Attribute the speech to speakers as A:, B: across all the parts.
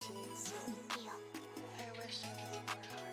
A: I wish I was more hard.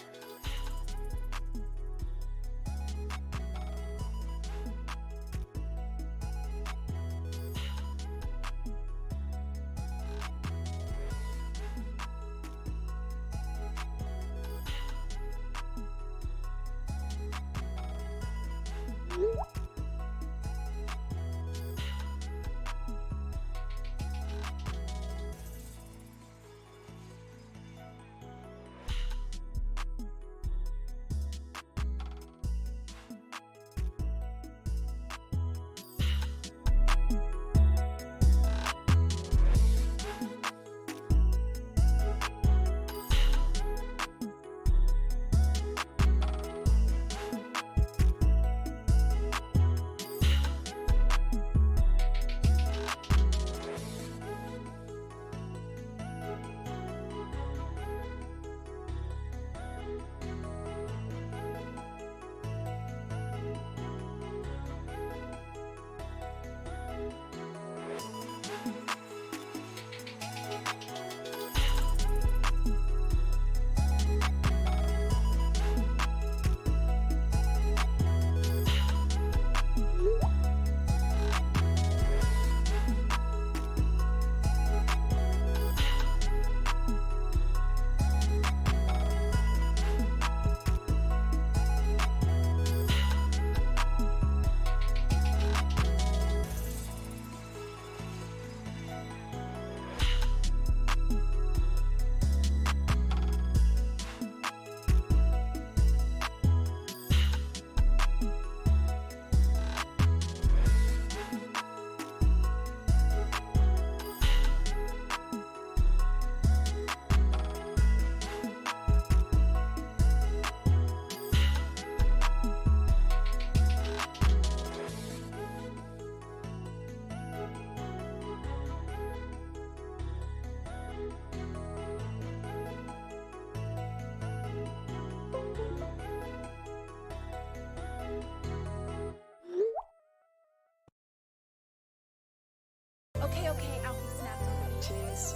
B: Okay, Alfie snapped already.
A: Jesus.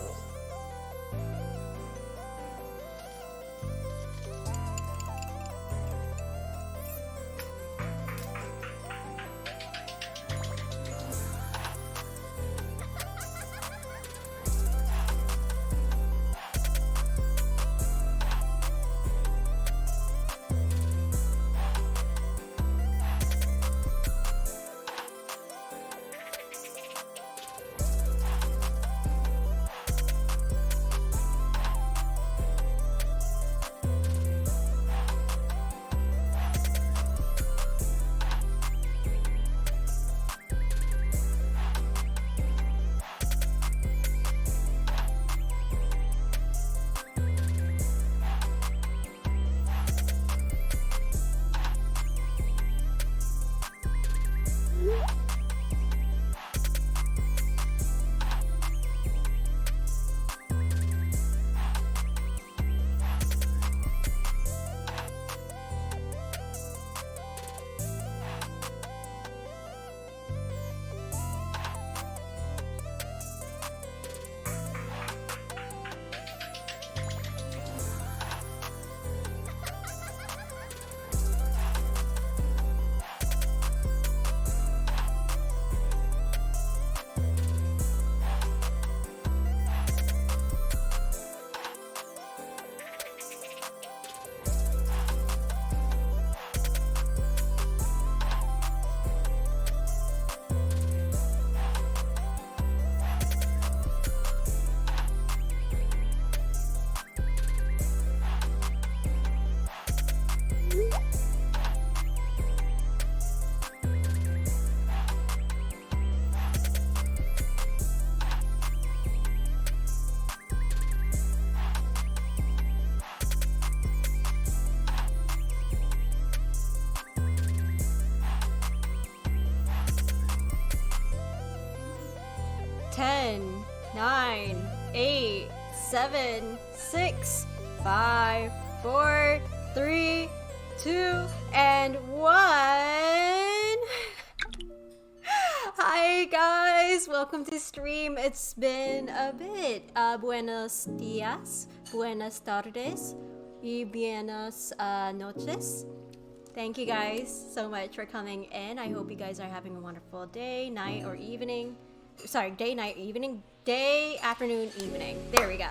C: Ten, 9, 8, 7, 6, 5, 4, 3, 2, and 1. Hi guys, guys, welcome to stream. It's been a bit. Buenos dias, buenas tardes, y buenas noches. Thank you guys so much for coming in. I hope you guys are having a wonderful day, night, or evening. Sorry, day, night, evening, day, afternoon, evening. There we go.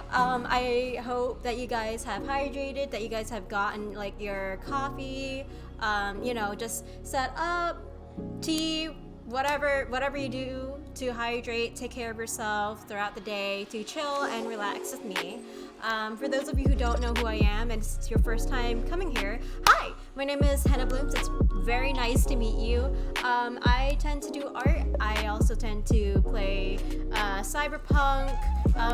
C: I hope that you guys have hydrated, that you guys have gotten like your coffee, you know, just set up, tea, whatever you do to hydrate, take care of yourself throughout the day, to chill and relax with me. For those of you who don't know who I am and it's your first time coming here, hi, my name is Henna Blooms. It's very nice to meet you. I tend to do art. I also tend to play Cyberpunk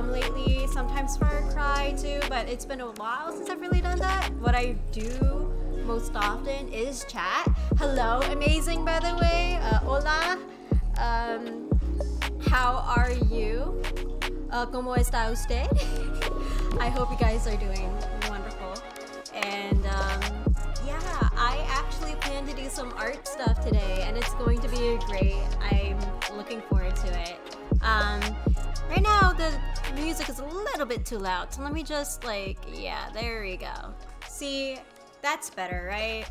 C: lately, sometimes Far Cry too, but it's been a while since I've really done that. What I do most often is chat. Hello, amazing, by the way. Hola. How are you? ¿Cómo está usted? I hope you guys are doing wonderful. And yeah, I actually plan to do some art stuff today, and it's going to be great. I'm looking forward to it. Right now, the music is a little bit too loud, so let me just yeah, there we go. See, that's better, right?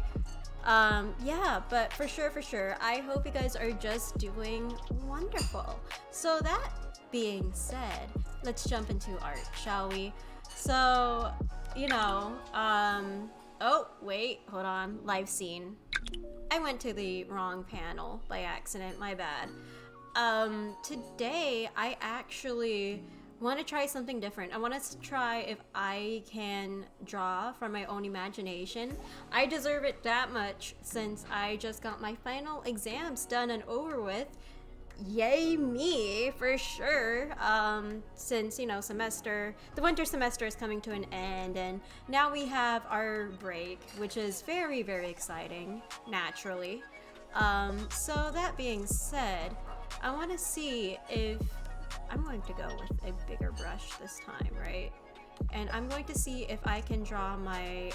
C: Yeah, but for sure, I hope you guys are just doing wonderful. So that being said, let's jump into art, shall we? So, you know, oh, wait, hold on, live scene. I went to the wrong panel by accident, my bad. Today, I actually want to try something different. I want to try if I can draw from my own imagination. I deserve it that much since I just got my final exams done and over with. Yay me, for sure. Since, you know, the winter semester is coming to an end, and now we have our break, which is very, very exciting, naturally. So that being said, I want to see if I'm going to go with a bigger brush this time, right? And I'm going to see if I can draw my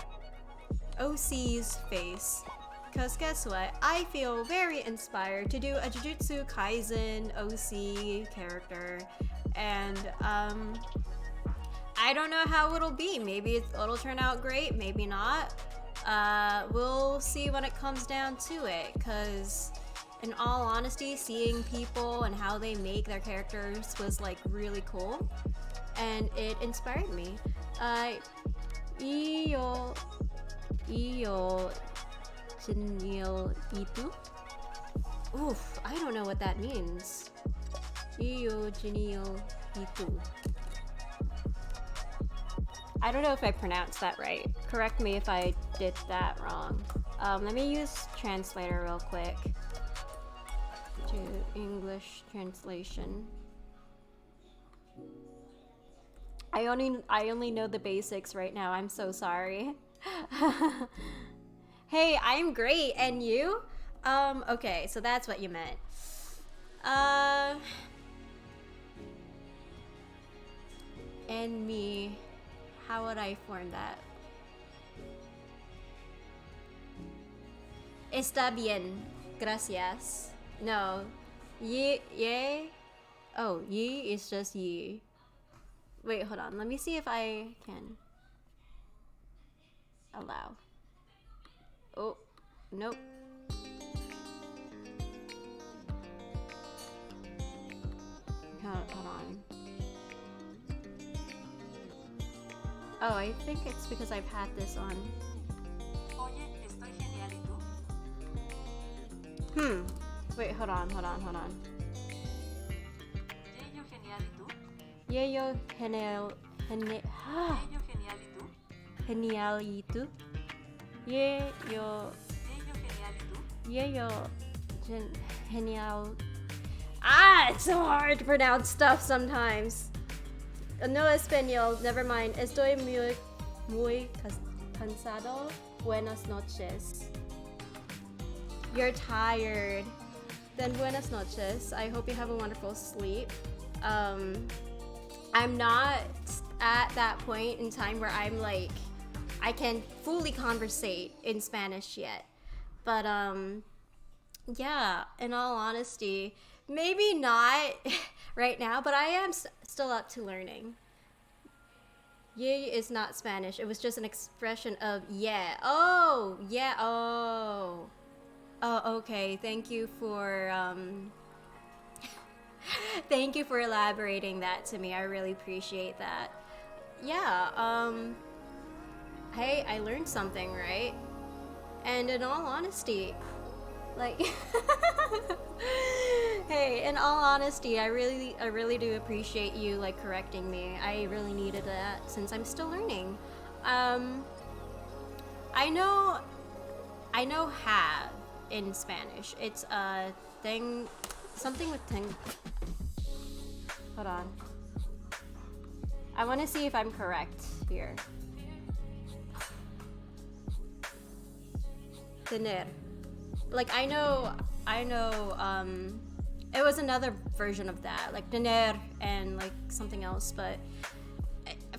C: OC's face. Because guess what? I feel very inspired to do a Jujutsu Kaisen OC character. And I don't know how it'll be. Maybe it'll turn out great, maybe not. We'll see when it comes down to it. Because in all honesty, seeing people and how they make their characters was like really cool. And it inspired me. Iyo Jinil Itu? Oof, I don't know what that means. Iyo Jinil Itu. I don't know if I pronounced that right. Correct me if I did that wrong. Let me use translator real quick. To English translation. I only know the basics right now. I'm so sorry. Hey, I'm great, and you? Okay, so that's what you meant. And me, how would I form that? Está bien, gracias. No, ye. Oh, ye is just ye. Wait, hold on. Let me see if I can allow. Oh, nope. Hold on. Oh, I think it's because I've had this on.
D: Oye, estoy genial, ¿y tú?
C: Wait, hold on.
D: Yeyo genial, ¿y tú?
C: Yeyo genial.
D: Yeyo genial, ¿y tú?
C: Genial, ¿y tú? Yeyo
D: Yeyo genial, ¿y tú?
C: Yeyo genial. It's so hard to pronounce stuff sometimes. No español, never mind. Estoy muy cansado. Buenas noches. You're tired. Then buenas noches. I hope you have a wonderful sleep. I'm not at that point in time where I'm like, I can fully conversate in Spanish yet. But yeah, in all honesty, maybe not right now, but I am still up to learning. Yay is not Spanish. It was just an expression of yeah. Oh, yeah. Oh. Oh, okay. Thank you for thank you for elaborating that to me. I really appreciate that. Yeah, hey, I learned something, right? And in all honesty, like hey, in all honesty, I really do appreciate you like correcting me. I really needed that since I'm still learning. I know have in Spanish. It's a thing, something with thing. Hold on. I want to see if I'm correct here. Tener. Like I know it was another version of that, like tener and like something else, but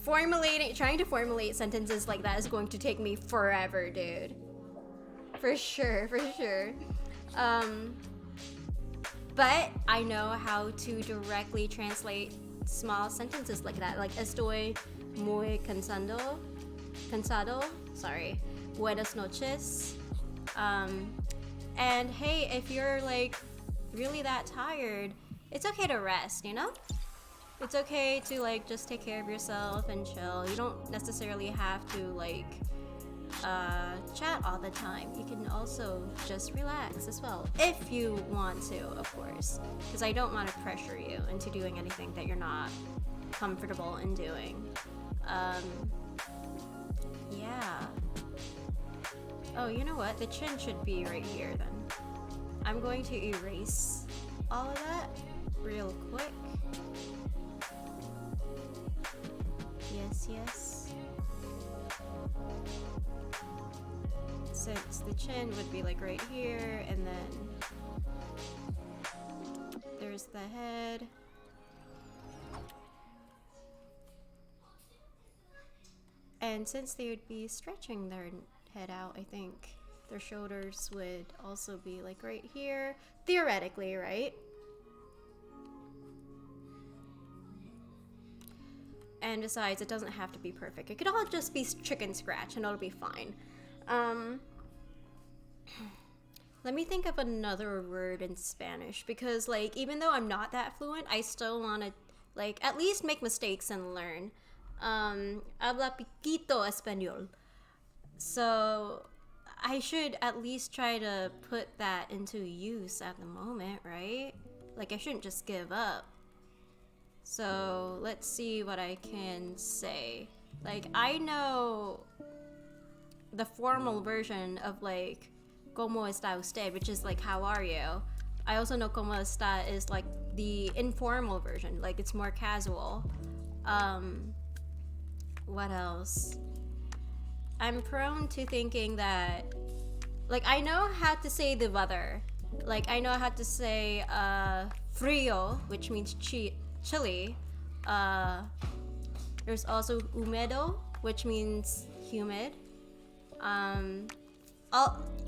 C: trying to formulate sentences like that is going to take me forever, dude. For sure. But I know how to directly translate small sentences like that, like estoy muy cansado, sorry, buenas noches. And hey, if you're like really that tired, it's okay to rest, you know? It's okay to like just take care of yourself and chill. You don't necessarily have to like chat all the time. You can also just relax as well, if you want to, of course, because I don't want to pressure you into doing anything that you're not comfortable in doing. Yeah. Oh, you know what? The chin should be right here then. I'm going to erase all of that real quick. Yes. Since the chin would be like right here, and then there's the head. And since they would be stretching their head out, I think their shoulders would also be like right here, theoretically, right? And besides, it doesn't have to be perfect. It could all just be chicken scratch and it'll be fine. Let me think of another word in Spanish, because like even though I'm not that fluent, I still want to like at least make mistakes and learn. Habla poquito español. So I should at least try to put that into use at the moment, right? Like I shouldn't just give up. So let's see what I can say. Like I know the formal version of like ¿Cómo está usted?, which is like how are you? I also know ¿Cómo está?" is like the informal version, like it's more casual. What else? I'm prone to thinking that like I know how to say the weather. Like I know how to say frío, which means chilly. There's also húmedo, which means humid.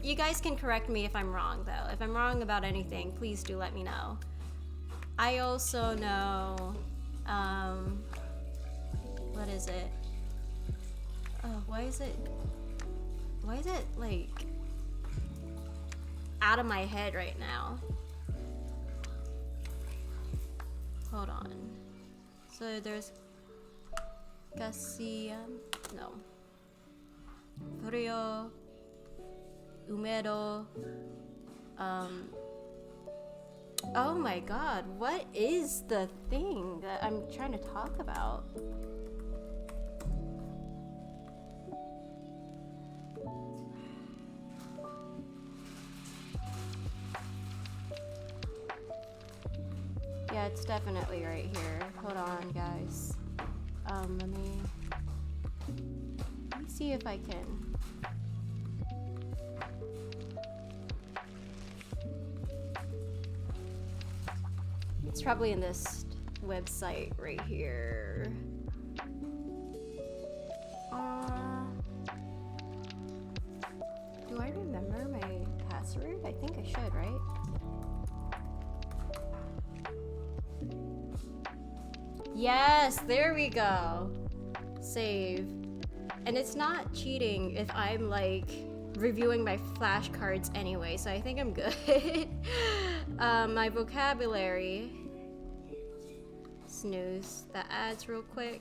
C: You guys can correct me if I'm wrong though. If I'm wrong about anything, please do let me know. I also know, what is it? Oh, why is it like out of my head right now? Hold on. So there's casi, no. Frío, húmedo, oh my god, what is the thing that I'm trying to talk about? Yeah, it's definitely right here. Hold on, guys. Let me see if I can. It's probably in this website right here. Do I remember my password? I think I should, right? Yes, there we go. Save. And it's not cheating if I'm like reviewing my flashcards anyway, so I think I'm good. My vocabulary. Snooze. That adds real quick.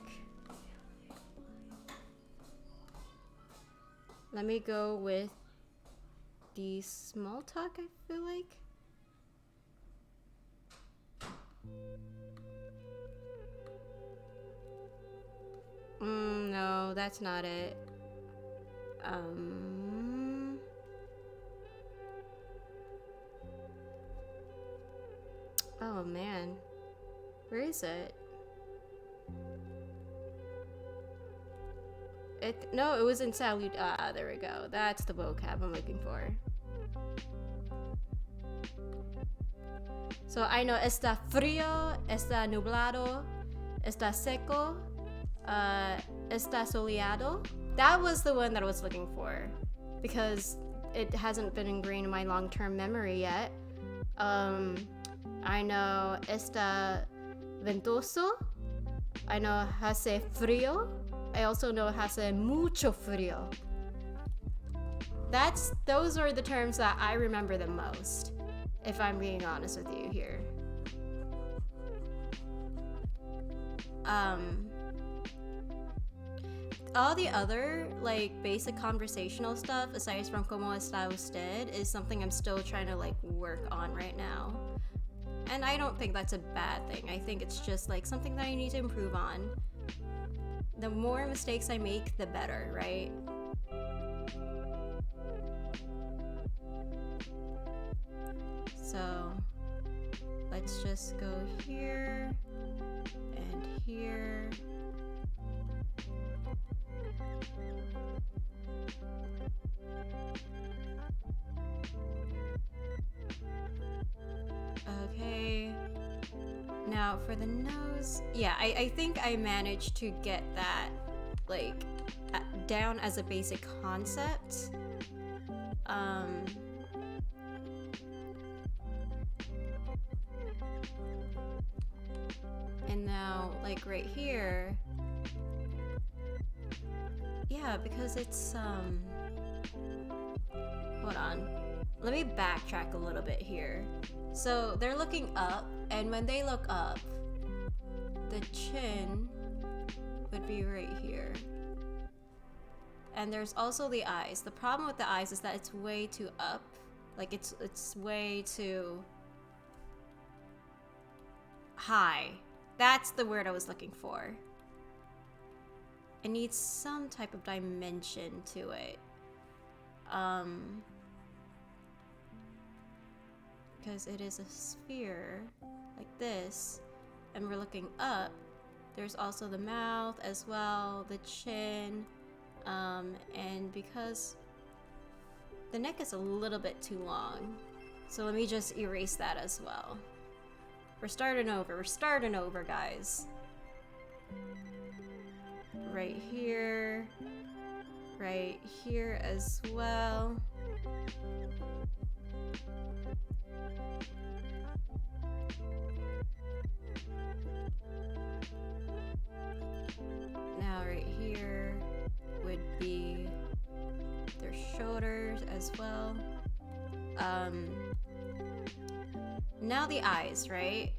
C: Let me go with the small talk, I feel like. No, that's not it. Oh man. Where is it? No, it was in salute. Ah, there we go. That's the vocab I'm looking for. So I know está frío, está nublado, está seco, está soleado. That was the one that I was looking for because it hasn't been ingrained in my long-term memory yet. I know está ventoso. I know hace frío. I also know hace mucho frío. Those are the terms that I remember the most, if I'm being honest with you here. All the other like basic conversational stuff aside from como está usted is something I'm still trying to like work on right now. And I don't think that's a bad thing. I think it's just like something that I need to improve on. The more mistakes I make, the better, right? So let's just go here and here. Okay. Now for the nose, yeah, I think I managed to get that like down as a basic concept. And now like right here, yeah, because it's hold on, let me backtrack a little bit here. So they're looking up, and when they look up, the chin would be right here. And there's also the eyes. The problem with the eyes is that it's way too up. Like it's way too high. That's the word I was looking for. It needs some type of dimension to it. Because it is a sphere like this, and we're looking up. There's also the mouth as well, the chin, and because the neck is a little bit too long, so let me just erase that as well. We're starting over, guys. Right here as well. Now right here would be their shoulders as well. Now the eyes, right?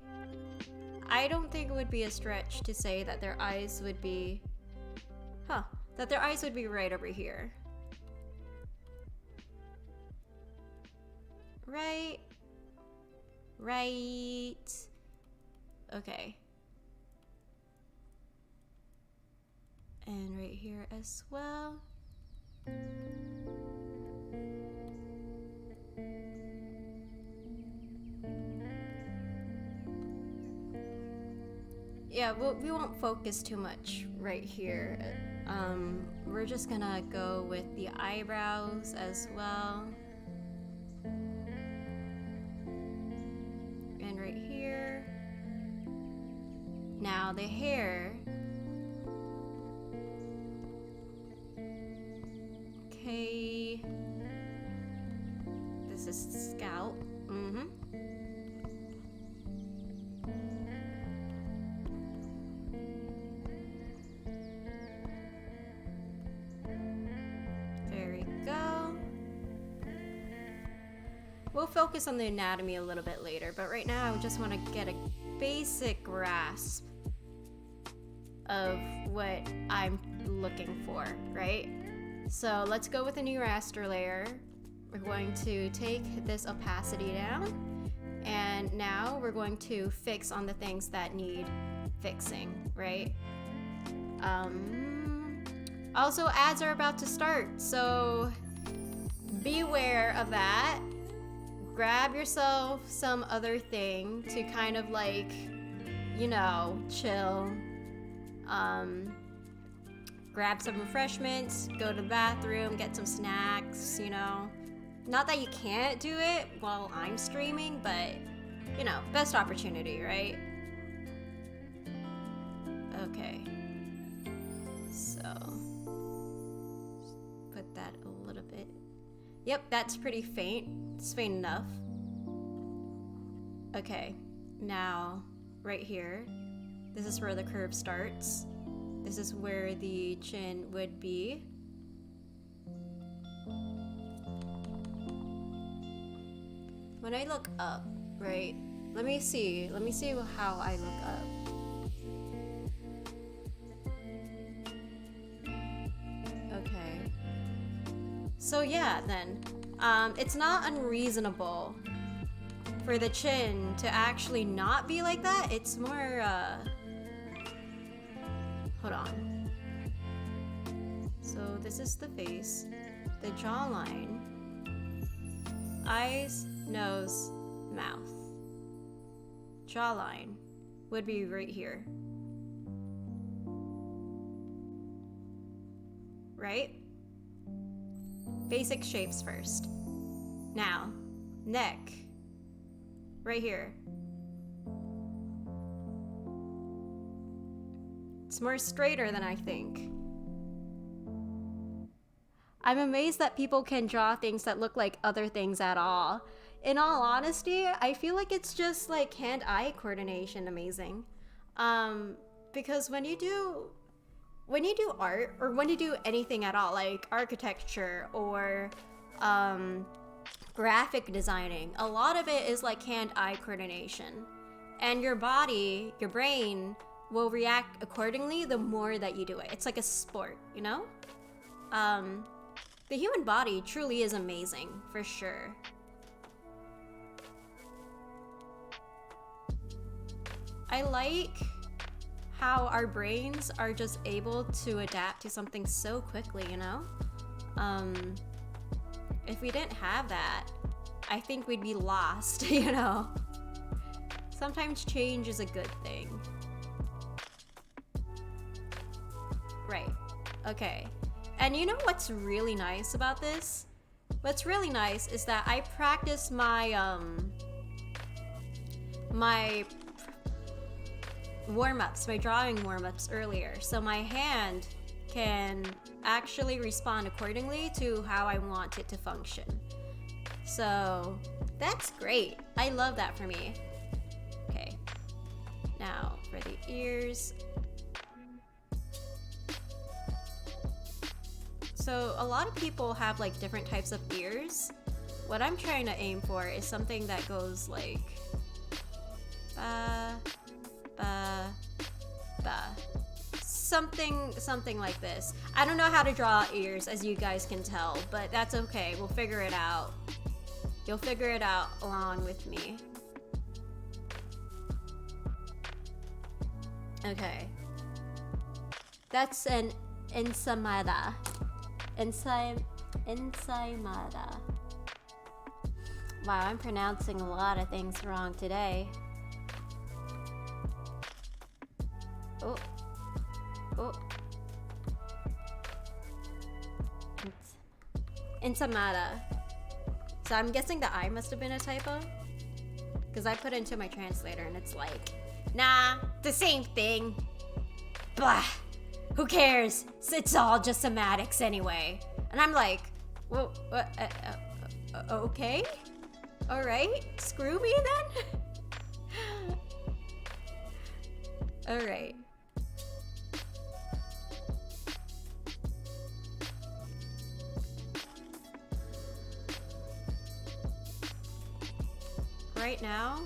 C: I don't think it would be a stretch to say that their eyes would be right over here. Right. Okay. And right here as well. Yeah, we won't focus too much right here. We're just gonna go with the eyebrows as well. And right here. Now the hair. Okay. This is scalp. focus on the anatomy a little bit later, but right now I just want to get a basic grasp of what I'm looking for, right? So let's go with a new raster layer. We're going to take this opacity down, and now we're going to fix on the things that need fixing, right? Also, ads are about to start, so beware of that. Grab yourself some other thing to kind of like, you know, chill. Grab some refreshments, go to the bathroom, get some snacks, you know. Not that you can't do it while I'm streaming, but, you know, best opportunity, right? Okay. So, put that a little bit. Yep, that's pretty faint. It's faint enough. Okay, now, right here, this is where the curve starts. This is where the chin would be. When I look up, right? Let me see how I look up. Okay. So yeah, then, it's not unreasonable for the chin to actually not be like that. It's more, hold on. So this is the face, the jawline, eyes, nose, mouth. Jawline would be right here. Right? Basic shapes first. Now, neck. Right here. It's more straighter than I think. I'm amazed that people can draw things that look like other things at all. In all honesty, I feel like it's just like hand-eye coordination amazing. Because when you do art, or when you do anything at all, like architecture or graphic designing, a lot of it is like hand-eye coordination. And your body, your brain, will react accordingly the more that you do it. It's like a sport, you know? The human body truly is amazing, for sure. I like how our brains are just able to adapt to something so quickly, you know? If we didn't have that, I think we'd be lost, you know? Sometimes change is a good thing. Right, okay. And you know what's really nice about this? What's really nice is that I practice my, my warm-ups, my drawing warm-ups earlier, so my hand can actually respond accordingly to how I want it to function. So that's great. I love that for me. Okay, now for the ears. So a lot of people have like different types of ears. What I'm trying to aim for is something that goes like ba, ba, ba. Something like this. I don't know how to draw ears, as you guys can tell, but that's okay. We'll figure it out. You'll figure it out along with me. Okay. That's an ensaimada. Ensaimada. Wow, I'm pronouncing a lot of things wrong today. Oh. Oh. Ensaimada. So I'm guessing the I must have been a typo, because I put it into my translator and it's like, nah, the same thing. Blah. Who cares? It's all just semantics anyway. And I'm like, well, okay? Alright, screw me then? Alright. right now,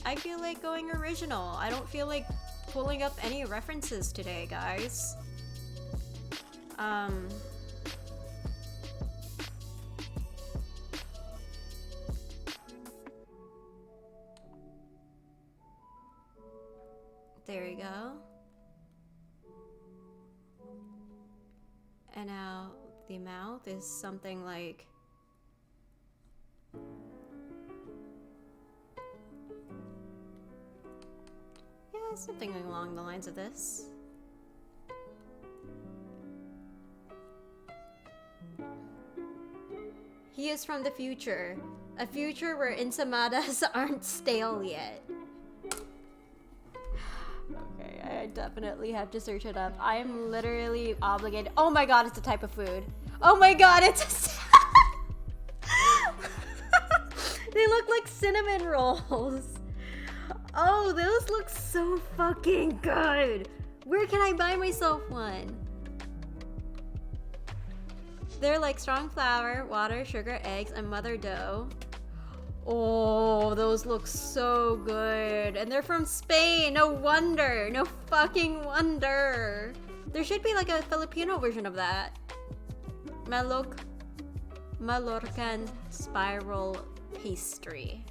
C: I feel like going original. I don't feel like pulling up any references today, guys. There we go. And now the mouth is something like... Yeah, something along the lines of this. He is from the future. A future where insamadas aren't stale yet. Okay, I definitely have to search it up. I am literally obligated. Oh my god, it's a type of food. Oh my god, it's a... They look like cinnamon rolls. Oh, those look so fucking good. Where can I buy myself one? They're like strong flour, water, sugar, eggs, and mother dough. Oh, those look so good. And they're from Spain. No wonder. No fucking wonder. There should be like a Filipino version of that. Mallorcan spiral pastry.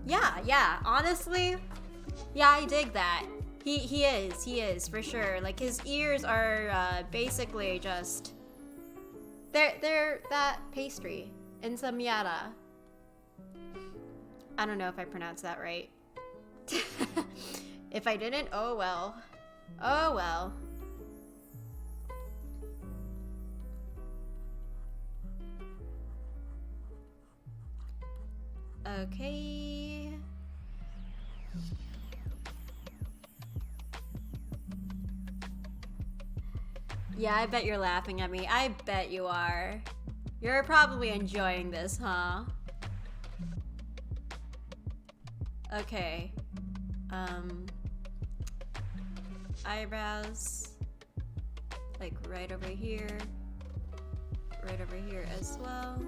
C: Yeah, honestly. Yeah, I dig that. He is, for sure. Like, his ears are basically just... They're that pastry. Ensamyada. I don't know if I pronounced that right. If I didn't, oh well. Oh well. Okay. Yeah, I bet you're laughing at me. I bet you are. You're probably enjoying this, huh? Okay. Eyebrows. Like right over here. Right over here as well.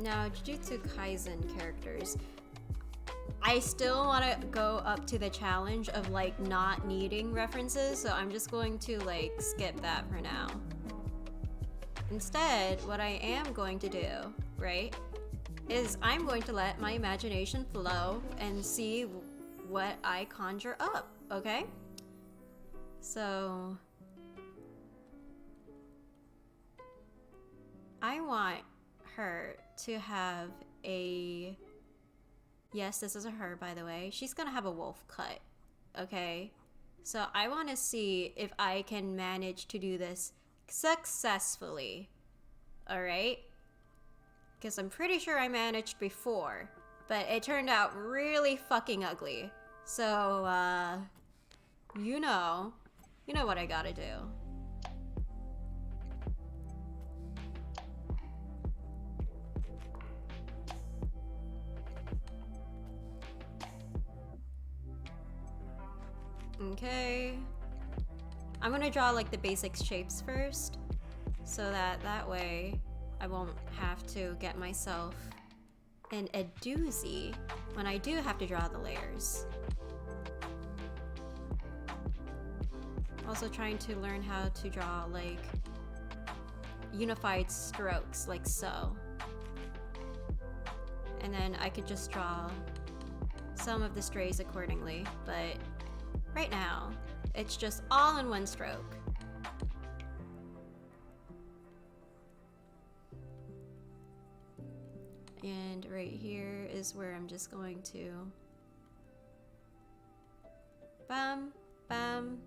C: Now, Jujutsu Kaisen characters. I still want to go up to the challenge of like not needing references, so I'm just going to like skip that for now. Instead, what I am going to do, right, is I'm going to let my imagination flow and see what I conjure up, okay? So I want her to have a... Yes, this is a her, by the way. She's gonna have a wolf cut, okay? So I want to see if I can manage to do this successfully, all right? Because I'm pretty sure I managed before, but it turned out really fucking ugly. So, you know what I gotta do. Okay. I'm gonna draw like the basic shapes first, so that way I won't have to get myself in a doozy when I do have to draw the layers. Also trying to learn how to draw like unified strokes, like so. And then I could just draw some of the strays accordingly, but right now, it's just all in one stroke. And right here is where I'm just going to bam, bam,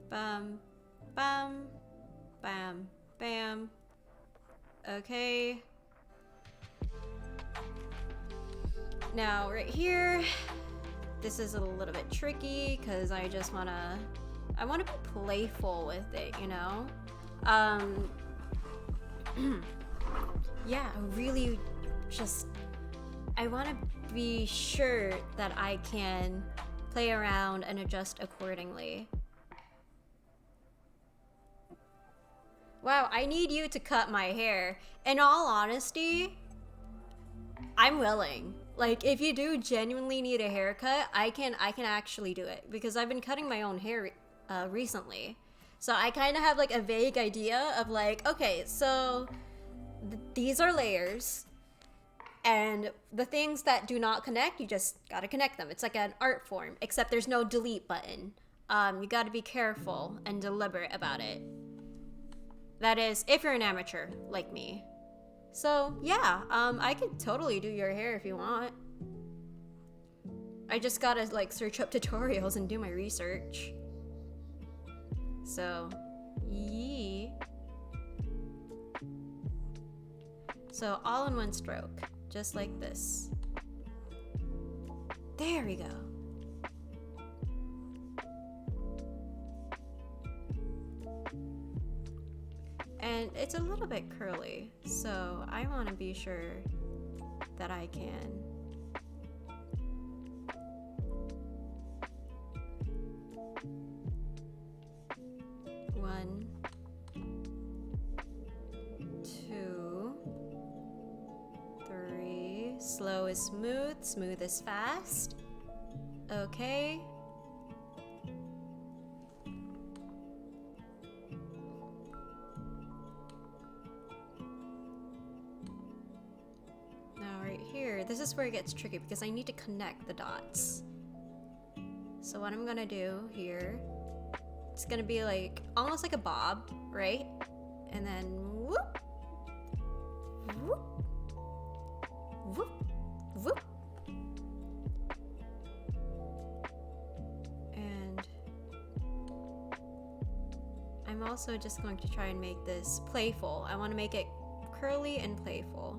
C: bam, bam, bam, bam. Okay. Now, right here, this is a little bit tricky because I just want to be playful with it, you know? Yeah, really just, I want to be sure that I can play around and adjust accordingly. Wow, I need you to cut my hair. In all honesty, I'm willing. Like, if you do genuinely need a haircut, I can actually do it because I've been cutting my own hair recently. So I kind of have like a vague idea of like, okay, so these are layers, and the things that do not connect, you just gotta connect them. It's like an art form, except there's no delete button. You gotta be careful and deliberate about it. That is, if you're an amateur like me. So yeah, I could totally do your hair if you want. I just gotta like search up tutorials and do my research. So, yee. So all in one stroke, just like this. There we go. And it's a little bit curly, so I want to be sure that I can. One, two, three. Slow is smooth, smooth is fast. Okay. This is where it gets tricky because I need to connect the dots. So what I'm gonna do here, it's gonna be like almost like a bob, right? And then whoop, whoop, whoop, whoop. And I'm also just going to try and make this playful. I want to make it curly and playful.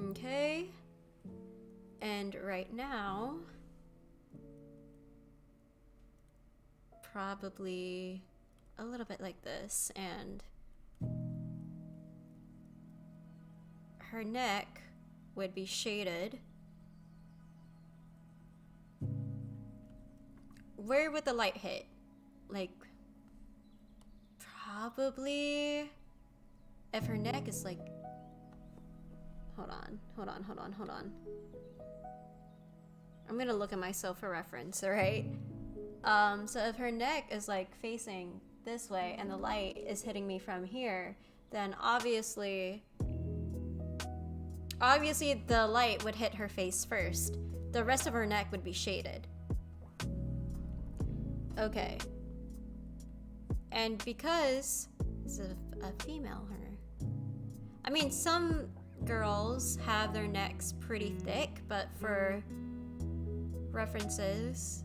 C: Okay, and right now, probably a little bit like this, and her neck would be shaded. Where would the light hit? Like, probably if her neck is like, hold on. I'm gonna look at myself for reference, alright? So if her neck is like facing this way and the light is hitting me from here, then obviously the light would hit her face first. The rest of her neck would be shaded. Okay. And because it's a female, her. I mean, some girls have their necks pretty thick, but for references,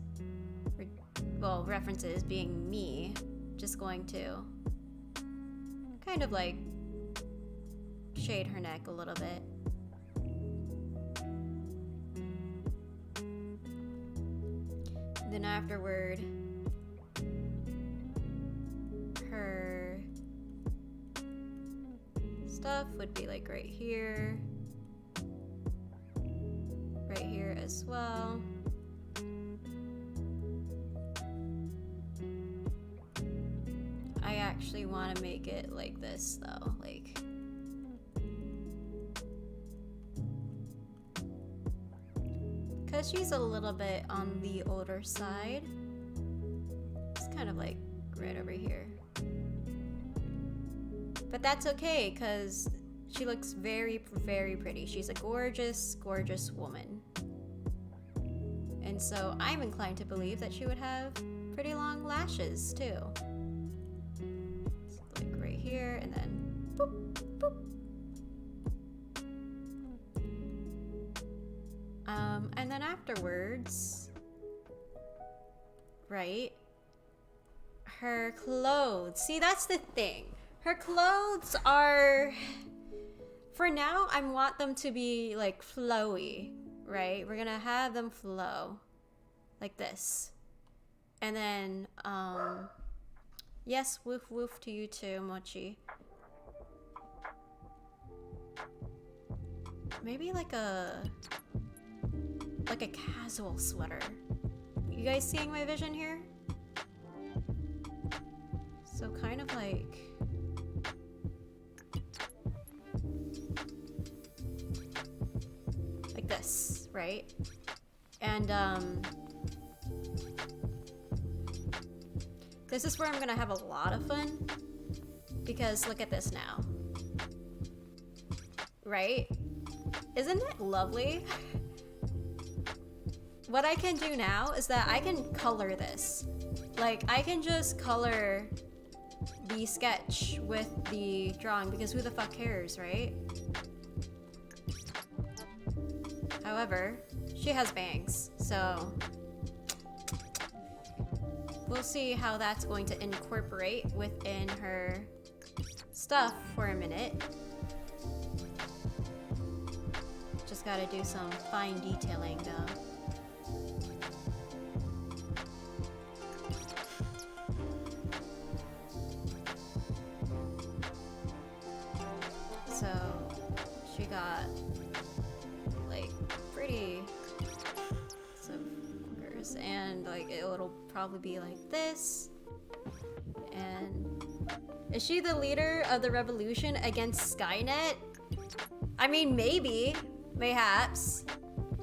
C: well, references being me, just going to kind of like shade her neck a little bit. Then afterward, her stuff would be like right here as well. I actually want to make it like this though, like because she's a little bit on the older side. It's kind of like right over here. But that's okay, because she looks very, very pretty. She's a gorgeous, gorgeous woman. And so I'm inclined to believe that she would have pretty long lashes, too. So like right here, and then boop, boop. And then afterwards, right, her clothes. See, that's the thing. Her clothes are, for now, I want them to be like flowy, right? We're gonna have them flow like this. And then, yes, woof woof to you too, Mochi. maybe like a casual sweater. You guys seeing my vision here? So kind of like this, right? And this is where I'm gonna have a lot of fun, because look at this now. Right? Isn't it lovely? What I can do now is that I can color this. Like, I can just color the sketch with the drawing, because who the fuck cares, right? However, she has bangs, so we'll see how that's going to incorporate within her stuff for a minute. Just gotta do some fine detailing though. So she got like pretty fingers, and like it'll probably be like this. And is she the leader of the revolution against Skynet? I mean, maybe, mayhaps.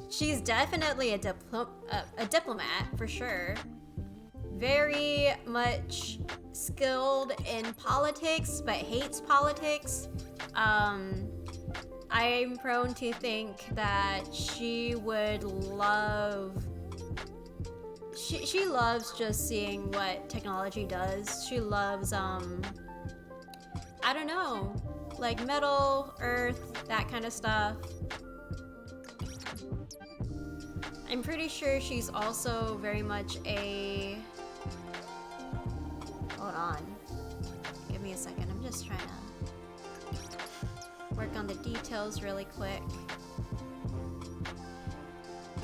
C: She's definitely a diplomat for sure. Very much skilled in politics, but hates politics. I'm prone to think that she would love... She loves just seeing what technology does. She loves, I don't know, like metal, earth, that kind of stuff. I'm pretty sure she's also very much a... Hold on. Give me a second. I'm just trying to work on the details really quick.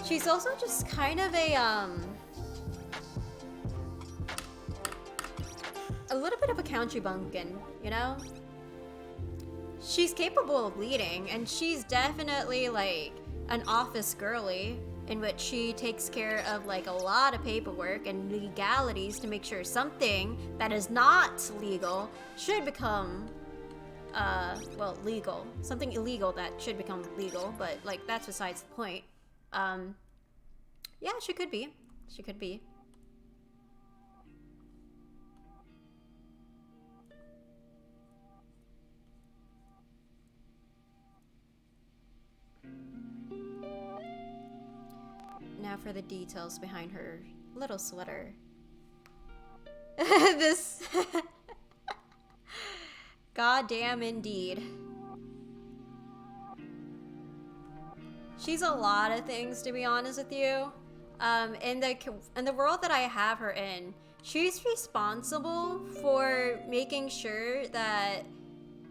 C: She's also just kind of a little bit of a country bumpkin, you know? She's capable of leading, and she's definitely like an office girly, in which she takes care of like a lot of paperwork and legalities to make sure something that is not legal should become well, legal. Something illegal that should become legal, but like that's besides the point. Yeah, she could be. She could be. Now for the details behind her little sweater. This... Goddamn indeed. She's a lot of things, to be honest with you. In the world that I have her in, she's responsible for making sure that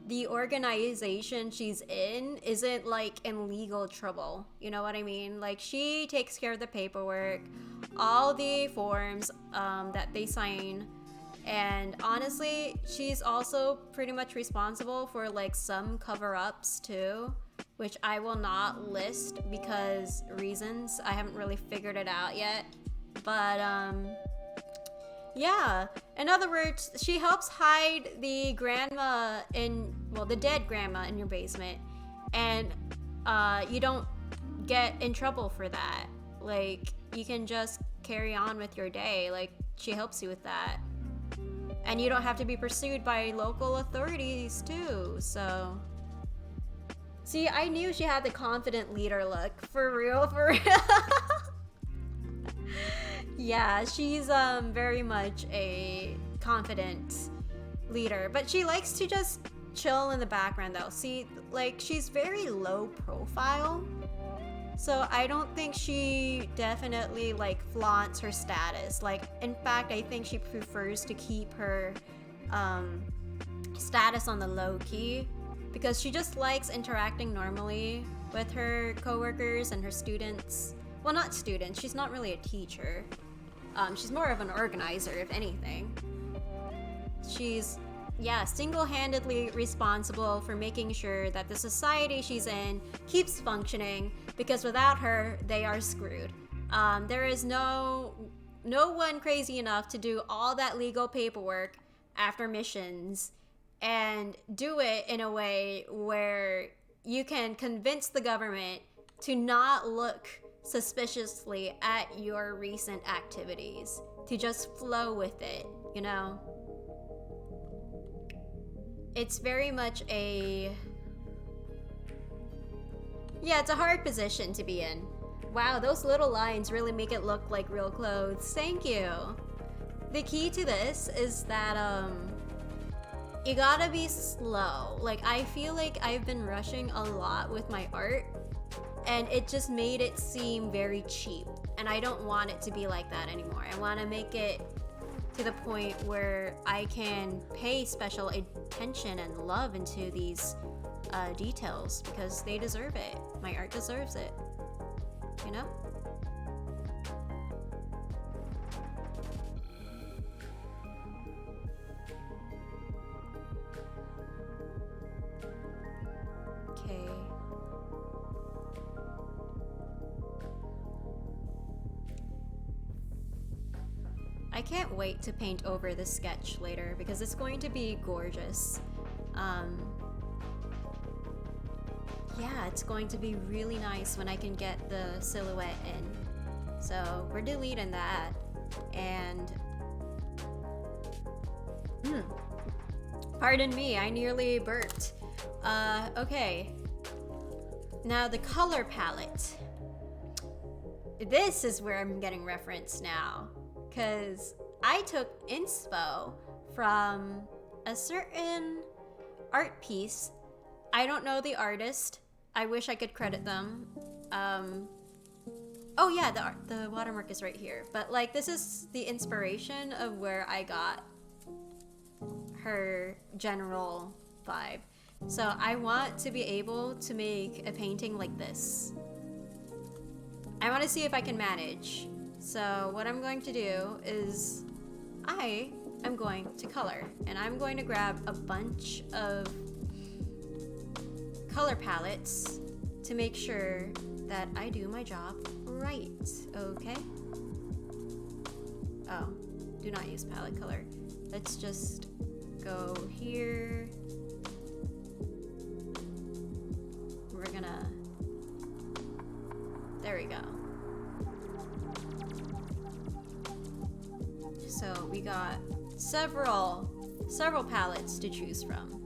C: the organization she's in isn't like in legal trouble. You know what I mean? Like, she takes care of the paperwork, all the forms that they sign. And honestly, she's also pretty much responsible for like some cover-ups too, which I will not list because reasons. I haven't really figured it out yet. But yeah, in other words, she helps hide the grandma in, well, the dead grandma in your basement, and you don't get in trouble for that. Like, you can just carry on with your day. Like, she helps you with that. And you don't have to be pursued by local authorities too, so... See, I knew she had the confident leader look. For real, for real. Yeah, she's very much a confident leader, but she likes to just chill in the background though. See, like, she's very low profile, so I don't think she definitely like flaunts her status. Like, in fact, I think she prefers to keep her status on the low key, because she just likes interacting normally with her coworkers and her students. Well, not students, she's not really a teacher. She's more of an organizer, if anything. She's yeah, single-handedly responsible for making sure that the society she's in keeps functioning, because without her, they are screwed. There is no one crazy enough to do all that legal paperwork after missions and do it in a way where you can convince the government to not look suspiciously at your recent activities, to just flow with it, you know? It's very much yeah, it's a hard position to be in. Wow, those little lines really make it look like real clothes. Thank you. The key to this is that, you gotta be slow. Like, I feel like I've been rushing a lot with my art, and it just made it seem very cheap. And I don't want it to be like that anymore. I want to make it to the point where I can pay special attention and love into these details, because they deserve it. My art deserves it. You know? Okay. I can't wait to paint over the sketch later, because it's going to be gorgeous. Yeah, it's going to be really nice when I can get the silhouette in. So we're deleting that. And pardon me, I nearly burped. Okay. Now the color palette. This is where I'm getting reference now, because I took inspo from a certain art piece. I don't know the artist. I wish I could credit them. Oh yeah, the watermark is right here. But like, this is the inspiration of where I got her general vibe. So I want to be able to make a painting like this. I want to see if I can manage. So what I'm going to do is I am going to color, and I'm going to grab a bunch of color palettes to make sure that I do my job right, okay? Oh, do not use palette color. Let's just go here. We're gonna, there we go. So we got several palettes to choose from.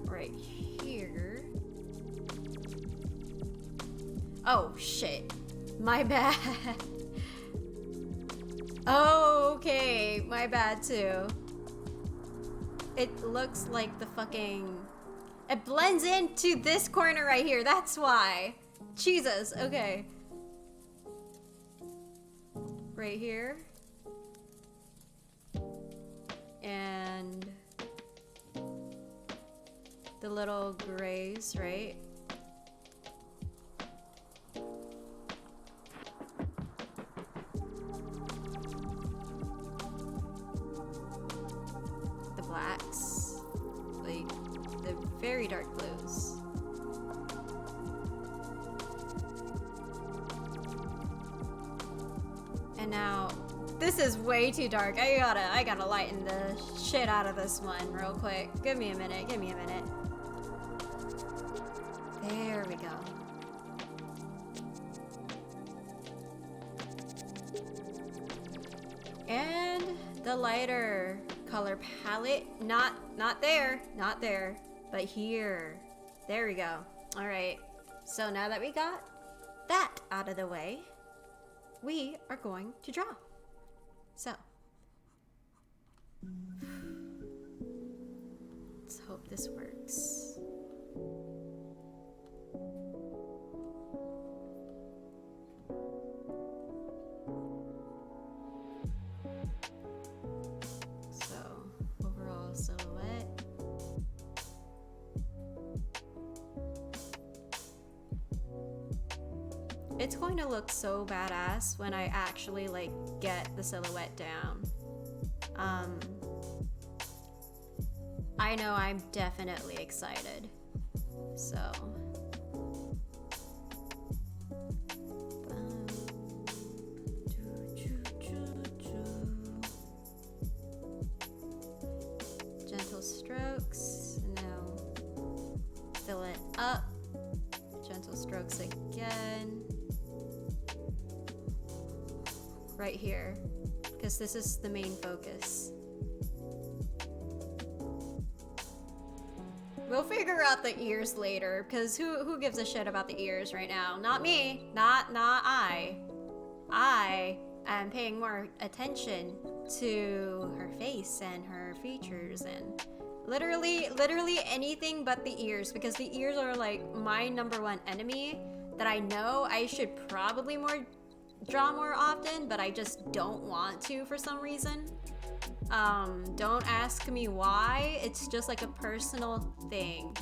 C: Right here. Oh shit, my bad. Oh, okay, my bad too. It looks like the fucking, it blends into this corner right here, that's why. Jesus, okay. Right here. And the little grays, right? The blacks, like the very dark blues. And now, this is way too dark. I gotta lighten the shit out of this one real quick. Give me a minute, give me a minute. There we go. And the lighter color palette, not there, but here. There we go. All right, so now that we got that out of the way, we are going to draw. So, let's hope this works. So, overall silhouette. It's going to look so badass when I actually like get the silhouette down. I know I'm definitely excited. So. Gentle strokes. Now fill it up. Gentle strokes again. Right here, because this is the main focus. We'll figure out the ears later, because who gives a shit about the ears right now? Not me. Not I. I am paying more attention to her face and her features and literally anything but the ears, because the ears are like my number one enemy that I know I should probably draw more often, but I just don't want to for some reason. Don't ask me why. It's just like a personal thing.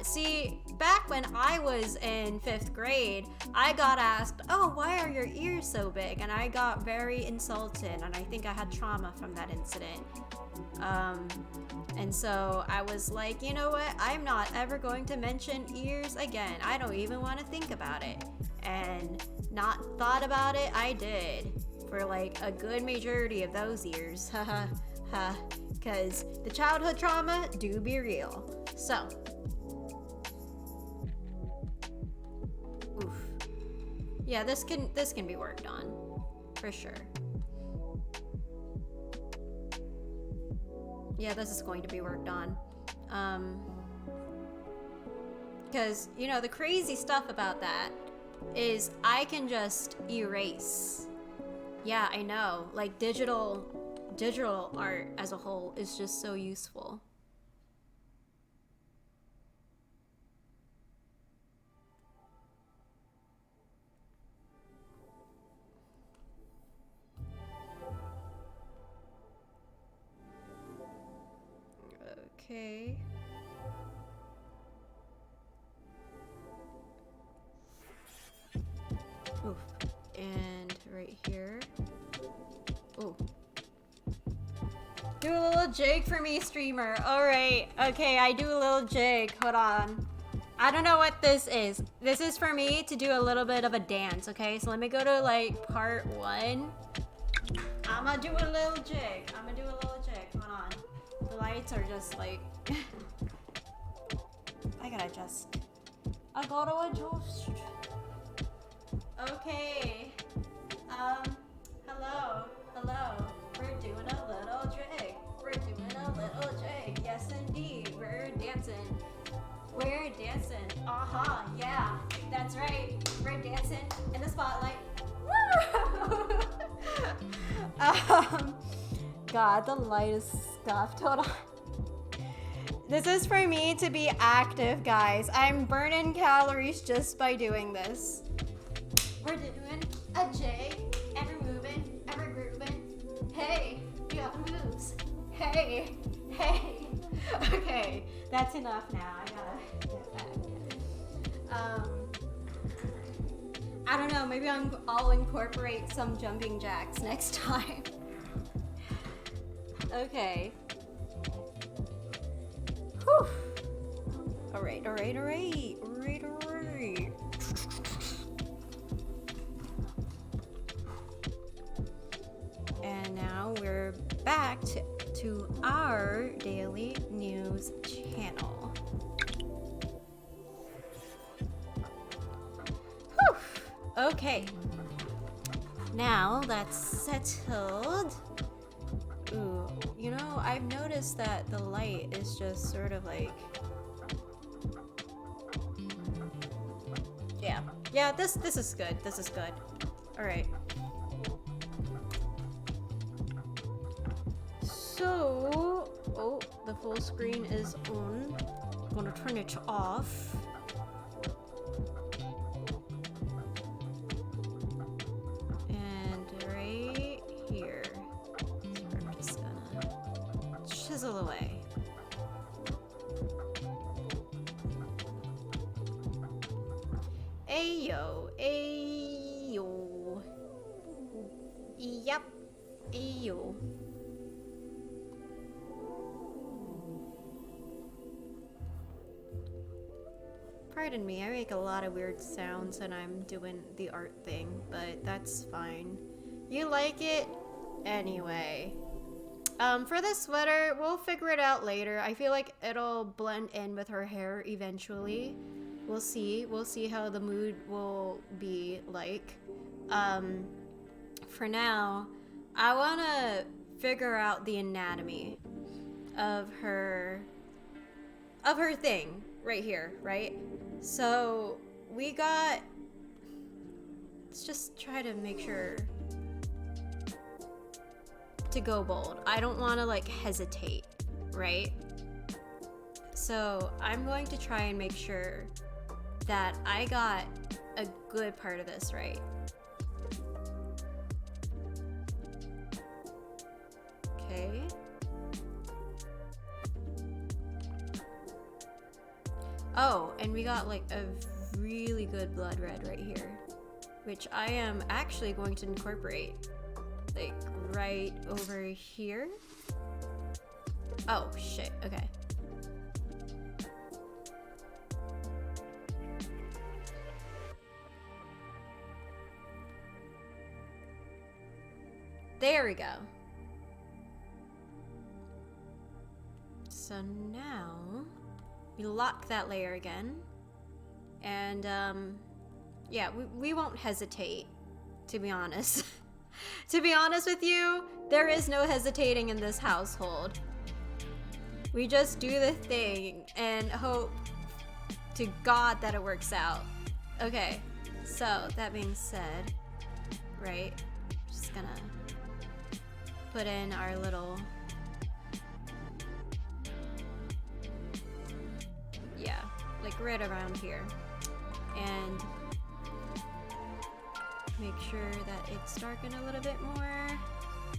C: See, back when I was in 5th grade, I got asked, oh, why are your ears so big? And I got very insulted, and I think I had trauma from that incident. And so I was like, you know what? I'm not ever going to mention ears again. I don't even want to think about it. And not thought about it, I did. For like a good majority of those years. Haha, ha. Because the childhood trauma do be real. So. Oof. Yeah, this can be worked on. For sure. Yeah, this is going to be worked on. Because, you know, the crazy stuff about that is I can just erase. Yeah, I know. Like digital art as a whole is just so useful. Okay. Oof. And right here. Ooh. Do a little jig for me, streamer. Alright. Okay, I do a little jig. Hold on. I don't know what this is. This is for me to do a little bit of a dance, okay? So let me go to like part 1. I'ma do a little jig. Hold on. The lights are just like... I gotta adjust. Okay. Hello. We're doing a little jig. Yes, indeed. We're dancing. Yeah, that's right. We're dancing in the spotlight. Woo! God, the light is scuffed. Hold on. This is for me to be active, guys. I'm burning calories just by doing this. We're doing a jig, and we're moving, and we're grooving. Hey, you got the moves. Hey. Okay, that's enough now. I gotta get back. I don't know. Maybe I'll incorporate some jumping jacks next time. Okay. Whew. All right. And now we're back to our daily news channel. Whew. Okay. Now that's settled. Ooh, you know, I've noticed that the light is just sort of like... Yeah, this is good. All right. So, oh, the full screen is on. I'm gonna turn it off. And right here. So we're just gonna chisel away. Ayo. Yep. Ayo. pardon me, I make a lot of weird sounds when I'm doing the art thing, but that's fine. You like it? Anyway. For this sweater, we'll figure it out later. I feel like it'll blend in with her hair eventually. We'll see. We'll see how the mood will be like. For now, I want to figure out the anatomy of her thing right here, right? So we got, let's just try to make sure to go bold. I don't want to like hesitate, right? So I'm going to try and make sure that I got a good part of this right. Okay. Oh, and we got like a really good blood red right here, which I am actually going to incorporate like right over here. Oh shit, okay. There we go. So now we lock that layer again, and yeah, we won't hesitate, to be honest. To be honest with you, there is no hesitating in this household. We just do the thing and hope to God that it works out. Okay, so that being said, right, just gonna put in our little, yeah, like right around here, and make sure that it's darkened a little bit more.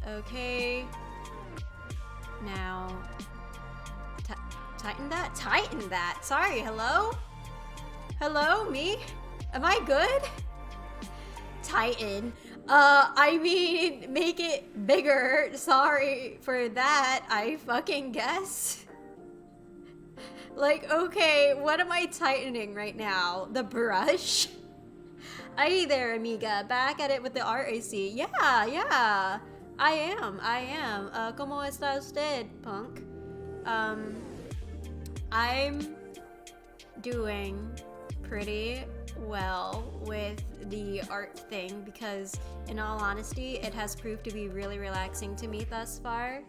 C: Okay, now tighten that. Sorry, hello, me, am I good? Tighten, I mean make it bigger. Sorry for that, I fucking guess. Like, okay, what am I tightening right now? The brush? Hey there, amiga. Back at it with the RAC. Yeah, I am. ¿Cómo está usted, punk? I'm doing pretty well with the art thing because, in all honesty, it has proved to be really relaxing to me thus far.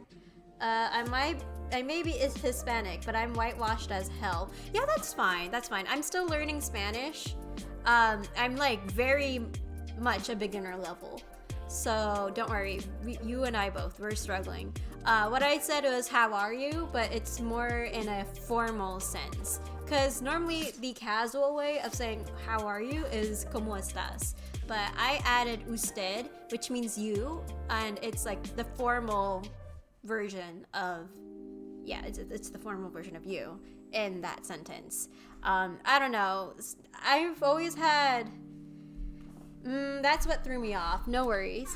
C: I may be Hispanic, but I'm whitewashed as hell. Yeah, that's fine. I'm still learning Spanish. I'm like very much a beginner level. So don't worry, you and I both, we're struggling. What I said was, how are you? But it's more in a formal sense. Because normally the casual way of saying how are you is ¿Cómo estás? But I added usted, which means you, and it's like the formal version of, yeah, it's the formal version of you in that sentence. I don't know, I've always had, that's what threw me off, no worries.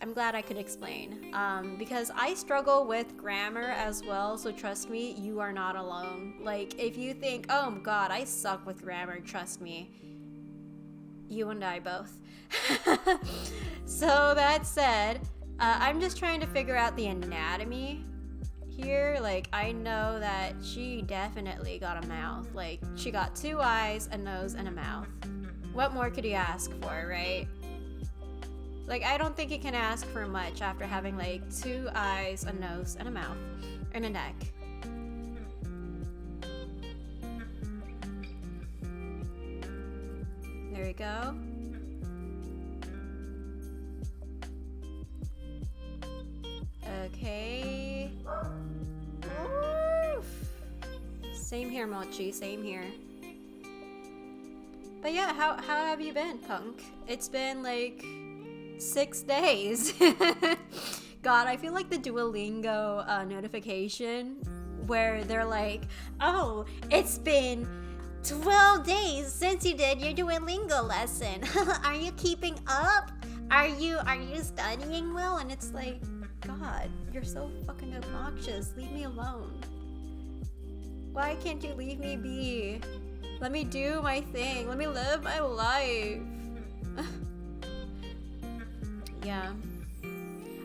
C: I'm glad I could explain, because I struggle with grammar as well, so trust me, you are not alone. Like, if you think, oh god, I suck with grammar, trust me, you and I both. So that said, I'm just trying to figure out the anatomy here. Like, I know that she definitely got a mouth. Like, she got 2 eyes, a nose, and a mouth. What more could you ask for, right? Like, I don't think you can ask for much after having like 2 eyes, a nose, and a mouth, and a neck. There we go. Okay. Oof. Same here, Mochi, same here. But yeah, how have you been, punk? It's been like 6 days. God, I feel like the Duolingo notification where they're like, oh, it's been 12 days since you did your Duolingo lesson. Are you keeping up? Are you studying well? And it's like, God, you're so fucking obnoxious. Leave me alone. Why can't you leave me be? Let me do my thing. Let me live my life. Yeah.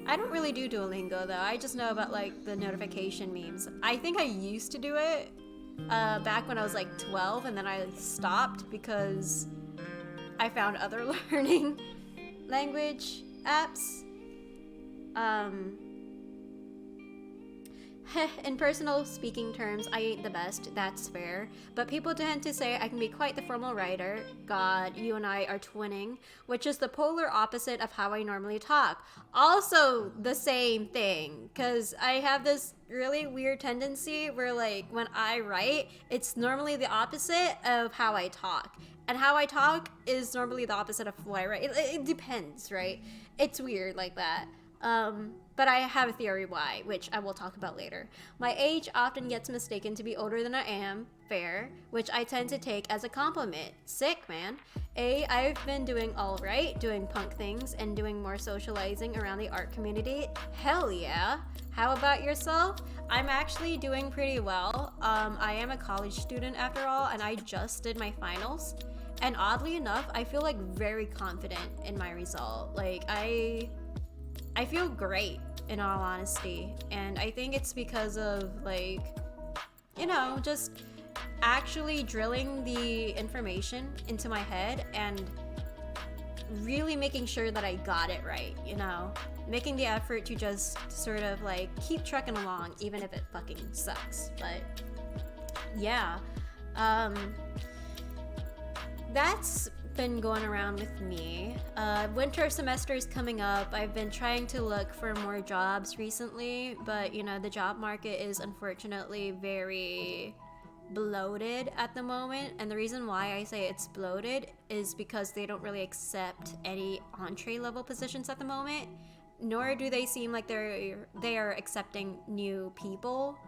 C: I don't really do Duolingo though. I just know about like the notification memes. I think I used to do it back when I was like 12, and then I stopped because I found other learning language apps. In personal speaking terms, I ain't the best, that's fair. But people tend to say I can be quite the formal writer. God, you and I are twinning, which is the polar opposite of how I normally talk. Also the same thing, because I have this really weird tendency where like when I write, it's normally the opposite of how I talk. And how I talk is normally the opposite of what I write. It depends, right? It's weird like that. But I have a theory why, which I will talk about later. My age often gets mistaken to be older than I am, fair, which I tend to take as a compliment. Sick, man. I've been doing all right, doing punk things, and doing more socializing around the art community. Hell yeah. How about yourself? I'm actually doing pretty well. I am a college student after all, and I just did my finals. And oddly enough, I feel like very confident in my result. Like, I feel great, in all honesty, and I think it's because of like, you know, just actually drilling the information into my head and really making sure that I got it right, you know, making the effort to just sort of like keep trucking along even if it fucking sucks. But yeah, that's been going around with me. Winter semester is coming up. I've been trying to look for more jobs recently, but you know, the job market is unfortunately very bloated at the moment. And the reason why I say it's bloated is because they don't really accept any entree level positions at the moment, nor do they seem like they are accepting new people.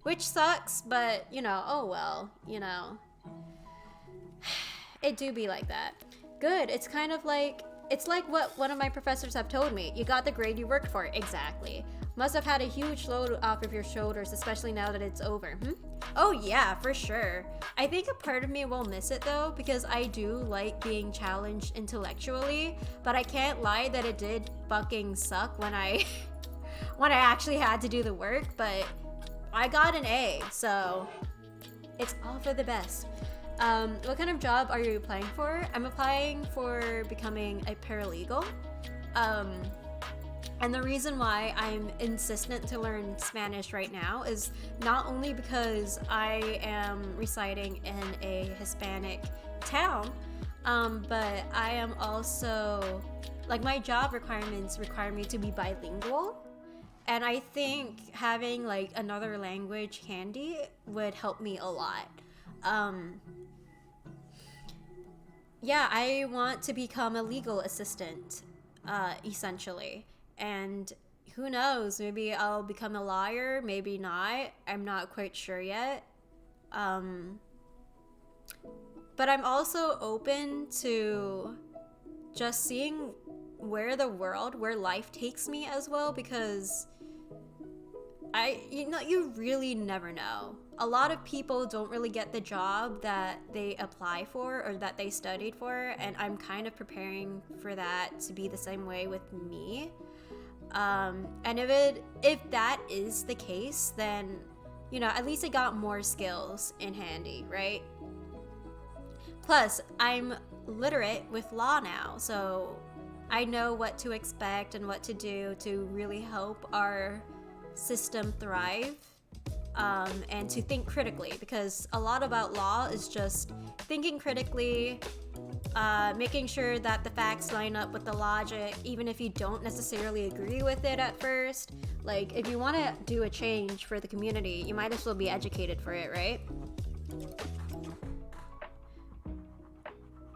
C: Which sucks, but you know, oh well, you know. It do be like that. Good. It's kind of like, it's like what one of my professors have told me. You got the grade you worked for. Exactly. Must have had a huge load off of your shoulders, especially now that it's over. Oh yeah, for sure. I think a part of me will miss it though, because I do like being challenged intellectually, but I can't lie that it did fucking suck when I when I actually had to do the work, but I got an A, so it's all for the best. What kind of job are you applying for? I'm applying for becoming a paralegal. And the reason why I'm insistent to learn Spanish right now is not only because I am residing in a Hispanic town, but I am also, like, my job requirements require me to be bilingual. And I think having like another language handy would help me a lot. Yeah, I want to become a legal assistant, essentially. And who knows, maybe I'll become a lawyer, maybe not. I'm not quite sure yet. But I'm also open to just seeing where life takes me as well, because you really never know. A lot of people don't really get the job that they apply for or that they studied for, and I'm kind of preparing for that to be the same way with me. And if that is the case, then, you know, at least I got more skills in handy, right? Plus, I'm literate with law now, so I know what to expect and what to do to really help our system thrive, and to think critically, because a lot about law is just thinking critically, making sure that the facts line up with the logic, even if you don't necessarily agree with it at first. Like, if you want to do a change for the community, you might as well be educated for it, right?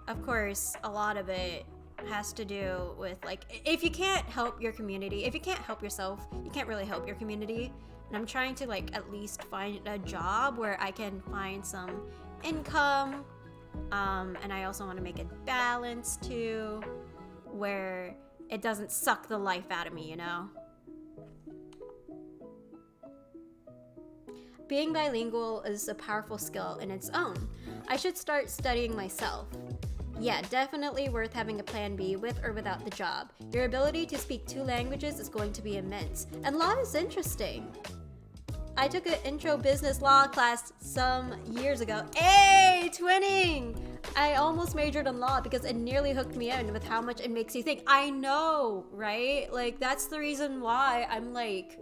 C: Of course, a lot of it has to do with, like, if you can't help your community, if you can't help yourself, you can't really help your community. And I'm trying to, like, at least find a job where I can find some income, and I also want to make it balanced too, where it doesn't suck the life out of me, you know? Being bilingual is a powerful skill in its own. I should start studying myself. Yeah, definitely worth having a plan B with or without the job. Your ability to speak 2 languages is going to be immense. And law is interesting. I took an intro business law class some years ago. Hey, twinning! I almost majored in law because it nearly hooked me in with how much it makes you think. I know, right? Like, that's the reason why I'm like,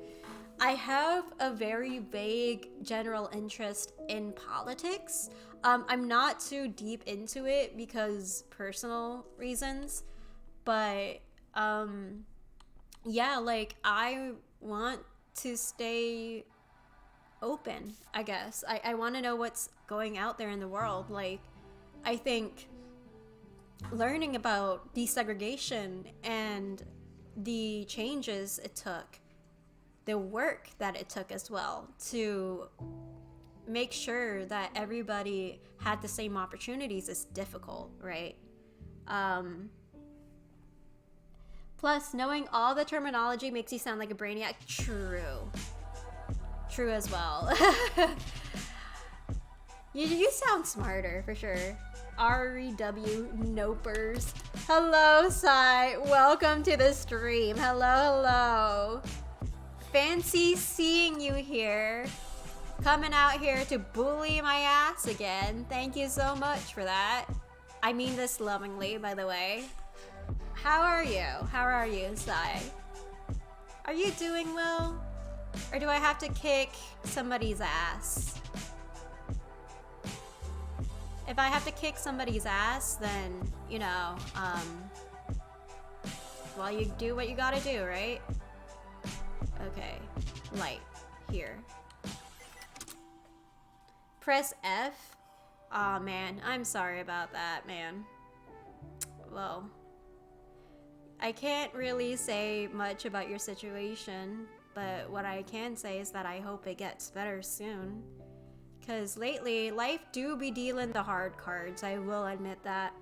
C: I have a very vague general interest in politics. I'm not too deep into it because personal reasons, but yeah, like I want to stay open, I guess. I want to know what's going out there in the world. Like, I think learning about desegregation and the changes it took, the work that it took as well to make sure that everybody had the same opportunities is difficult, right? Plus, knowing all the terminology makes you sound like a brainiac. True as well. you sound smarter for sure. REW Nopers. Hello, Sai. Welcome to the stream. Hello. Fancy seeing you here. Coming out here to bully my ass again. Thank you so much for that. I mean this lovingly, by the way. How are you? How are you, Sai? Are you doing well? Or do I have to kick somebody's ass? If I have to kick somebody's ass, then, you know, well, you do what you gotta do, right? Okay, light, here. Press F? Aw, man, I'm sorry about that, man. Well, I can't really say much about your situation, but what I can say is that I hope it gets better soon. Cause lately, life do be dealing the hard cards, I will admit that.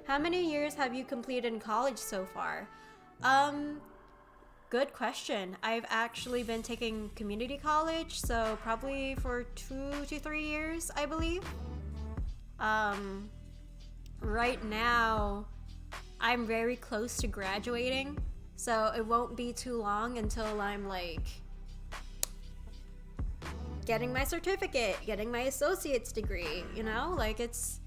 C: How many years have you completed in college so far? Good question. I've actually been taking community college, so probably for 2 to 3 years, I believe. Right now, I'm very close to graduating, so it won't be too long until I'm like getting my certificate, getting my associate's degree, you know? Like it's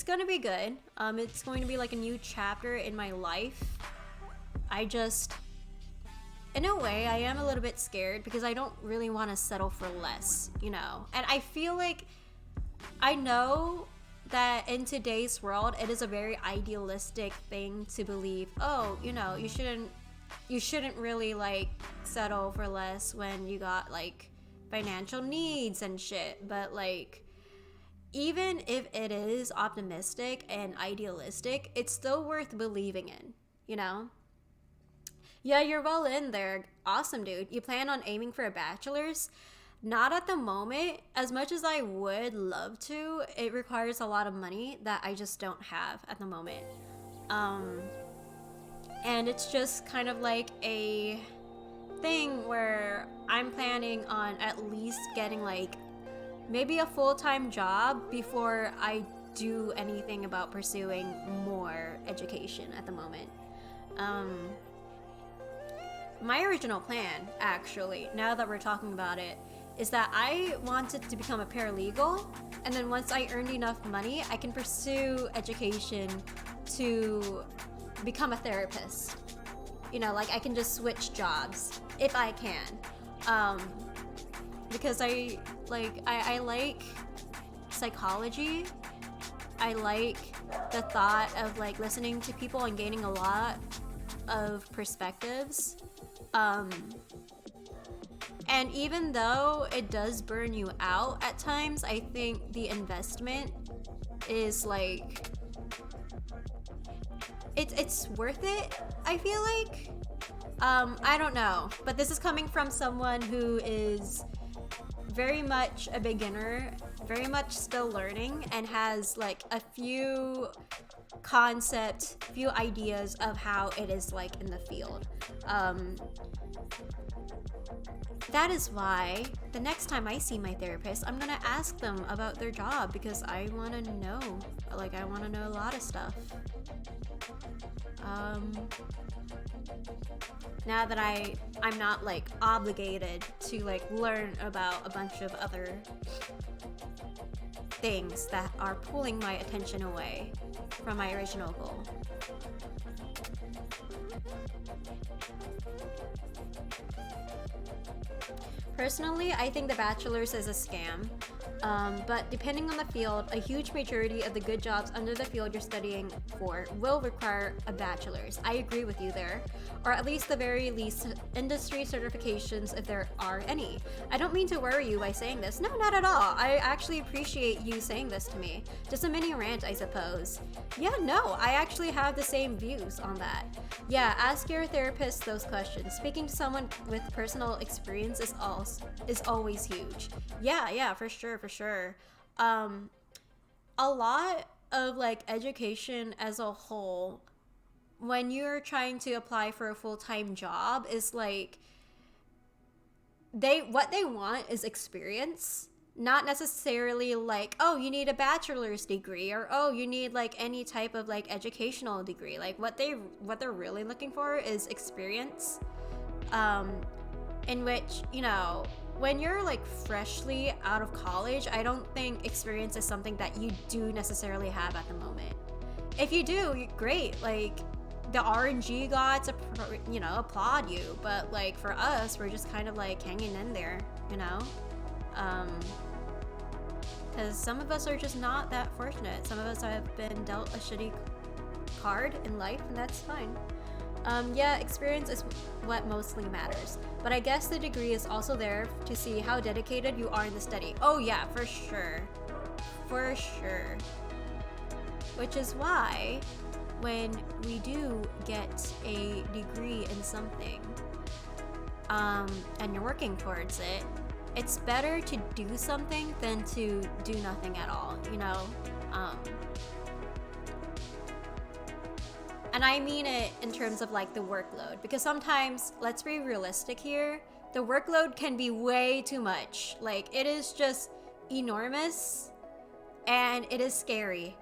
C: gonna be good. It's going to be like a new chapter in my life. I just, in a way, I am a little bit scared because I don't really want to settle for less, you know? And I feel like I know that in today's world, it is a very idealistic thing to believe, oh, you know, you shouldn't really like settle for less when you got like financial needs and shit. But like, even if it is optimistic and idealistic, it's still worth believing in, you know? Yeah, you're well in there. Awesome, dude. You plan on aiming for a bachelor's? Not at the moment. As much as I would love to, it requires a lot of money that I just don't have at the moment. And it's just kind of like a thing where I'm planning on at least getting like maybe a full-time job before I do anything about pursuing more education at the moment. My original plan, actually, now that we're talking about it, is that I wanted to become a paralegal, and then once I earned enough money, I can pursue education to become a therapist. You know, like I can just switch jobs if I can. Because I like psychology. I like the thought of like listening to people and gaining a lot of perspectives. And even though it does burn you out at times, I think the investment is like it's worth it, I feel like. I don't know, but this is coming from someone who is very much a beginner, very much still learning, and has like a few ideas of how it is like in the field. that is why the next time I see my therapist, I'm gonna ask them about their job because I want to know. Like, I want to know a lot of stuff. Now that I'm not like obligated to like learn about a bunch of other things that are pulling my attention away from my original goal. Personally, I think the bachelor's is a scam. But depending on the field, a huge majority of the good jobs under the field you're studying for will require a bachelor's. I agree with you there. Or at least the very least industry certifications if there are any. I don't mean to worry you by saying this. No, not at all. I actually appreciate you saying this to me. Just a mini rant, I suppose. Yeah, no, I actually have the same views on that. Yeah, ask your therapist those questions. Speaking to someone with personal experience is always huge. Yeah, for sure. A lot of like education as a whole, when you're trying to apply for a full-time job, is like what they want is experience, not necessarily like, oh, you need a bachelor's degree, or oh, you need like any type of like educational degree. Like what they're really looking for is experience, in which, you know, when you're like freshly out of college, I don't think experience is something that you do necessarily have at the moment. If you do, great. Like the RNG gods, you know, applaud you. But like for us, we're just kind of like hanging in there, you know? Because some of us are just not that fortunate. Some of us have been dealt a shitty card in life, and that's fine. Yeah, experience is what mostly matters. But I guess the degree is also there to see how dedicated you are in the study. Oh yeah, for sure. For sure. Which is why when we do get a degree in something, and you're working towards it, it's better to do something than to do nothing at all, you know? And I mean it in terms of like the workload, because sometimes, let's be realistic here, the workload can be way too much. Like it is just enormous and it is scary.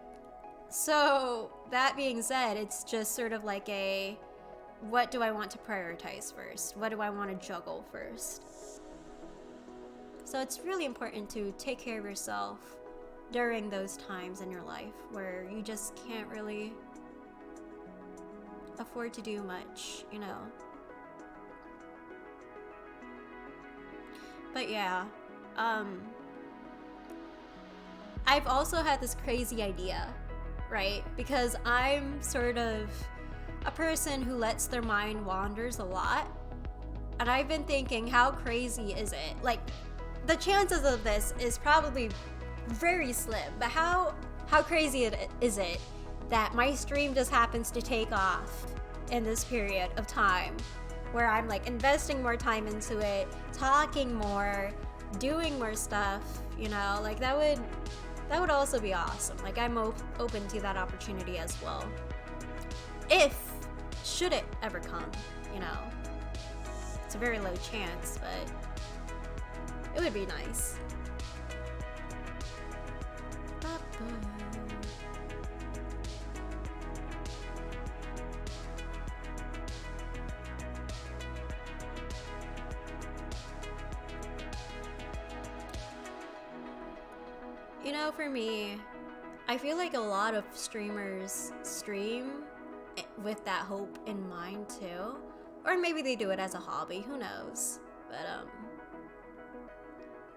C: So that being said, it's just sort of like a, what do I want to prioritize first? What do I want to juggle first? So it's really important to take care of yourself during those times in your life where you just can't really afford to do much, you know. But yeah, I've also had this crazy idea, right? Because I'm sort of a person who lets their mind wanders a lot. And I've been thinking, how crazy is it? Like, the chances of this is probably very slim, but how crazy is it that my stream just happens to take off in this period of time where I'm like investing more time into it, talking more, doing more stuff, you know? Like that would also be awesome. Like I'm open to that opportunity as well. Should it ever come, you know? It's a very low chance, but it would be nice. You know, for me, I feel like a lot of streamers stream with that hope in mind too. Or maybe they do it as a hobby, who knows? But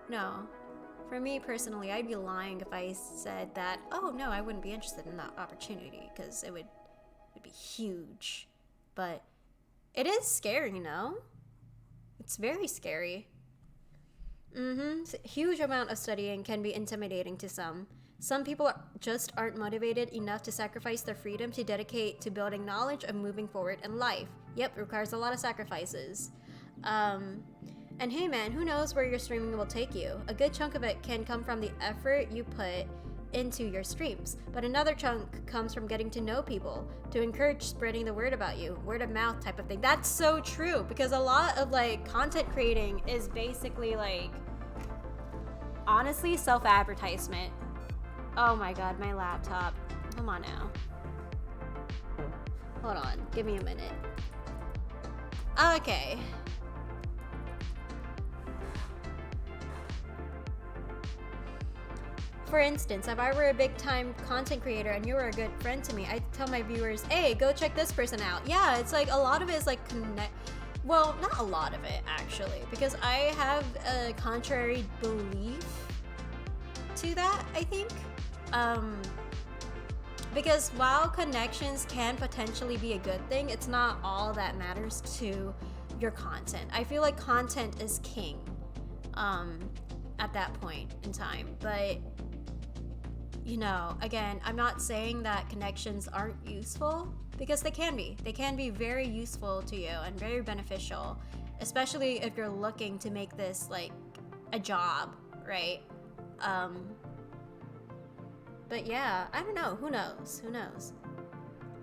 C: no. For me personally, I'd be lying if I said that, oh no, I wouldn't be interested in that opportunity, because it would be huge. But it is scary, you know? It's very scary. Huge amount of studying can be intimidating to some. Some people just aren't motivated enough to sacrifice their freedom to dedicate to building knowledge and moving forward in life. Yep, requires a lot of sacrifices. And hey man, who knows where your streaming will take you? A good chunk of it can come from the effort you put into your streams, but another chunk comes from getting to know people, to encourage spreading the word about you, word of mouth type of thing. That's so true, because a lot of like content creating is basically like, honestly, self-advertisement. Oh my god, my laptop. Come on now. Hold on, give me a minute. Okay. For instance, if I were a big time content creator and you were a good friend to me, I'd tell my viewers, hey, go check this person out. Yeah, it's like a lot of it is like well, not a lot of it actually, because I have a contrary belief to that, I think. Because while connections can potentially be a good thing, it's not all that matters to your content. I feel like content is king at that point in time. But, you know, again, I'm not saying that connections aren't useful, because they can be. They can be very useful to you and very beneficial, especially if you're looking to make this like a job, right? But yeah, I don't know. Who knows? Who knows?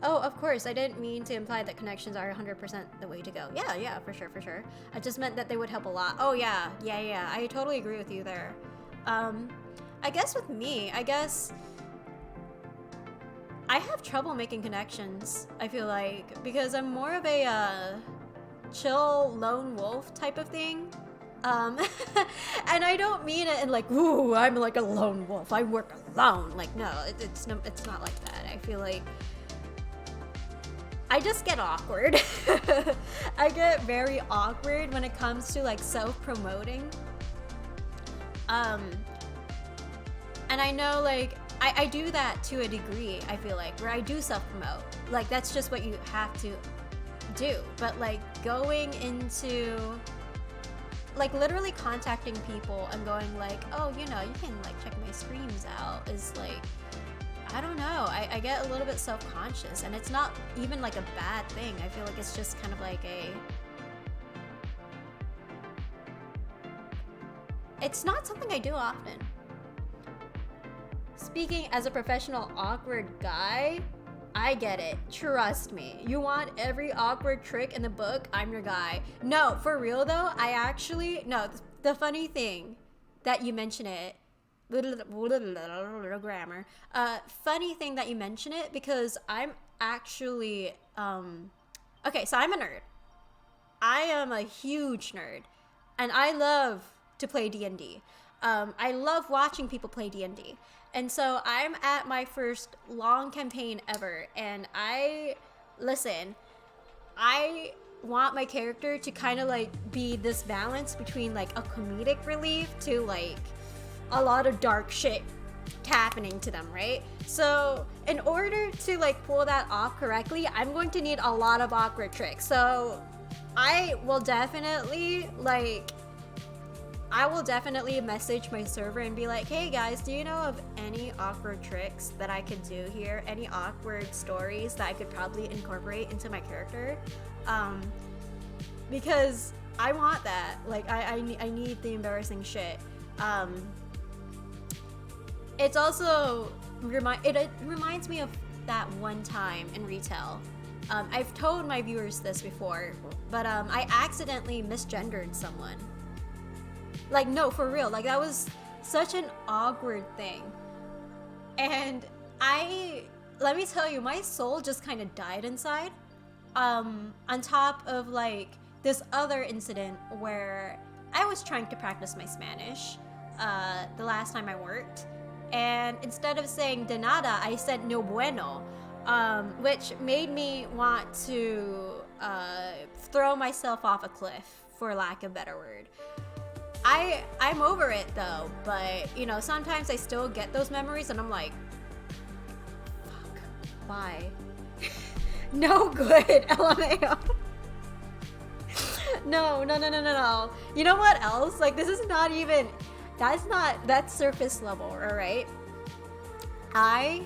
C: Oh, of course, I didn't mean to imply that connections are 100% the way to go. Yeah, for sure. I just meant that they would help a lot. Oh, yeah. I totally agree with you there. I guess with me, I have trouble making connections, I feel like, because I'm more of a chill lone wolf type of thing. And I don't mean it in like, ooh, I'm like a lone wolf, I work alone. Like, no, it's not like that. I feel like I just get awkward. I get very awkward when it comes to like self-promoting. And I know like I do that to a degree, I feel like, where I do self-promote. Like, that's just what you have to do. But like going into like literally contacting people and going like, oh, you know, you can like check my streams out, is like, I don't know, I get a little bit self-conscious, and it's not even like a bad thing. I feel like it's just kind of like it's not something I do often. Speaking as a professional awkward guy, I get it. Trust me. You want every awkward trick in the book? I'm your guy. No, for real though, no, the funny thing that you mention it, grammar. Funny thing that you mention it, because I'm actually, okay, so I'm a nerd. I am a huge nerd, and I love to play D&D. I love watching people play D&D. And so I'm at my first long campaign ever, and I want my character to kind of like be this balance between like a comedic relief to like a lot of dark shit happening to them, right? So in order to like pull that off correctly, I'm going to need a lot of awkward tricks. So I will definitely message my server and be like, hey guys, do you know of any awkward tricks that I could do here? Any awkward stories that I could probably incorporate into my character? Because I want that. Like, I need the embarrassing shit. It's also, it reminds me of that one time in retail. I've told my viewers this before, but I accidentally misgendered someone. Like, no, for real. Like, that was such an awkward thing. And let me tell you, my soul just kind of died inside. On top of, like, this other incident where I was trying to practice my Spanish the last time I worked. And instead of saying de nada, I said no bueno, which made me want to throw myself off a cliff, for lack of a better word. I'm over it though, but you know, sometimes I still get those memories and I'm like, fuck, why? No good, LMAO. No. You know what else? Like, this is not even, that's surface level, alright? I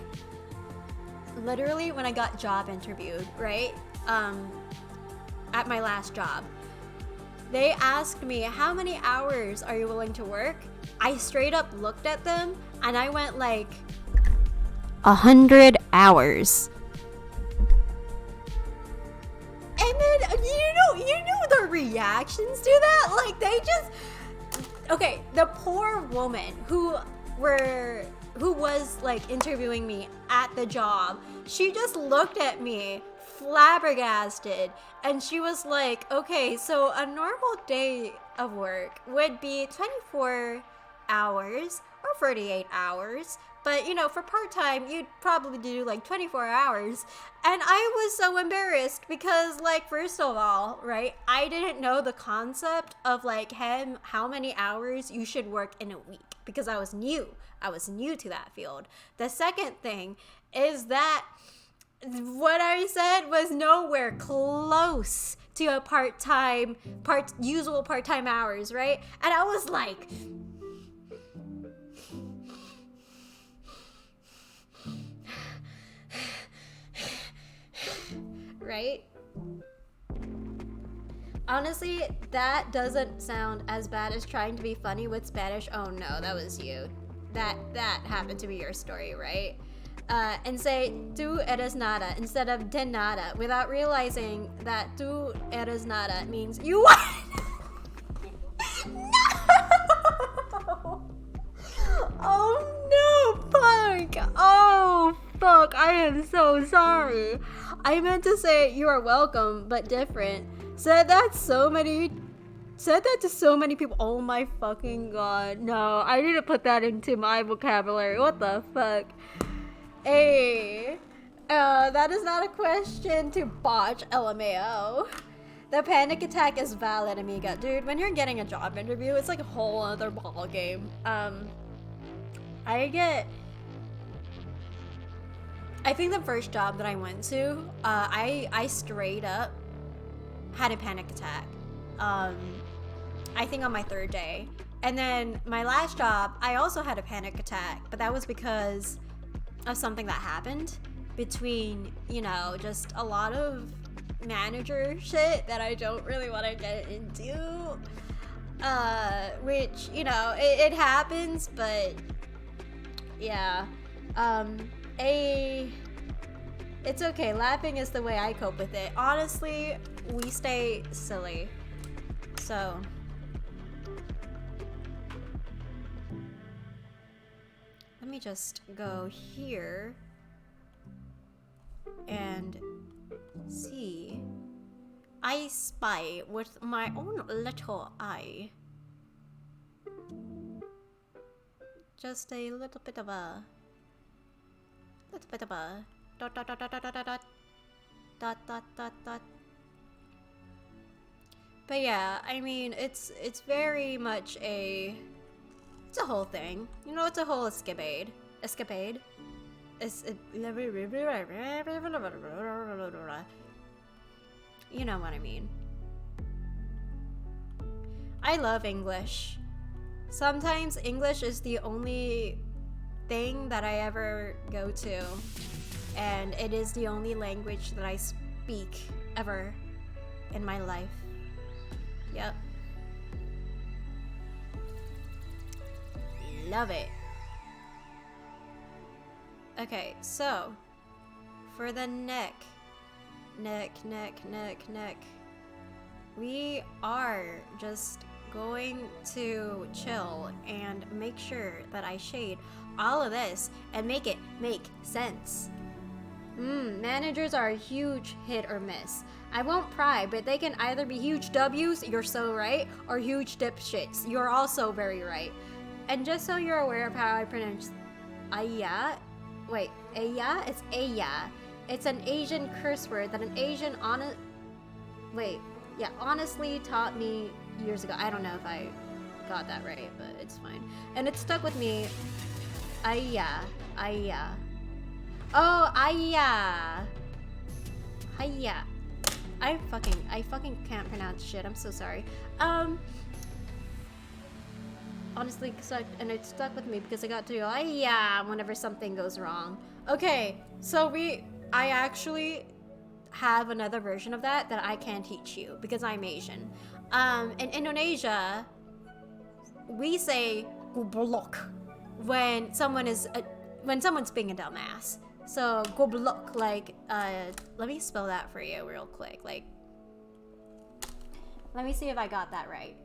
C: literally, when I got job interviewed, right? At my last job, they asked me, how many hours are you willing to work? I straight up looked at them and I went like, 100 hours. And then you know the reactions to that? Like they just okay, the poor woman who was like interviewing me at the job, she just looked at me flabbergasted and she was like, okay, so a normal day of work would be 24 hours or 48 hours, but you know, for part-time you'd probably do like 24 hours. And I was so embarrassed because, like, first of all, right, I didn't know the concept of like how many hours you should work in a week because I was new to that field. The second thing is that what I said was nowhere close to a usual part-time hours, right? And I was like, right? Honestly, that doesn't sound as bad as trying to be funny with Spanish. Oh no, that was you. That happened to be your story, right? And say tú eres nada instead of de nada without realizing that tú eres nada means you are. No! Oh no, fuck! Oh fuck! I am so sorry. I meant to say you are welcome, but different. Said that to so many people. Oh my fucking god! No, I need to put that into my vocabulary. What the fuck? Hey, that is not a question to botch, LMAO. The panic attack is valid, amiga. Dude, when you're getting a job interview, it's like a whole other ball game. I think the first job that I went to, I straight up had a panic attack. I think on my third day. And then my last job, I also had a panic attack, but that was because of something that happened between, you know, just a lot of manager shit that I don't really want to get into. Which, you know, it happens, but yeah. It's okay. Laughing is the way I cope with it. Honestly, we stay silly. So let me just go here and see. I spy with my own little eye. Just a little bit of a dot dot dot dot dot dot dot dot dot dot dot. But yeah, I mean, it's very much it's a whole thing. You know, it's a whole escapade. You know what I mean. I love English. Sometimes English is the only thing that I ever go to, and it is the only language that I speak ever in my life. Yep. Love it. Okay, so for the neck, we are just going to chill and make sure that I shade all of this and make it make sense. Managers are a huge hit or miss. I won't pry, but they can either be huge W's, you're so right, or huge dipshits, you're also very right. And just so you're aware of how I pronounce Aya, wait, Aya? It's Aya. It's an Asian curse word that an Asian honestly taught me years ago. I don't know if I got that right, but it's fine. And it stuck with me. Aya. Oh, Aya. Aya. I fucking can't pronounce shit. I'm so sorry. Honestly, and it stuck with me because I got to go, Aya, whenever something goes wrong. Okay, so I actually have another version of that I can teach you because I'm Asian. In Indonesia, we say goblok when someone is when someone's being a dumbass. So goblok, like, let me spell that for you real quick. Like, let me see if I got that right.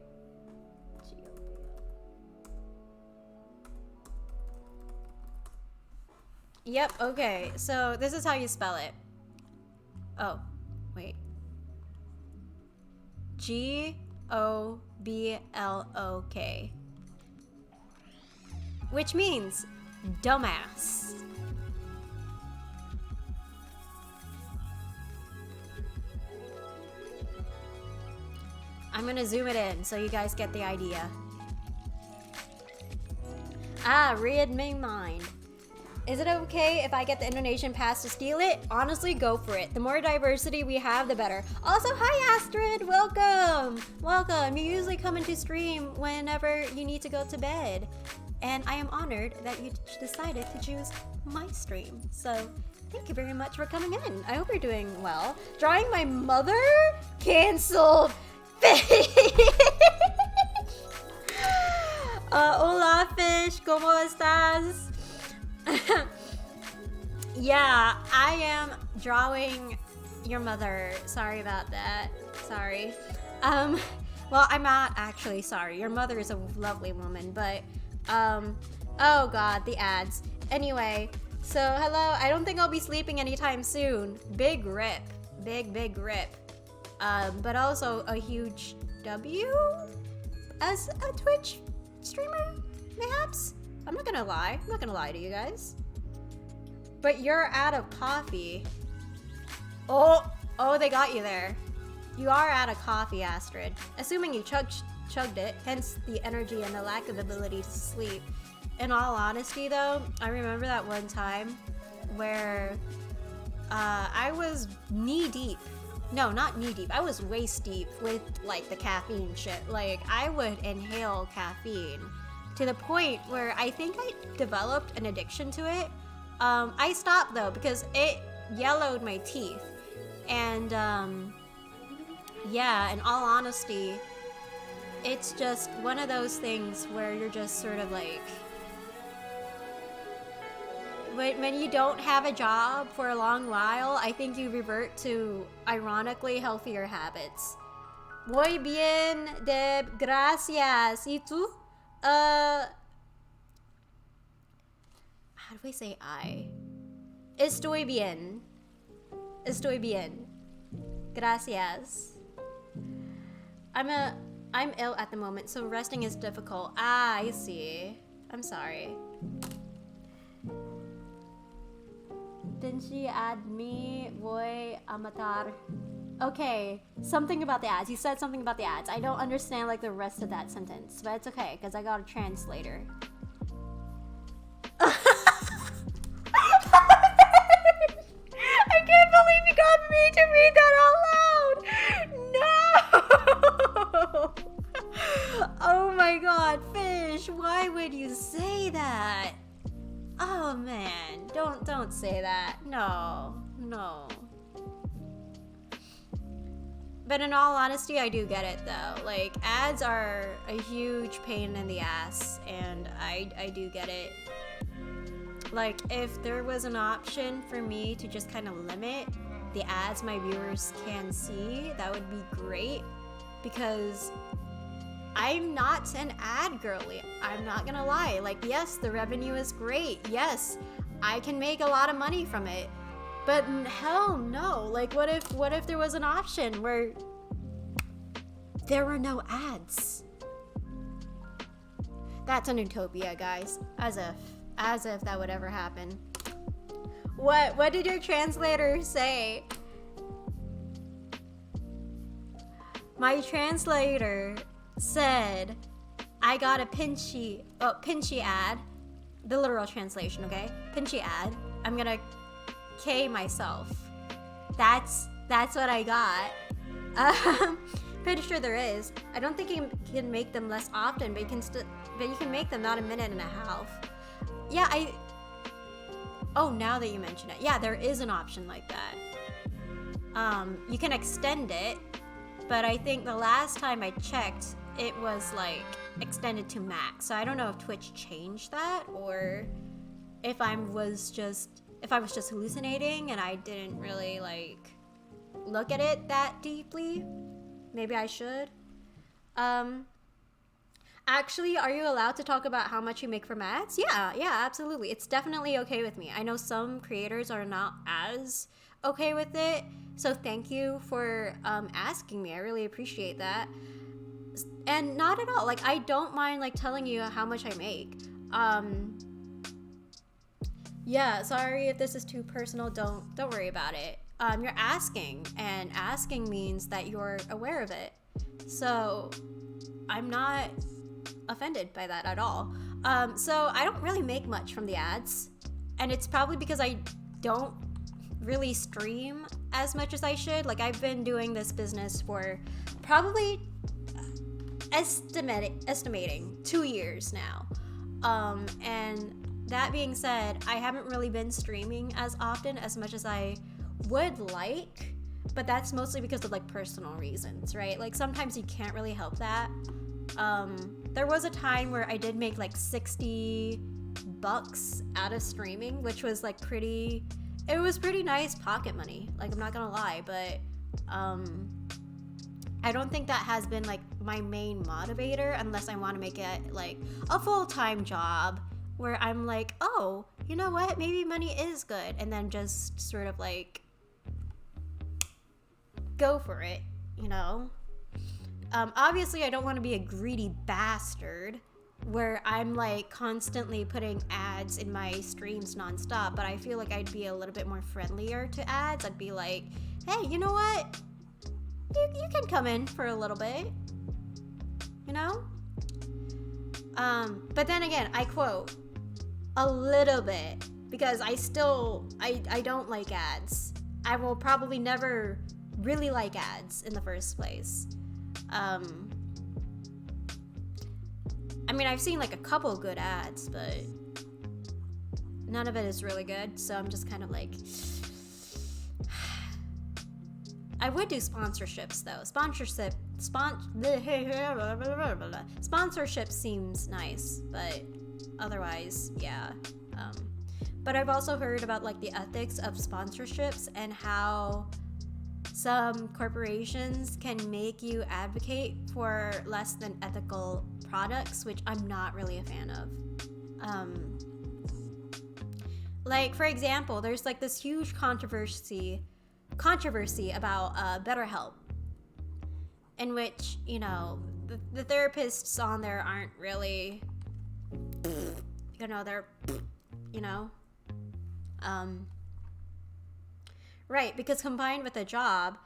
C: Yep, okay. So this is how you spell it. Oh, wait. Goblok. Which means dumbass. I'm gonna zoom it in so you guys get the idea. Ah, read my mind. Is it okay if I get the Indonesian pass to steal it? Honestly, go for it. The more diversity we have, the better. Also, hi Astrid, welcome! Welcome, you usually come into stream whenever you need to go to bed. And I am honored that you decided to choose my stream. So, thank you very much for coming in. I hope you're doing well. Drawing my mother? Cancelled! Hola fish, ¿cómo estás? Yeah, I am drawing your mother. Sorry about that. Sorry. Well, I'm not actually sorry. Your mother is a lovely woman, but oh god, the ads. Anyway, so hello. I don't think I'll be sleeping anytime soon. Big rip. Big rip. But also a huge W as a Twitch streamer, mayhaps? I'm not gonna lie to you guys. But you're out of coffee. Oh, they got you there. You are out of coffee, Astrid. Assuming you chugged it, hence the energy and the lack of ability to sleep. In all honesty though, I remember that one time where I was knee deep. No, not knee deep. I was waist deep with like the caffeine shit. Like I would inhale caffeine to the point where I think I developed an addiction to it. I stopped though because it yellowed my teeth. And yeah, in all honesty, it's just one of those things where you're just sort of like, when you don't have a job for a long while, I think you revert to ironically healthier habits. Muy bien, Deb, gracias. ¿Y tú? How do we say I? Estoy bien. Estoy bien. Gracias. I'm ill at the moment, so resting is difficult. Ah, I see. I'm sorry. Dinchi add me voy a matar. Okay, something about the ads. You said something about the ads. I don't understand like the rest of that sentence, but it's okay because I got a translator. I can't believe you got me to read that out loud. No. Oh my god, Fish, why would you say that? Oh man, don't say that. No. But in all honesty, I do get it though. Like, ads are a huge pain in the ass, and I do get it. Like, if there was an option for me to just kind of limit the ads my viewers can see, that would be great. Because I'm not an ad girly. I'm not gonna lie. Like, yes, the revenue is great. Yes, I can make a lot of money from it. But hell no. Like, what if there was an option where there were no ads? That's an utopia, guys. As if that would ever happen. What did your translator say? My translator said I got a pinchy ad. The literal translation, okay? Pinchy ad. I'm gonna K myself. That's what I got. Pretty sure there is. I don't think you can make them less often, but you can make them not a minute and a half. Yeah, oh, now that you mention it, yeah, there is an option like that. You can extend it, but I think the last time I checked, it was like extended to max. So I don't know if Twitch changed that or if I was just hallucinating and I didn't really like look at it that deeply. Maybe I should. Actually, are you allowed to talk about how much you make from ads? Yeah, absolutely. It's definitely okay with me. I know some creators are not as okay with it, so thank you for asking me. I really appreciate that. And not at all. Like, I don't mind like telling you how much I make. Yeah, sorry if this is too personal. Don't worry about it. You're asking, and asking means that you're aware of it. So I'm not offended by that at all. So I don't really make much from the ads, and it's probably because I don't really stream as much as I should. Like, I've been doing this business for probably estimating 2 years now. And that being said, I haven't really been streaming as often as much as I would like, but that's mostly because of like personal reasons, right? Like, sometimes you can't really help that. There was a time where I did make like $60 out of streaming, which was like pretty nice pocket money. Like, I'm not gonna lie, but I don't think that has been like my main motivator unless I want to make it like a full-time job where I'm like, oh, you know what? Maybe money is good, and then just sort of like go for it, you know? Obviously, I don't want to be a greedy bastard where I'm like constantly putting ads in my streams nonstop, but I feel like I'd be a little bit more friendlier to ads. I'd be like, hey, you know what? You can come in for a little bit, you know? But then again, I quote, a little bit, because I don't like ads. I will probably never really like ads in the first place. I mean, I've seen like a couple good ads, but none of it is really good, so I'm just kind of like, I would do sponsorships though. Sponsorship seems nice, but otherwise, yeah. But I've also heard about like the ethics of sponsorships and how some corporations can make you advocate for less than ethical products, which I'm not really a fan of. Like, for example, there's like this huge controversy about BetterHelp, in which, you know, the therapists on there aren't really, you know, they're, you know, right, because combined with a job,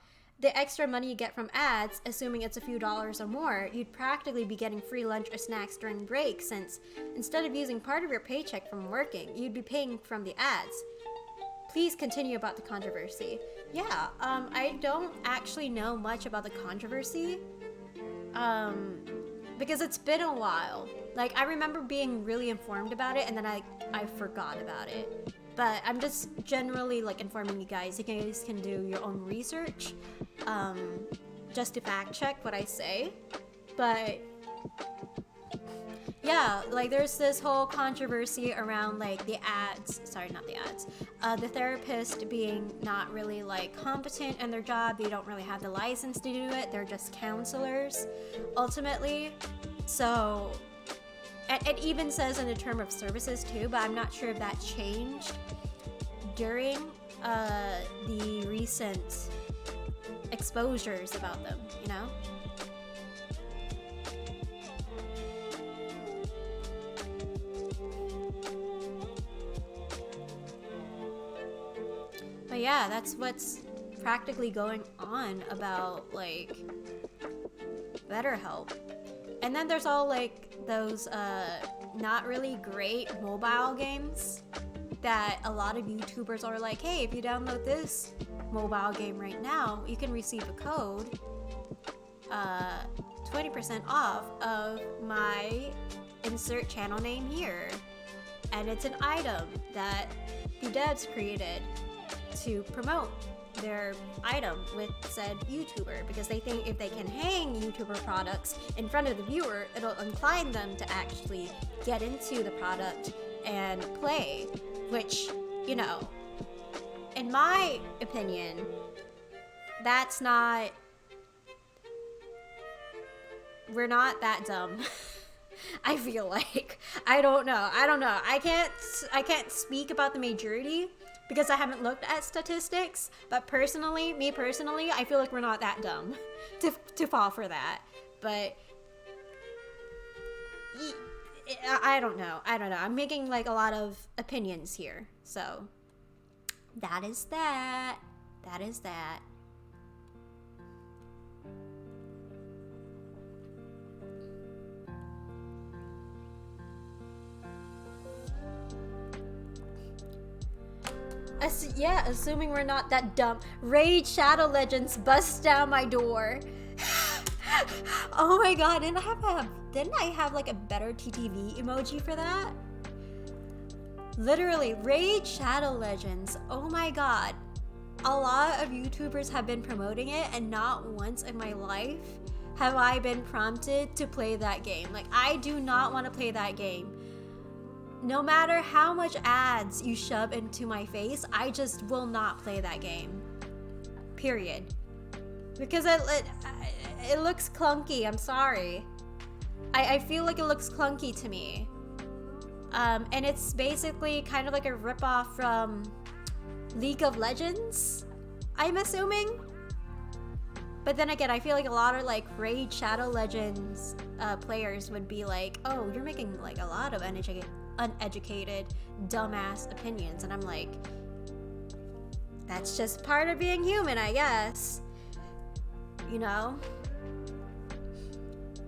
C: the extra money you get from ads, assuming it's a few dollars or more, you'd practically be getting free lunch or snacks during breaks, since instead of using part of your paycheck from working, you'd be paying from the ads. Please continue about the controversy. Yeah, I don't actually know much about the controversy, because it's been a while. Like, I remember being really informed about it, and then I forgot about it. But I'm just generally like informing you guys. You guys can do your own research, just to fact check what I say. But yeah, like there's this whole controversy around like the therapist being not really like competent in their job. They don't really have the license to do it. They're just counselors, ultimately. So it even says in the term of services too, but I'm not sure if that changed during the recent exposures about them, you know? But yeah, that's what's practically going on about like BetterHelp. And then there's all like those not really great mobile games that a lot of YouTubers are like, hey, if you download this mobile game right now, you can receive a code 20% off of my insert channel name here. And it's an item that the devs created to promote their item with said YouTuber, because they think if they can hang YouTuber products in front of the viewer, it'll incline them to actually get into the product and play. which, you know, in my opinion, that's not, we're not that dumb. I feel like, I don't know. I can't speak about the majority because I haven't looked at statistics, but personally, I feel like we're not that dumb to fall for that. But I don't know. I'm making like a lot of opinions here. So that is that. Yeah, assuming we're not that dumb. Raid Shadow Legends busts down my door. Oh my god, didn't I have like a better TTV emoji for that? Literally, Raid Shadow Legends. Oh my god. A lot of YouTubers have been promoting it, and not once in my life have I been prompted to play that game. Like, I do not want to play that game. No matter how much ads you shove into my face, I just will not play that game. Period. Because it looks clunky, I'm sorry. I feel like it looks clunky to me. And it's basically kind of like a ripoff from League of Legends, I'm assuming. But then again, I feel like a lot of like Raid Shadow Legends players would be like, oh, you're making like a lot of uneducated, dumbass opinions. And I'm like, that's just part of being human, I guess. You know?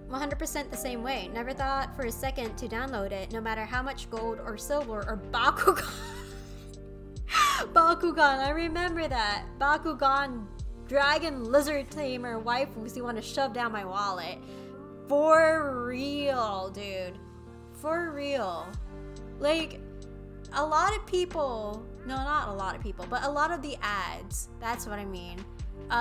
C: 100% the same way. Never thought for a second to download it, no matter how much gold or silver or Bakugan. Bakugan, I remember that. Bakugan, dragon lizard tamer waifus you want to shove down my wallet. For real, dude. For real. Like, a lot of people, no, not a lot of people, but a lot of the ads, that's what I mean.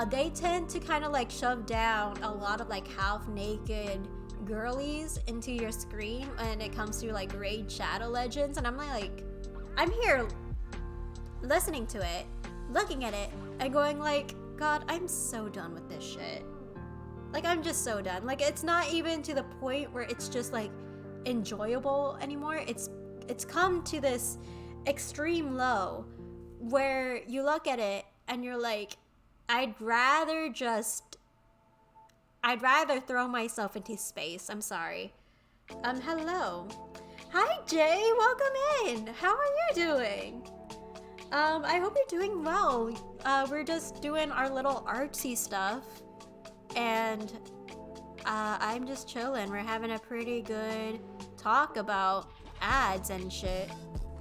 C: They tend to kind of like shove down a lot of like half naked girlies into your screen when it comes to like Raid Shadow Legends. And I'm like, I'm here listening to it, looking at it, and going like, God, I'm so done with this shit. Like, I'm just so done. Like, it's not even to the point where it's just like enjoyable anymore. It's come to this extreme low where you look at it and you're like, I'd rather throw myself into space. I'm sorry. Hello. Hi, Jay. Welcome in. How are you doing? I hope you're doing well. We're just doing our little artsy stuff. And I'm just chilling. We're having a pretty good talk about ads and shit.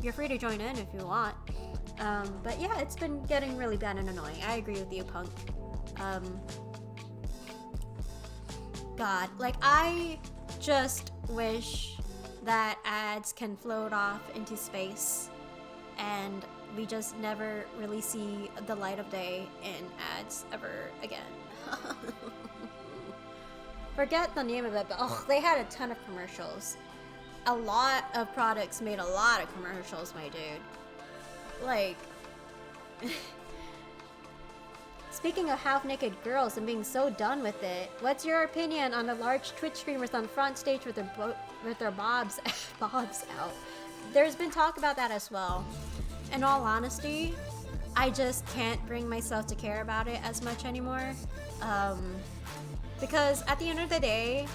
C: You're free to join in if you want. But yeah, it's been getting really bad and annoying. I agree with you, Punk. God, like, I just wish that ads can float off into space and we just never really see the light of day in ads ever again. Forget the name of it, but oh, they had a ton of commercials. A lot of products made a lot of commercials, my dude. Like, speaking of half-naked girls and being so done with it, what's your opinion on the large Twitch streamers on front stage with their bobs out? There's been talk about that as well. In all honesty, I just can't bring myself to care about it as much anymore. Because at the end of the day,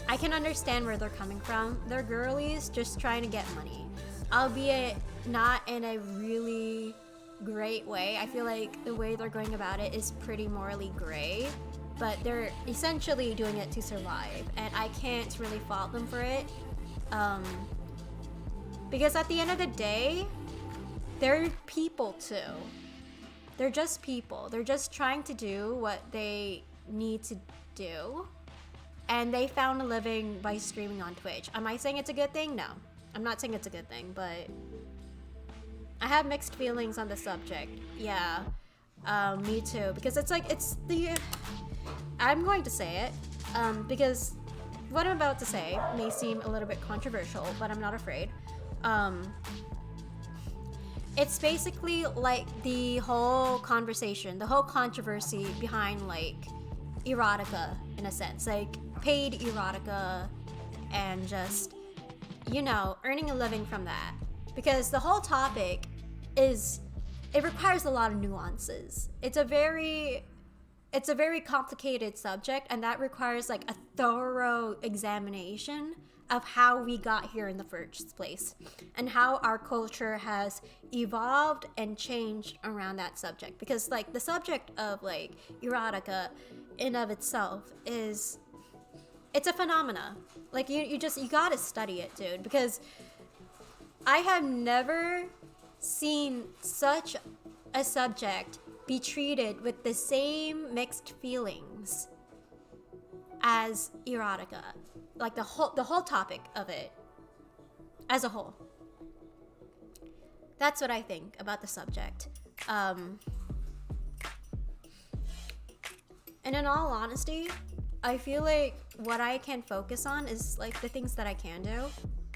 C: I can understand where they're coming from. They're girlies just trying to get money. Albeit not in a really great way. I feel like the way they're going about it is pretty morally gray, but they're essentially doing it to survive, and I can't really fault them for it. Because at the end of the day, they're people too. They're just people. They're just trying to do what they need to do, and they found a living by streaming on Twitch. Am I saying it's a good thing? No. I'm not saying it's a good thing, but I have mixed feelings on the subject. Yeah, me too. Because it's like, I'm going to say it, because what I'm about to say may seem a little bit controversial, but I'm not afraid. it's basically like the whole conversation, the whole controversy behind like erotica in a sense, like paid erotica and just, you know, earning a living from that. Because the whole topic is, it requires a lot of nuances. It's a very complicated subject, and that requires like a thorough examination of how we got here in the first place and how our culture has evolved and changed around that subject. Because like the subject of like erotica in of itself is, it's a phenomena. Like you gotta study it, dude, because I have never seen such a subject be treated with the same mixed feelings as erotica. Like the whole topic of it as a whole. That's what I think about the subject. And in all honesty, I feel like what I can focus on is like the things that I can do.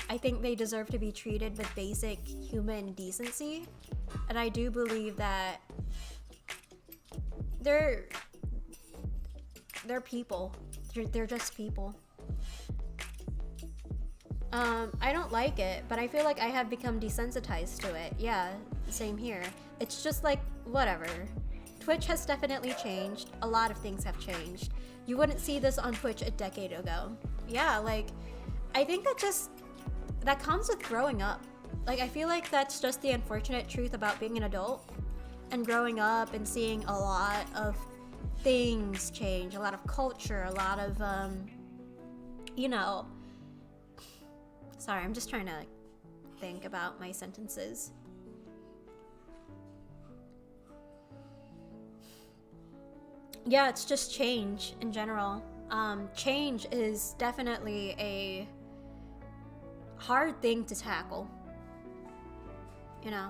C: I think they deserve to be treated with basic human decency. And I do believe that they're people. They're just people. I don't like it, but I feel like I have become desensitized to it. Yeah, same here. It's just like, whatever. Twitch has definitely changed. A lot of things have changed. You wouldn't see this on Twitch a decade ago. Yeah, like, I think that comes with growing up. Like, I feel like that's just the unfortunate truth about being an adult and growing up and seeing a lot of things change, a lot of culture, a lot of, you know. Sorry, I'm just trying to think about my sentences. Yeah, it's just change in general. Change is definitely a hard thing to tackle. You know?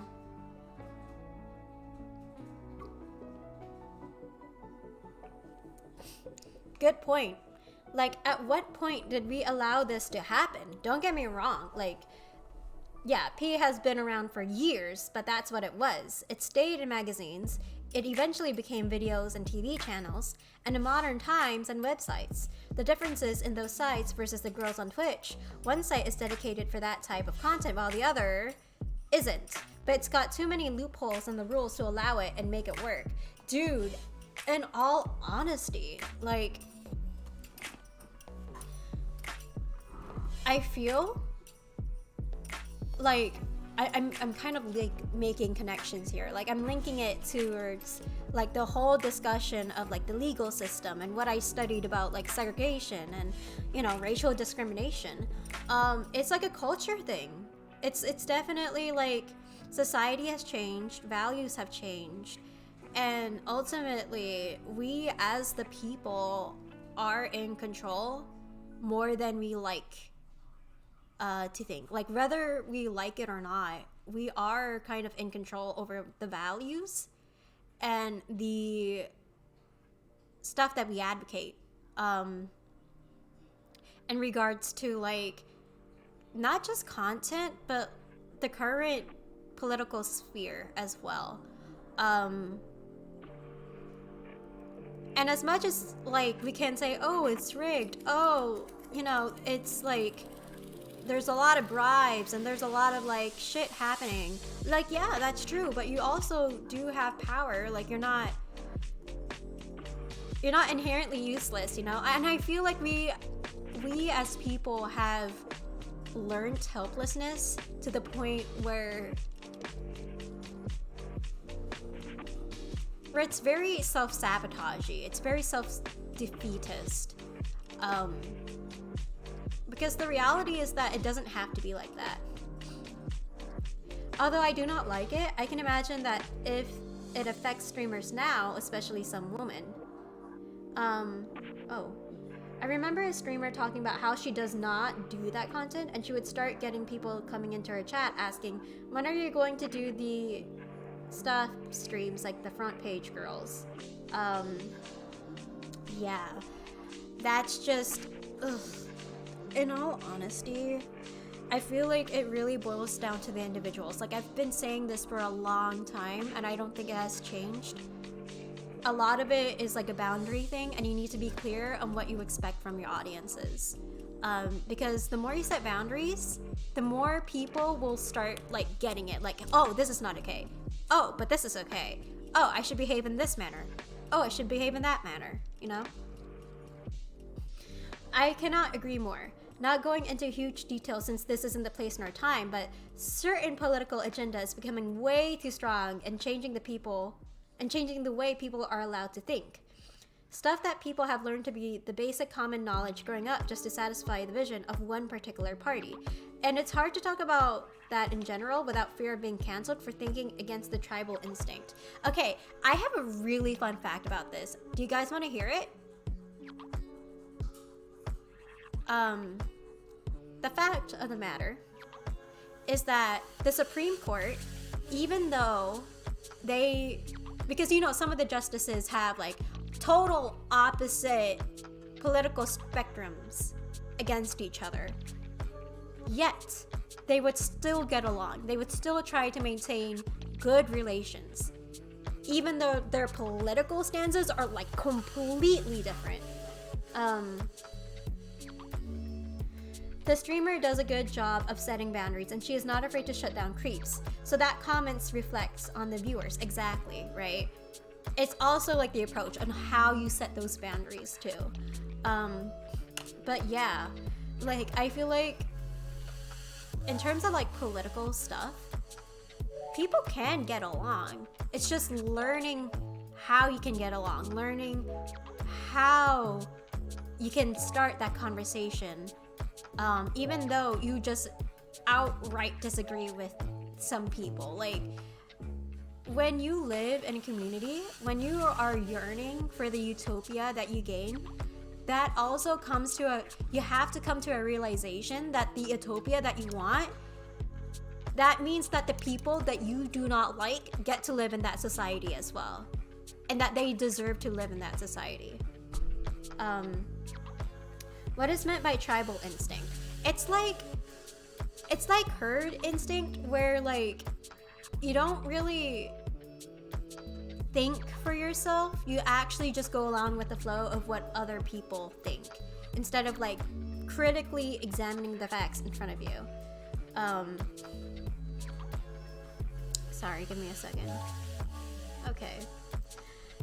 C: Good point. Like, at what point did we allow this to happen? Don't get me wrong. Like, yeah, P has been around for years, but that's what it was. It stayed in magazines. It eventually became videos and TV channels, and in modern times and websites. The differences in those sites versus the girls on Twitch. One site is dedicated for that type of content, while the other isn't. But it's got too many loopholes in the rules to allow it and make it work. Dude, in all honesty, like, I feel like I'm kind of like making connections here. Like, I'm linking it towards like the whole discussion of like the legal system and what I studied about like segregation and, you know, racial discrimination. It's like a culture thing. It's definitely like society has changed, values have changed, and ultimately we as the people are in control more than we like to think. Like, whether we like it or not, we are kind of in control over the values and the stuff that we advocate in regards to like not just content but the current political sphere as well. And as much as like we can say, oh, it's rigged, oh, you know, it's like there's a lot of bribes and there's a lot of like shit happening. Like, yeah, that's true, but you also do have power. Like, you're not inherently useless, you know? And I feel like we as people have learned helplessness to the point where it's very self-sabotagey. It's very self-defeatist. Because the reality is that it doesn't have to be like that. Although I do not like it, I can imagine that if it affects streamers now, especially some women. I remember a streamer talking about how she does not do that content, and she would start getting people coming into her chat asking, when are you going to do the stuff streams like the front page girls? Yeah, that's just, ugh. In all honesty, I feel like it really boils down to the individuals. Like, I've been saying this for a long time, and I don't think it has changed. A lot of it is like a boundary thing, and you need to be clear on what you expect from your audiences. Because the more you set boundaries, the more people will start like getting it. Like, oh, this is not okay. Oh, but this is okay. Oh, I should behave in this manner. Oh, I should behave in that manner, you know? I cannot agree more. Not going into huge detail since this isn't the place nor time, but certain political agendas becoming way too strong and changing the way people are allowed to think. Stuff that people have learned to be the basic common knowledge growing up just to satisfy the vision of one particular party. And it's hard to talk about that in general without fear of being canceled for thinking against the tribal instinct. Okay, I have a really fun fact about this. Do you guys want to hear it? The fact of the matter is that the Supreme Court, even though because you know some of the justices have like total opposite political spectrums against each other, yet they would still get along. They would still try to maintain good relations, even though their political stances are like completely different. The streamer does a good job of setting boundaries, and she is not afraid to shut down creeps. So that comments reflects on the viewers, exactly, right? It's also like the approach on how you set those boundaries too. But yeah, like I feel like in terms of like political stuff, people can get along. It's just learning how you can get along, learning how you can start that conversation. Even though you just outright disagree with some people. Like, when you live in a community, when you are yearning for the utopia that you gain, that also comes to you have to come to a realization that the utopia that you want, that means that the people that you do not like get to live in that society as well. And that they deserve to live in that society. What is meant by tribal instinct? It's like herd instinct, where like you don't really think for yourself. You actually just go along with the flow of what other people think, instead of like critically examining the facts in front of you. Sorry, give me a second. Okay.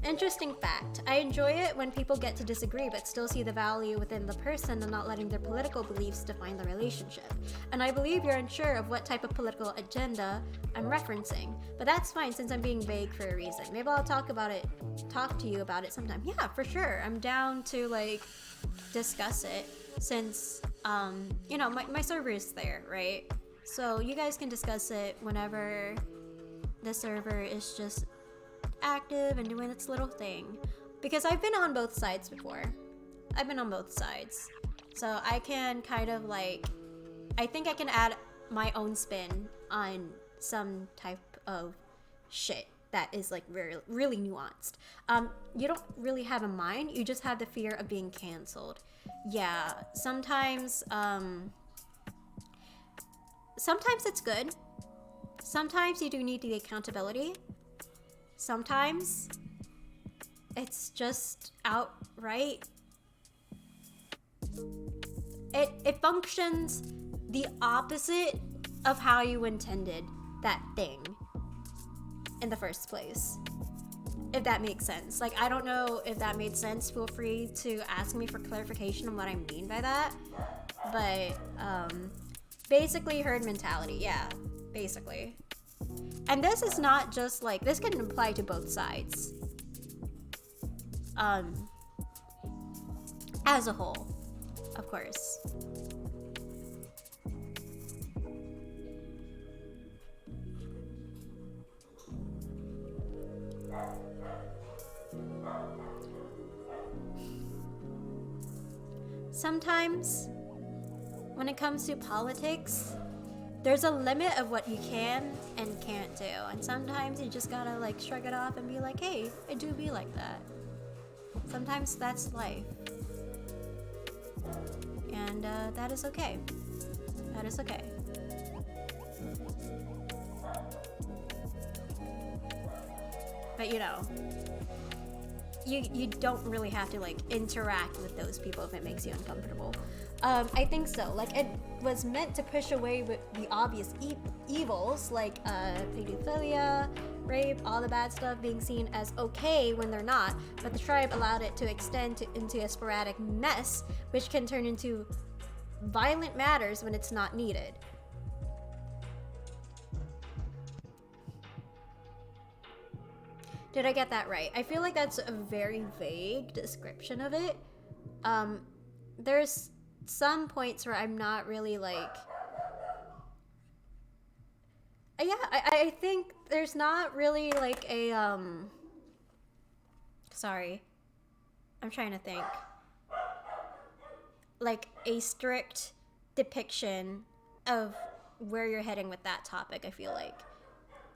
C: Interesting fact. I enjoy it when people get to disagree but still see the value within the person and not letting their political beliefs define the relationship. And I believe you're unsure of what type of political agenda I'm referencing. But that's fine since I'm being vague for a reason. Maybe I'll talk to you about it sometime. Yeah, for sure. I'm down to like discuss it since you know, my server is there, right? So you guys can discuss it whenever the server is just active and doing its little thing, because I've been on both sides before. I've been on both sides, so I can kind of like, I think I can add my own spin on some type of shit that is like really nuanced. You don't really have a mind, you just have the fear of being canceled. Yeah, sometimes it's good. Sometimes you do need the accountability. Sometimes it's just outright. It functions the opposite of how you intended that thing in the first place. If that makes sense. Like, I don't know if that made sense. Feel free to ask me for clarification on what I mean by that. But basically herd mentality, yeah, basically. And this is not just like, this can apply to both sides. As a whole, of course. Sometimes, when it comes to politics, there's a limit of what you can and can't do. And sometimes you just gotta like shrug it off and be like, hey, it do be like that. Sometimes that's life. And that is okay. That is okay. But you know, you don't really have to like interact with those people if it makes you uncomfortable. I think so. Like it was meant to push away with the obvious evils like pedophilia, rape, all the bad stuff being seen as okay when they're not, but the tribe allowed it to extend into a sporadic mess, which can turn into violent matters when it's not needed. Did I get that right? I feel like that's a very vague description of it. There's some points where I'm not really like... Yeah, I think there's not really like a, Sorry. I'm trying to think. Like a strict depiction of where you're heading with that topic, I feel like.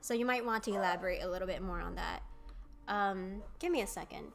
C: So you might want to elaborate a little bit more on that. Give me a second.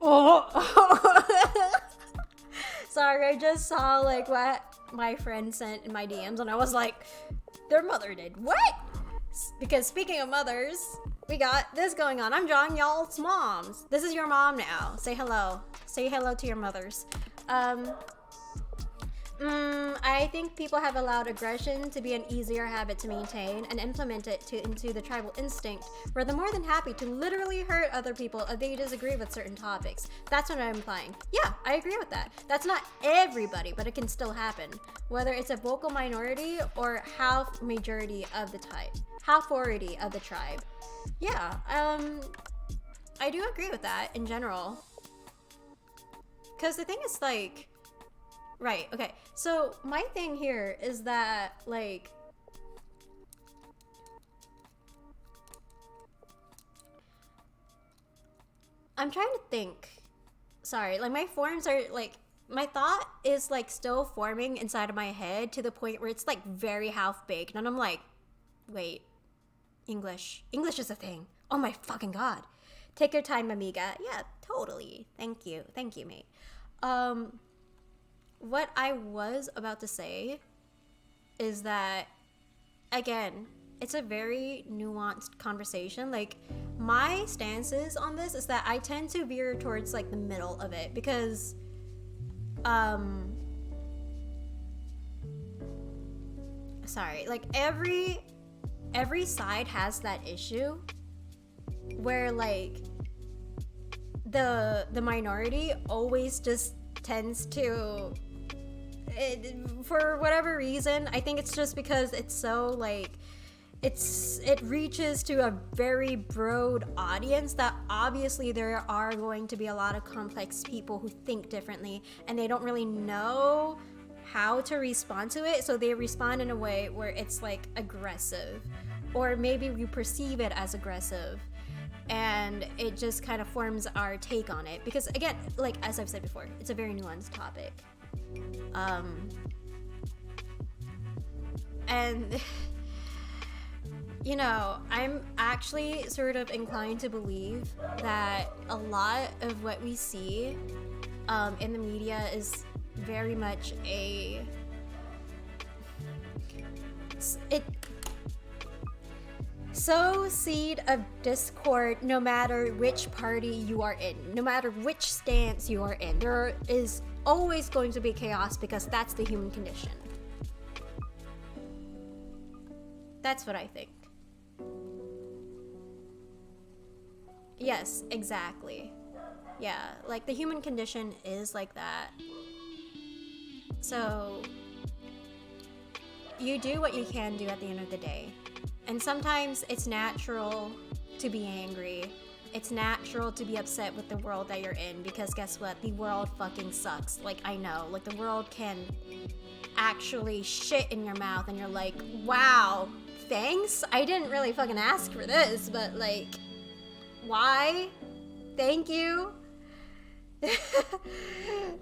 C: Oh. Sorry, I just saw like what my friend sent in my DMs and I was like, their mother did what? Because speaking of mothers, we got this going on. I'm drawing y'all's moms. This is your mom now. Say hello. Say hello to your mothers. I think people have allowed aggression to be an easier habit to maintain and implement it into the tribal instinct, where they're more than happy to literally hurt other people if they disagree with certain topics. That's what I'm implying. Yeah, I agree with that. That's not everybody, but it can still happen. Whether it's a vocal minority or half majority of the type. Half-ority of the tribe. Yeah, I do agree with that in general. Because the thing is like... Right, okay. So my thing here is that, like, I'm trying to think. Sorry, like my forms are like, my thought is like still forming inside of my head to the point where it's like very half-baked. And I'm like, wait, English is a thing. Oh my fucking God. Take your time, amiga. Yeah, totally. Thank you, mate. What I was about to say is that, again, it's a very nuanced conversation. Like, my stances on this is that I tend to veer towards, like, the middle of it because, sorry, like, every side has that issue where, like, the minority always just tends to... for whatever reason, I think it's just because it's so like it reaches to a very broad audience that obviously there are going to be a lot of complex people who think differently and they don't really know how to respond to it, so they respond in a way where it's like aggressive, or maybe we perceive it as aggressive, and it just kind of forms our take on it because, again, like as I've said before, it's a very nuanced topic. And you know, I'm actually sort of inclined to believe that a lot of what we see in the media is very much sow seed of discord no matter which party you are in, no matter which stance you are in. There is always going to be chaos because that's the human condition. That's what I think. Yes, exactly. Yeah, like the human condition is like that. So you do what you can do at the end of the day. And sometimes it's natural to be angry. It's natural to be upset with the world that you're in because guess what? The world fucking sucks. Like, I know. Like, the world can actually shit in your mouth and you're like, wow, thanks? I didn't really fucking ask for this, but like, why? Thank you.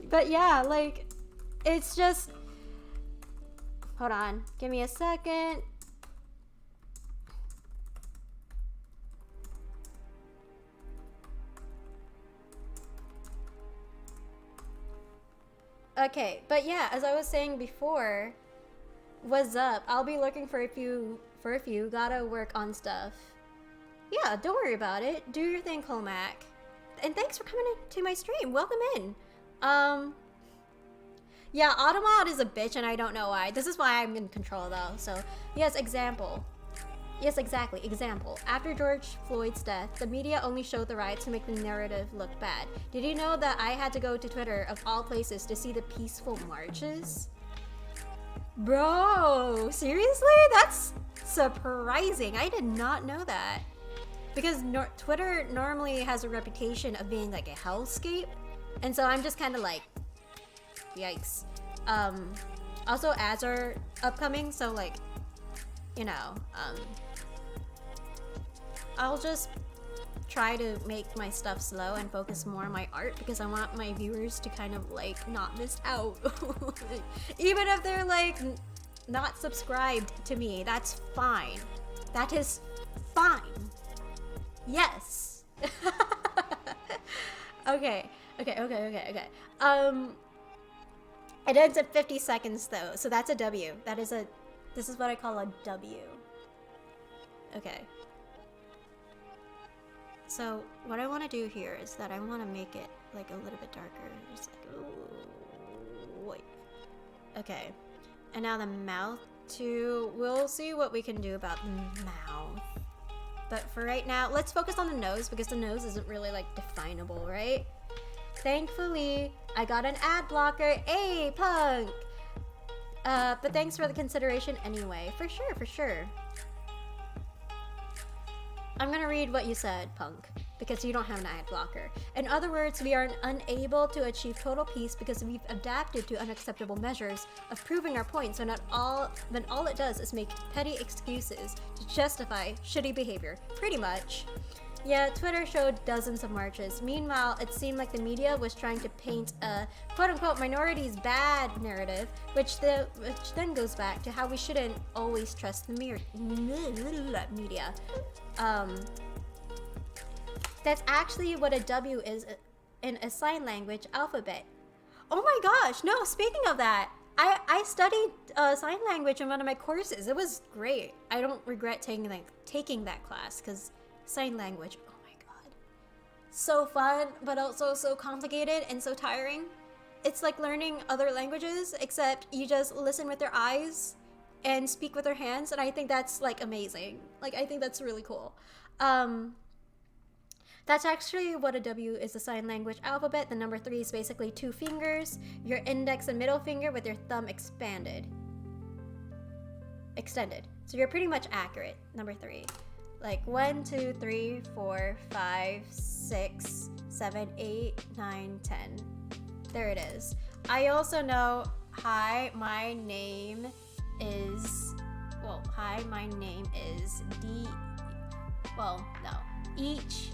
C: But yeah, like, it's just... Hold on. Give me a second. Okay, but yeah, as I was saying before, what's up? I'll be looking for a few, gotta work on stuff. Yeah, don't worry about it. Do your thing, Colmac. And thanks for coming to my stream. Welcome in. Yeah, Automod is a bitch and I don't know why. This is why I'm in control though. So, yes, example. Yes, exactly. Example. After George Floyd's death, the media only showed the riots to make the narrative look bad. Did you know that I had to go to Twitter, of all places, to see the peaceful marches? Bro, seriously? That's surprising. I did not know that. Because Twitter normally has a reputation of being like a hellscape. And so I'm just kind of like, yikes. Also, ads are upcoming, so like, you know, I'll just try to make my stuff slow and focus more on my art because I want my viewers to kind of like not miss out. Even if they're like not subscribed to me, that's fine. That is fine. Yes. Okay. It ends at 50 seconds though, so that's a W. This is what I call a W. Okay. So what I want to do here is that I want to make it like a little bit darker. Just like, ooh, wait. Okay. And now the mouth too. We'll see what we can do about the mouth. But for right now, let's focus on the nose because the nose isn't really like definable, right? Thankfully, I got an ad blocker. Hey, punk! But thanks for the consideration anyway. For sure. I'm gonna read what you said, punk, because you don't have an ad blocker. In other words, we are unable to achieve total peace because we've adapted to unacceptable measures of proving our point, so then all it does is make petty excuses to justify shitty behavior. Pretty much. Yeah, Twitter showed dozens of marches. Meanwhile, it seemed like the media was trying to paint a quote-unquote minorities bad narrative, which then goes back to how we shouldn't always trust the media. That's actually what a W is in a sign language alphabet. Oh my gosh, no, speaking of that, I studied sign language in one of my courses. It was great. I don't regret taking that class because sign language, oh my god, so fun, but also so complicated and so tiring. It's like learning other languages, except you just listen with your eyes and speak with your hands, and I think that's like amazing. Like, I think that's really cool. That's actually what a W is, a sign language alphabet. The number 3 is basically 2 fingers, your index and middle finger with your thumb extended. So you're pretty much accurate, number 3. Like 1, 2, 3, 4, 5, 6, 7, 8, 9, 10. There it is. I also know, hi, my name is D, well, no, each,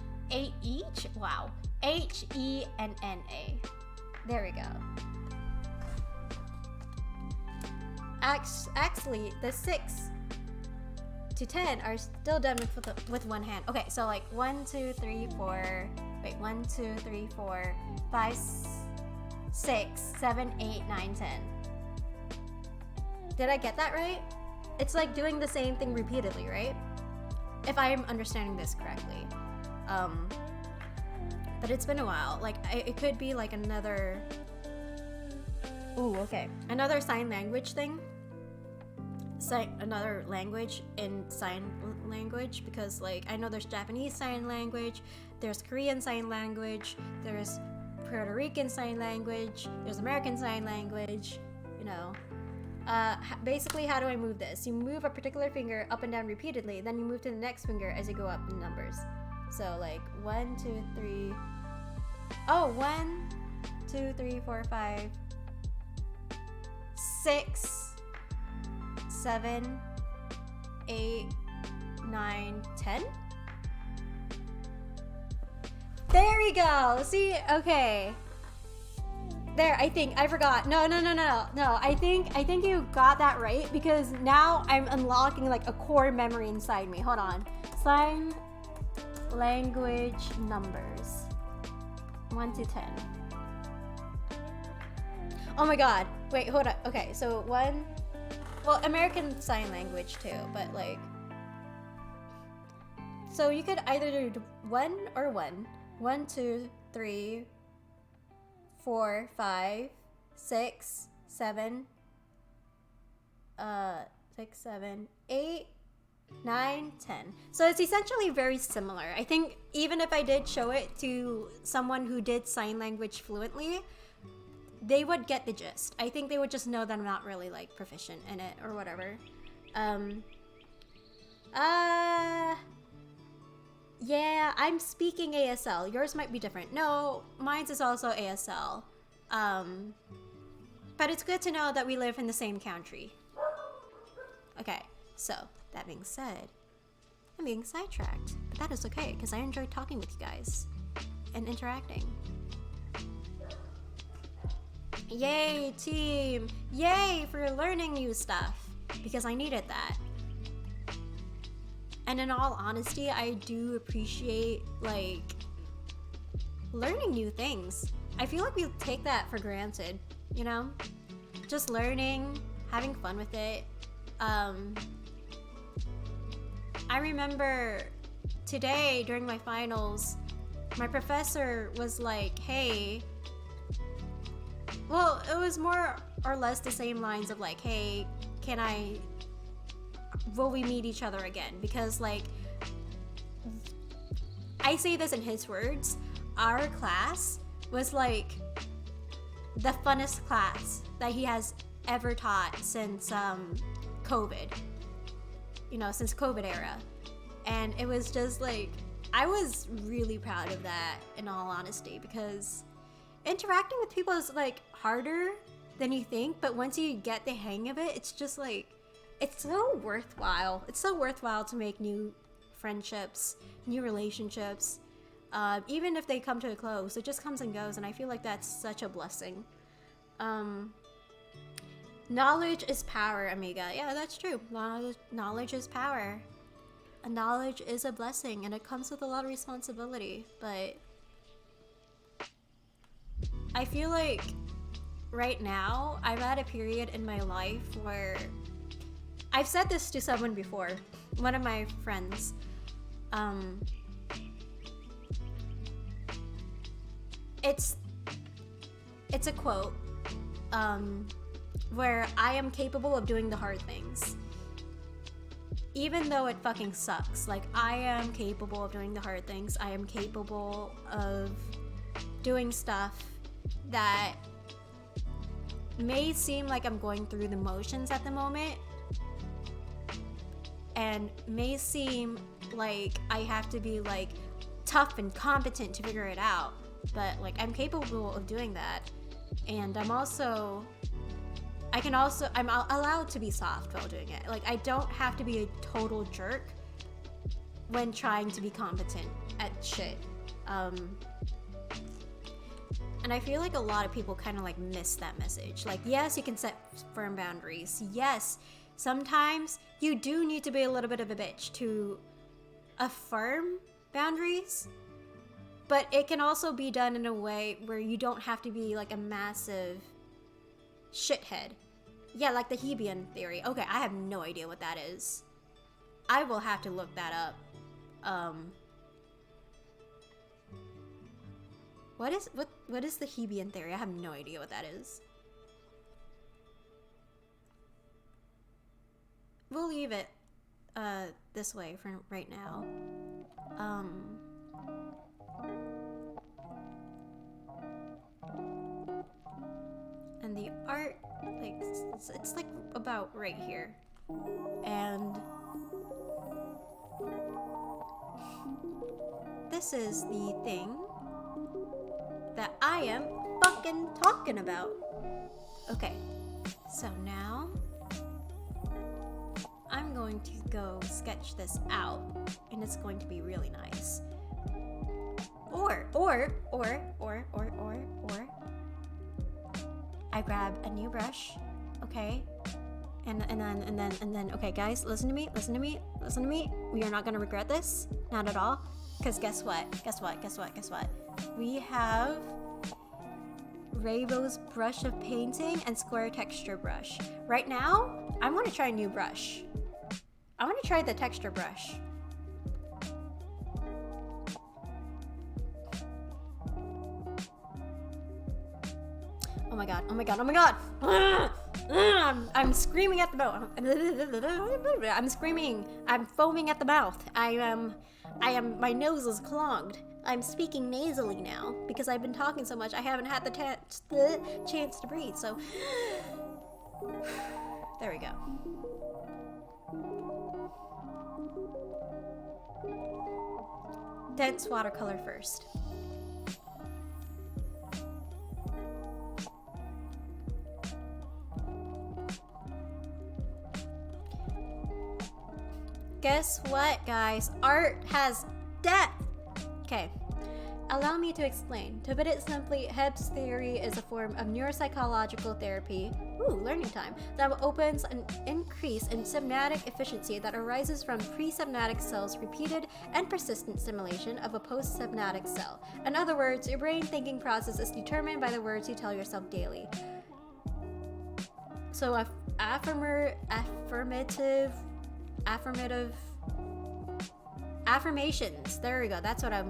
C: wow, Henna. There we go. Actually, the 6 to 10 are still done with one hand. Okay, so like 1, 2, 3, 4, 5, 6, 7, 8, 9, 10. Did I get that right? It's like doing the same thing repeatedly, right? If I am understanding this correctly. But it's been a while. Like, it could be like another... Ooh, okay. Another sign language thing. Another language in sign language, because like I know there's Japanese sign language, there's Korean Sign Language, there's Puerto Rican Sign Language, there's American Sign Language, you know. Basically, how do I move this? You move a particular finger up and down repeatedly, then you move to the next finger as you go up in numbers. So like 1, 2, 3. Oh, 1, 2, 3, 4, 5, 6, 7, 8, 9, 10. There we go. See, okay. There, I think I forgot. No. I think you got that right because now I'm unlocking like a core memory inside me. Hold on. Sign language numbers. 1 to 10. Oh my god. Wait, hold up. Okay, so 1. Well, American Sign Language too, but like. So you could either do 1 or 1. 1, 2, 3, 4, 5, 6, 7, 6, 7, 8, 9, 10. So it's essentially very similar. I think even if I did show it to someone who did sign language fluently, they would get the gist. I think they would just know that I'm not really like proficient in it or whatever. Yeah, I'm speaking ASL. Yours might be different. No, mine's is also ASL. But it's good to know that we live in the same country. Okay, so that being said, I'm being sidetracked. But that is okay, because I enjoy talking with you guys and interacting. Yay, team! Yay for learning new stuff, because I needed that. And in all honesty, I do appreciate, like, learning new things. I feel like we take that for granted, you know? Just learning, having fun with it. I remember today during my finals, my professor was like, hey, well, it was more or less the same lines of like, hey, will we meet each other again? Because like, I say this in his words, our class was like the funnest class that he has ever taught since COVID, you know, since COVID era. And it was just like, I was really proud of that in all honesty, because interacting with people is like harder than you think, but once you get the hang of it, it's just like, it's so worthwhile. It's so worthwhile to make new friendships, new relationships, even if they come to a close. It just comes and goes, and I feel like that's such a blessing. Knowledge is power, amiga. Yeah, that's true. Knowledge is power. And knowledge is a blessing, and it comes with a lot of responsibility, but I feel like right now I'm at a period in my life where I've said this to someone before, one of my friends. It's a quote where I am capable of doing the hard things. Even though it fucking sucks. Like, I am capable of doing the hard things. I am capable of doing stuff that may seem like I'm going through the motions at the moment, and may seem like I have to be like tough and competent to figure it out, but like I'm capable of doing that. And I'm allowed to be soft while doing it. Like, I don't have to be a total jerk when trying to be competent at shit. And I feel like a lot of people kind of like miss that message. Like, yes, you can set firm boundaries. Yes, sometimes you do need to be a little bit of a bitch to affirm boundaries, but it can also be done in a way where you don't have to be like a massive shithead. Yeah, like the Hebbian theory. Okay, I have no idea what that is. I will have to look that up. What is the Hebbian theory? I have no idea what that is. We'll leave it this way for right now. And the art, like, it's like about right here. And this is the thing that I am fucking talking about. Okay, so now I'm going to go sketch this out, and it's going to be really nice. Or I grab a new brush, okay? And then, okay, guys, listen to me. We are not gonna regret this, not at all. Because guess what? We have Rainbow's brush of painting and square texture brush. Right now, I want to try a new brush. I want to try the texture brush. Oh my god. I'm screaming at the mouth. I'm screaming. I'm foaming at the mouth. My nose is clogged. I'm speaking nasally now because I've been talking so much. I haven't had the chance to breathe. So there we go. Dense watercolor first. Guess what, guys? Art has depth! Okay, allow me to explain. To put it simply, Hebb's theory is a form of neuropsychological therapy, learning time, that opens an increase in synaptic efficiency that arises from presynaptic cells' repeated and persistent stimulation of a postsynaptic cell. In other words, your brain thinking process is determined by the words you tell yourself daily. So, affirmations. There we go. That's what I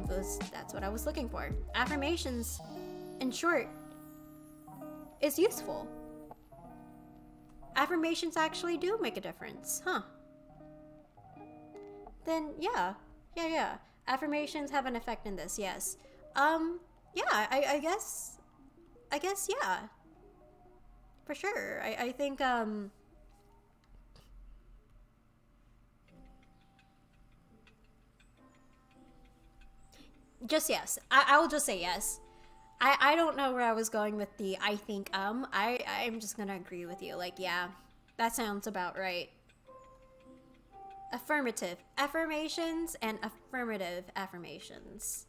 C: was looking for. Affirmations, in short, is useful. Affirmations actually do make a difference, huh? Then yeah. Affirmations have an effect in this, yes. I guess yeah. For sure. I think just yes. I will just say yes. I don't know where I was going with the I think I'm just gonna agree with you. Like, yeah, that sounds about right. Affirmative affirmations and affirmative affirmations.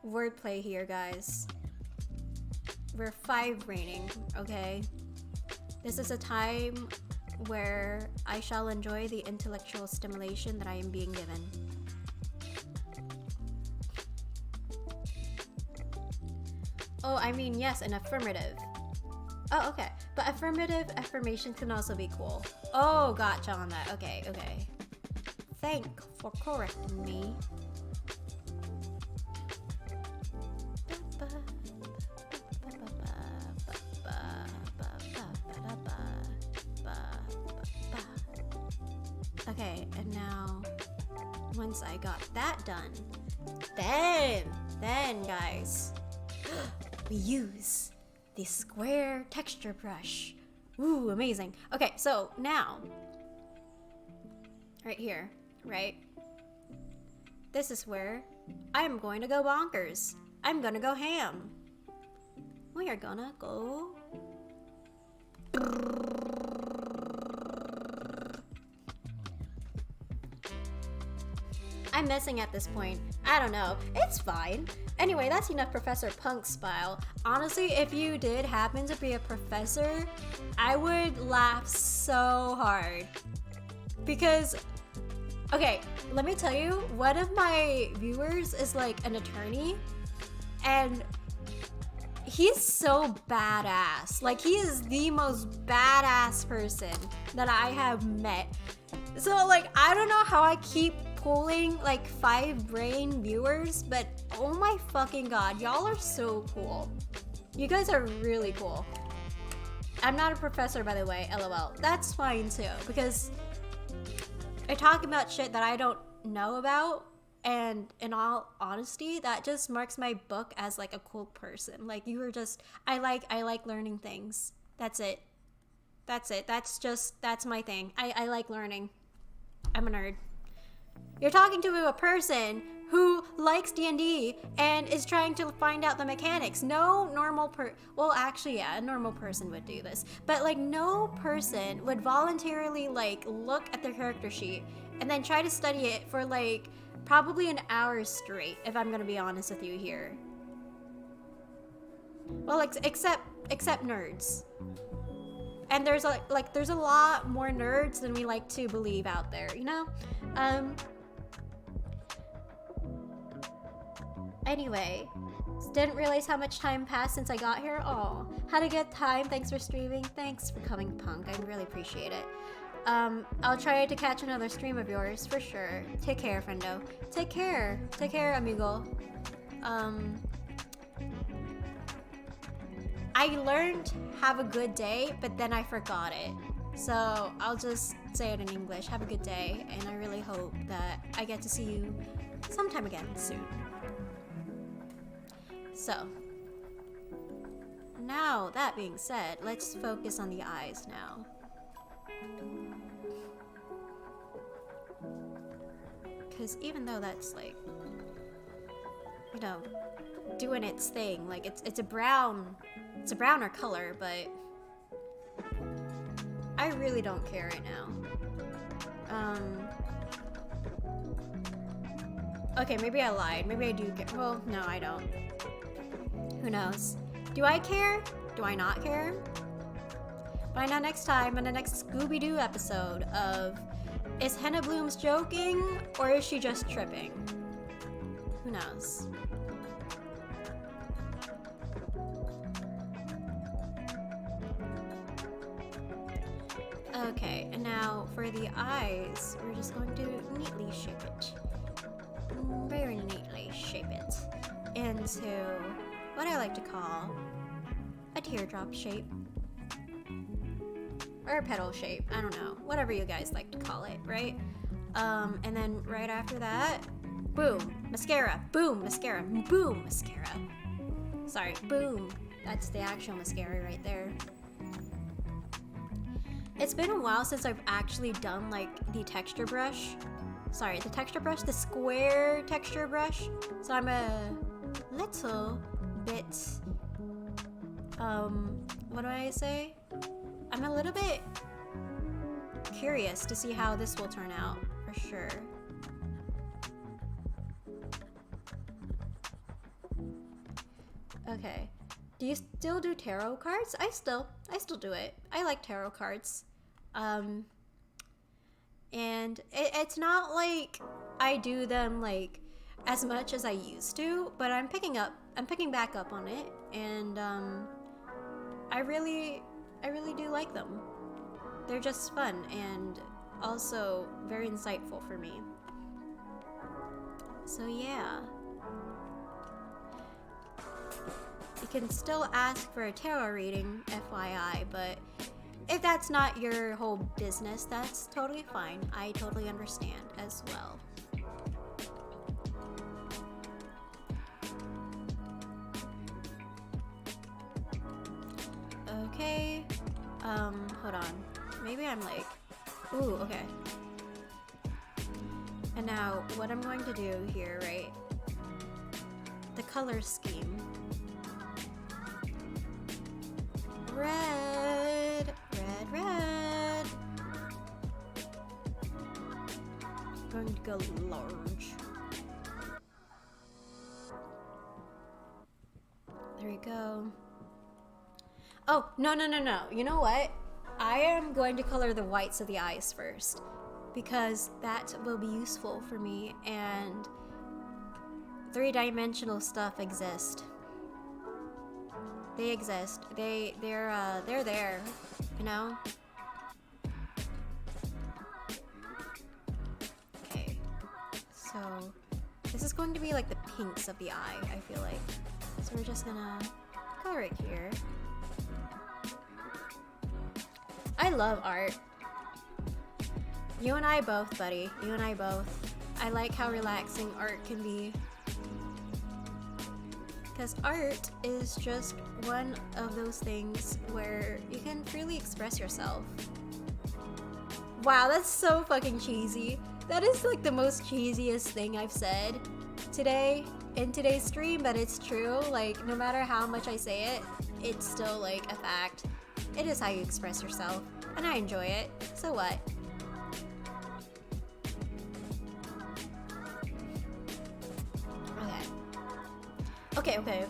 C: Wordplay here, guys. We're 5-braining, okay? This is a time where I shall enjoy the intellectual stimulation that I am being given. Oh, I mean, yes, an affirmative. Oh, okay. But affirmative affirmation can also be cool. Oh, gotcha on that. Okay. Thank for correcting me. Okay, and now, once I got that done, then guys, we use the square texture brush. Ooh, amazing. Okay, so now, right here, right? This is where I'm going to go bonkers. I'm gonna go ham. We are gonna go... I'm messing at this point. I don't know. It's fine. Anyway, that's enough Professor Punk style. Honestly, if you did happen to be a professor, I would laugh so hard. Because, okay, let me tell you, one of my viewers is like an attorney, and he's so badass. Like, he is the most badass person that I have met. So, like, I don't know how I keep pulling like 5-brain viewers, but oh my fucking god, y'all are so cool. You guys are really cool. I'm not a professor, by the way, lol. That's fine too, because I talk about shit that I don't know about, And in all honesty, that just marks my book as like a cool person. Like you were just, I like learning things. That's it. That's my thing. I like learning. I'm a nerd. You're talking to a person who likes D&D and is trying to find out the mechanics. No normal well, actually, yeah, a normal person would do this. But like no person would voluntarily like look at their character sheet and then try to study it for like probably an hour straight, if I'm gonna be honest with you here. Well, except nerds. And there's there's a lot more nerds than we like to believe out there, you know? Anyway, didn't realize how much time passed since I got here. Oh, had a good time. Thanks for streaming. Thanks for coming, Punk. I really appreciate it. I'll try to catch another stream of yours for sure. Take care, friendo. Take care. Take care, amigo. I learned have a good day, but then I forgot it. So I'll just say it in English. Have a good day, and I really hope that I get to see you sometime again soon. So, now that being said, let's focus on the eyes now. Because even though that's like, you know, doing its thing, like it's a browner color, but I really don't care right now. Okay, maybe I lied. Maybe I do care. Well, no, I don't. Who knows? Do I care? Do I not care? Find out next time in the next Scooby-Doo episode of is Henna Blooms joking or is she just tripping? Who knows? Okay, and now for the eyes, we're just going to neatly shape it. Very neatly shape it into what I like to call a teardrop shape. Or a petal shape, I don't know. Whatever you guys like to call it, right? And then right after that, boom, mascara, boom, mascara, boom, mascara. Sorry, boom. That's the actual mascara right there. It's been a while since I've actually done like the texture brush. Sorry, the texture brush, the square texture brush. So I'm a little bit, what do I say? I'm a little bit curious to see how this will turn out, for sure. Okay. Do you still do tarot cards? I still do it. I like tarot cards. And it's not like I do them like as much as I used to, but I'm picking back up on it, and I really do like them. They're just fun and also very insightful for me. So yeah. You can still ask for a tarot reading, FYI, but if that's not your whole business, that's totally fine. I totally understand as well. Okay, hold on. Maybe I'm like, ooh, okay. And now, what I'm going to do here, right? The color scheme. Red, red, red. I'm going to go large. There we go. Oh, no. You know what? I am going to color the whites of the eyes first, because that will be useful for me, and three-dimensional stuff exist. They exist. They're there, you know? Okay. So this is going to be like the pinks of the eye, I feel like. So we're just gonna color it here. I love art. You and I both, buddy. You and I both. I like how relaxing art can be. Because art is just one of those things where you can freely express yourself. Wow, that's so fucking cheesy. That is like the most cheesiest thing I've said today in today's stream, but it's true. Like, no matter how much I say it, it's still like a fact. It is how you express yourself, and I enjoy it. So what? Okay. Okay.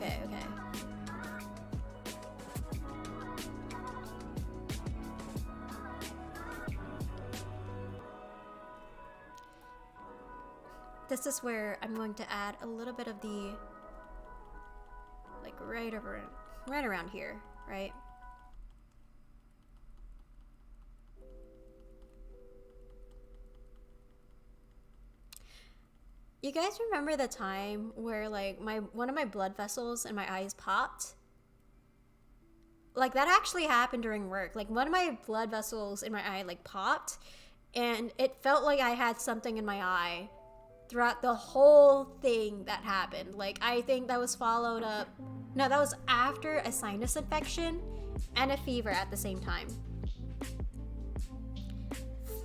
C: This is where I'm going to add a little bit of the, like right around here, right? You guys remember the time where like one of my blood vessels in my eyes popped? Like that actually happened during work. Like one of my blood vessels in my eye like popped, and it felt like I had something in my eye throughout the whole thing that happened. Like I think that was followed up, no, that was after a sinus infection and a fever at the same time.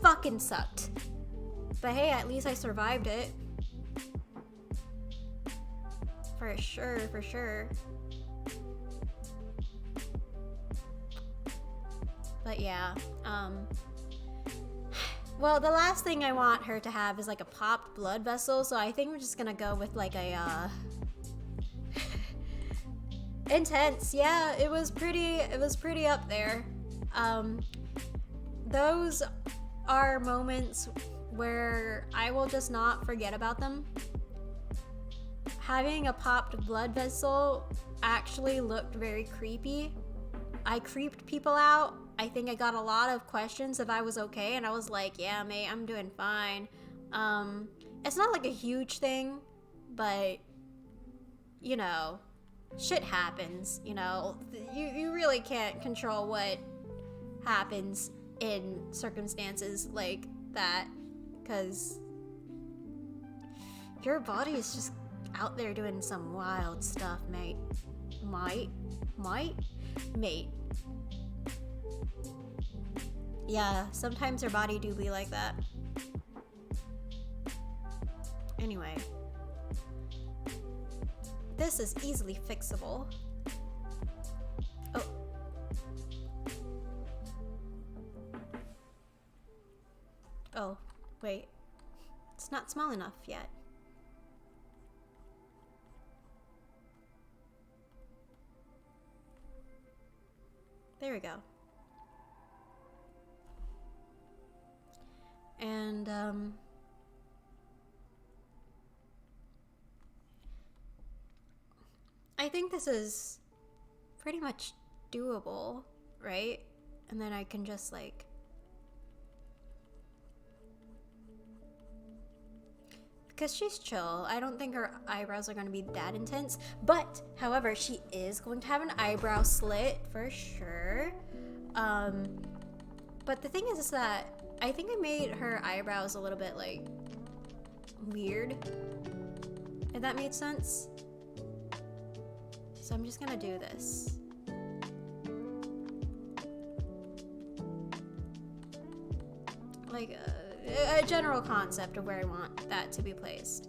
C: Fucking sucked. But hey, at least I survived it. For sure. But yeah, well, the last thing I want her to have is like a popped blood vessel, so I think we're just gonna go with like a intense. Yeah, it was pretty up there. Those are moments where I will just not forget about them. Having a popped blood vessel actually looked very creepy. I creeped people out. I think I got a lot of questions if I was okay, and I was like, yeah, mate, I'm doing fine. It's not like a huge thing, but, you know, shit happens, you know? You really can't control what happens in circumstances like that, because your body is just out there doing some wild stuff, mate. Mate. Yeah, sometimes your body do be like that. Anyway. This is easily fixable. Oh. Oh, wait. It's not small enough yet. There we go. And, I think this is pretty much doable, right? And then I can just like... Because she's chill. I don't think her eyebrows are going to be that intense. But, however, she is going to have an eyebrow slit for sure. But the thing is that I think I made her eyebrows a little bit like weird. If that made sense. So I'm just going to do this. Like a general concept of where I want that to be placed.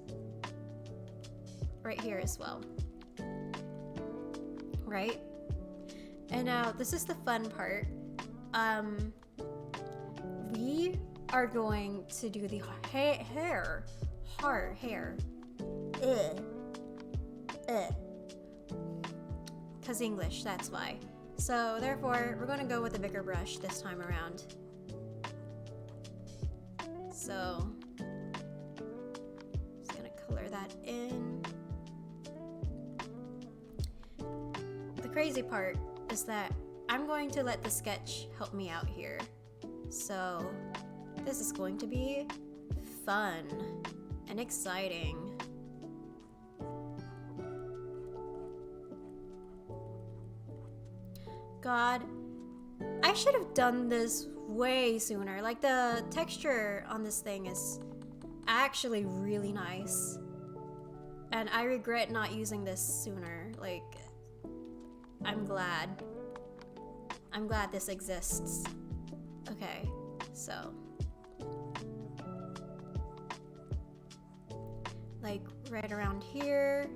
C: Right here as well. Right? And now this is the fun part. We are going to do the hair. Cause English, that's why. So therefore, we're gonna go with a bigger brush this time around. So, just gonna color that in. The crazy part is that I'm going to let the sketch help me out here. So, this is going to be fun and exciting. God, I should have done this way sooner. Like, the texture on this thing is actually really nice. And I regret not using this sooner. Like, I'm glad. I'm glad this exists. Okay, so. Like, right around here.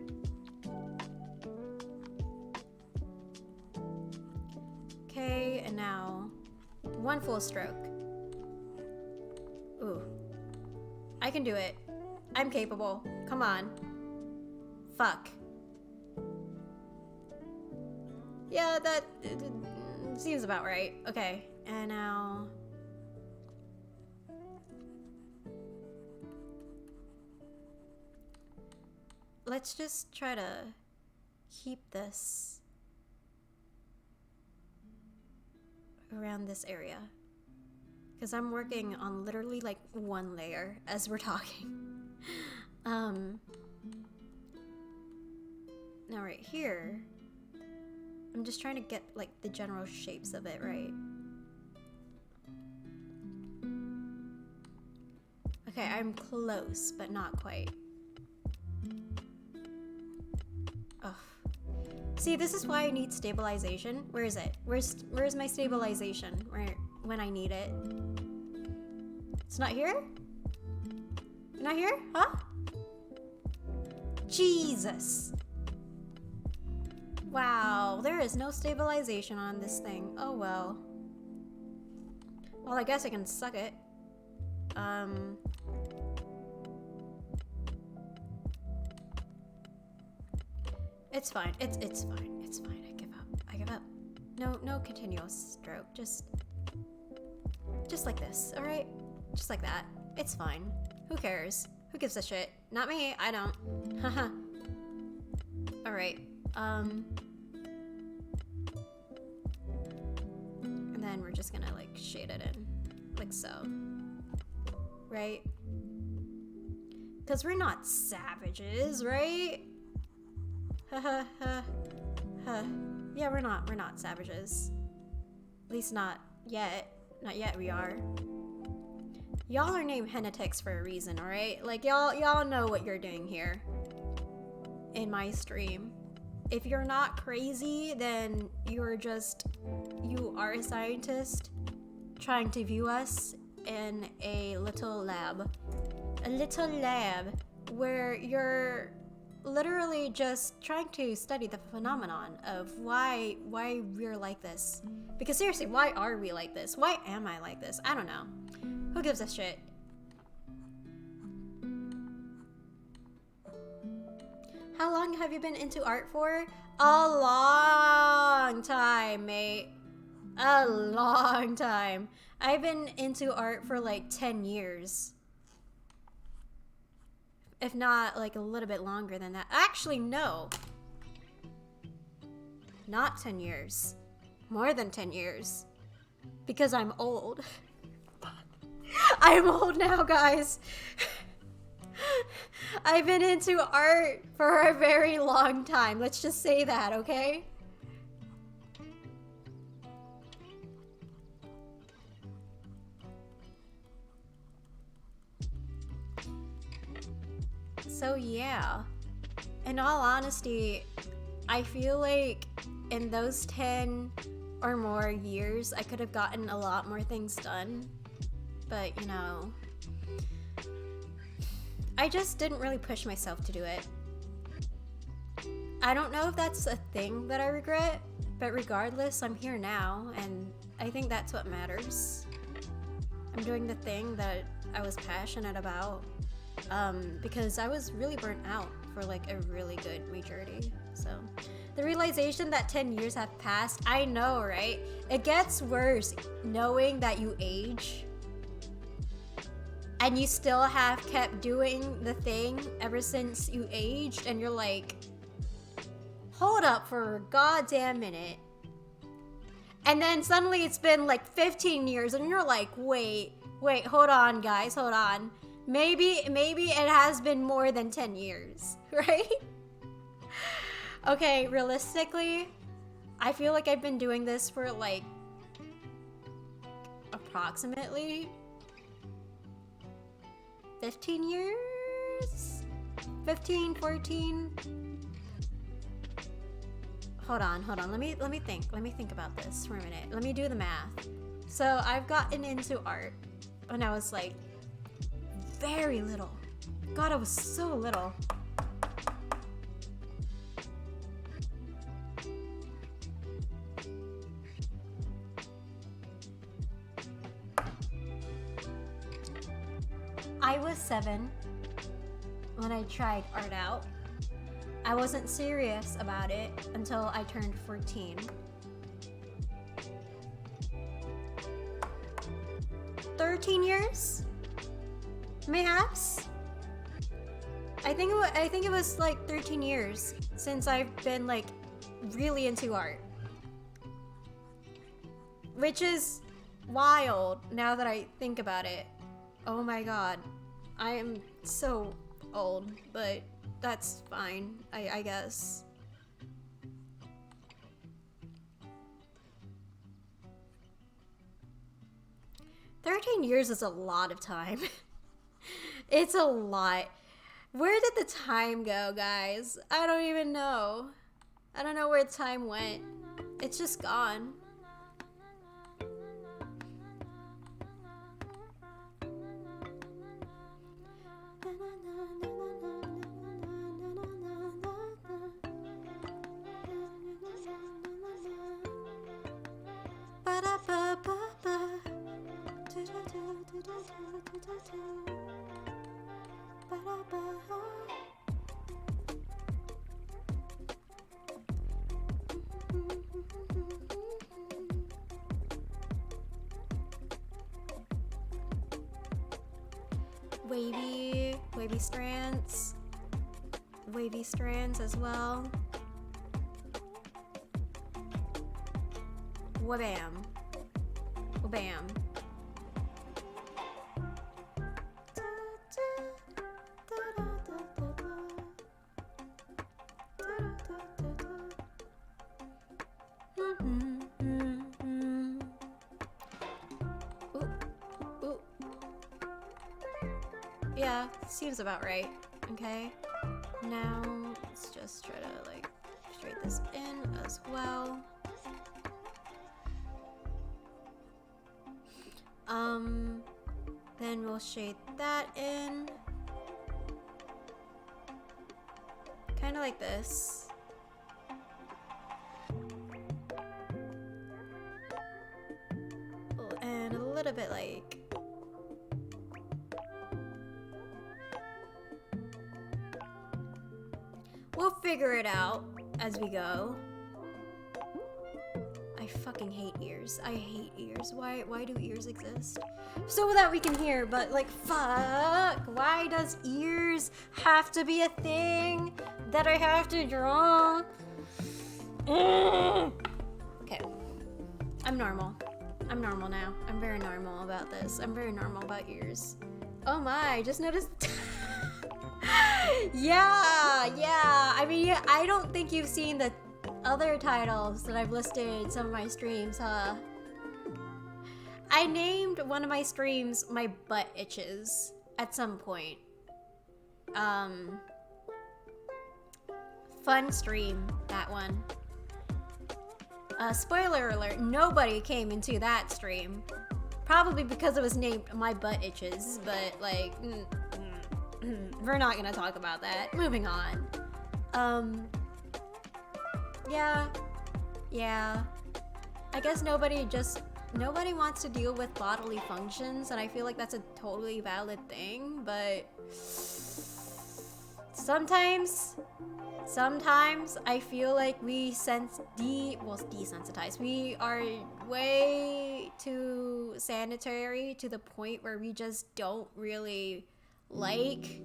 C: Okay, and now one full stroke. Ooh. I can do it. I'm capable. Come on. Fuck. Yeah, that seems about right. Okay, and now... let's just try to keep this around this area. Because I'm working on literally like one layer as we're talking. Now right here, I'm just trying to get like the general shapes of it right. Okay, I'm close, but not quite. Ugh. See, this is why I need stabilization. Where is it? Where's my stabilization? When I need it? It's not here? Not here? Huh? Jesus. Wow, there is no stabilization on this thing. Oh well. Well, I guess I can suck it. It's fine. It's fine. It's fine. I give up. I give up. No continuous stroke. Just like this, all right? Just like that. It's fine. Who cares? Who gives a shit? Not me. I don't. Haha. All right. And then we're just gonna like shade it in, like so. Right? Because we're not savages, right? Yeah, we're not savages. At least not yet. Not yet we are. Y'all are named Henetics for a reason, alright? Like, y'all know what you're doing here. In my stream. If you're not crazy, then you are a scientist trying to view us in a little lab. A little lab where you're literally just trying to study the phenomenon of why we're like this. Because seriously, why are we like this? Why am I like this? I don't know. Who gives a shit? How long have you been into art for? A long time, mate. A long time. I've been into art for like 10 years. If not, like a little bit longer than that. Actually, no. Not 10 years. More than 10 years. Because I'm old. I'm old now, guys. I've been into art for a very long time. Let's just say that, okay? So yeah, in all honesty, I feel like in those 10 or more years, I could have gotten a lot more things done. But, you know, I just didn't really push myself to do it. I don't know if that's a thing that I regret, but regardless, I'm here now, and I think that's what matters. I'm doing the thing that I was passionate about, because I was really burnt out for like a really good majority. So the realization that 10 years have passed, I know, right? It gets worse knowing that you age and you still have kept doing the thing ever since you aged, and you're like, hold up for a goddamn minute. And then suddenly it's been like 15 years and you're like, wait, hold on, guys, hold on. Maybe it has been more than 10 years, right? Okay, realistically, I feel like I've been doing this for like 15 years? 15, 14? Hold on. Let me think about this for a minute. Let me do the math. So I've gotten into art when I was like very little. God, I was so little. I was 7 when I tried art out. I wasn't serious about it until I turned 14. 13 years? Mayhaps? I think it was like 13 years since I've been like really into art. Which is wild now that I think about it. Oh my god. I am so old, but that's fine, I guess. $13 is a lot of time. It's a lot. Where did the time go, guys? I don't even know. I don't know where time went. It's just gone. Wavy strands as well. Wabam. Wabam. Ooh. Yeah, seems about right. Okay. Now let's just try to like straighten this in as well. Then we'll shade that in. Kind of like this. And a little bit like. We'll figure it out as we go. I fucking hate ears. I hate ears. Why do ears exist? So that we can hear, but like, fuck. Why does ears have to be a thing that I have to draw? Okay. I'm normal. I'm normal now. I'm very normal about this. I'm very normal about ears. Oh my, I just noticed. Yeah. I mean, I don't think you've seen the other titles that I've listed in some of my streams, huh? I named one of my streams My Butt Itches at some point. Fun stream, that one. Spoiler alert, nobody came into that stream. Probably because it was named My Butt Itches, but like, we're not gonna talk about that. Moving on. Yeah. I guess nobody wants to deal with bodily functions, and I feel like that's a totally valid thing, but sometimes I feel like we desensitized. We are way too sanitary to the point where we just don't really like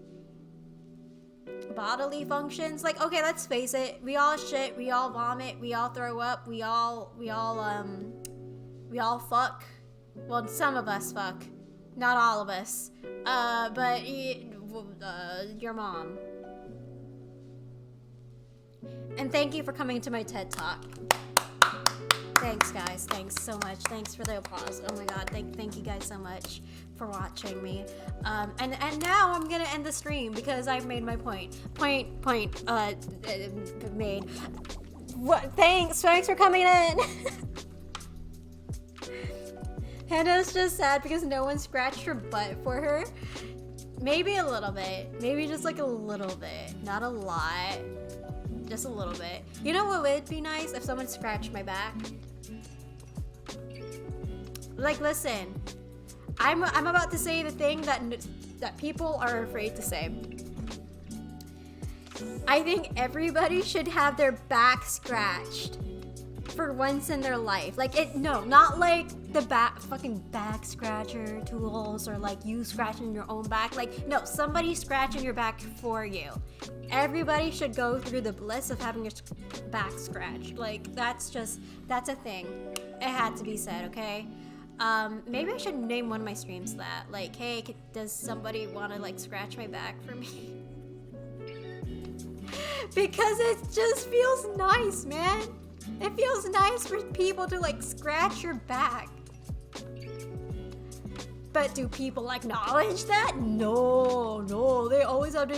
C: bodily functions. Like, okay, let's face it, we all shit, we all vomit, we all throw up, we all fuck. Well, some of us fuck, not all of us. But your mom. And thank you for coming to my TED Talk. Thanks, guys. Thanks so much. Thanks for the applause. Oh my god, thank you guys so much for watching me. And now I'm gonna end the stream because I've made my point. Made. What? Thanks for coming in. Hannah's just sad because no one scratched her butt for her. Maybe a little bit. Maybe just like a little bit. Not a lot. Just a little bit. You know what would be nice? If someone scratched my back. Like, listen. I'm about to say the thing that people are afraid to say. I think everybody should have their back scratched for once in their life. Like, not like the fucking back scratcher tools or like you scratching your own back. Like, no, somebody scratching your back for you. Everybody should go through the bliss of having your back scratched. Like, that's a thing. It had to be said, okay? Maybe I should name one of my streams that. Like, hey, does somebody want to like scratch my back for me? Because it just feels nice, man. It feels nice for people to like scratch your back. But do people acknowledge that? No. They always have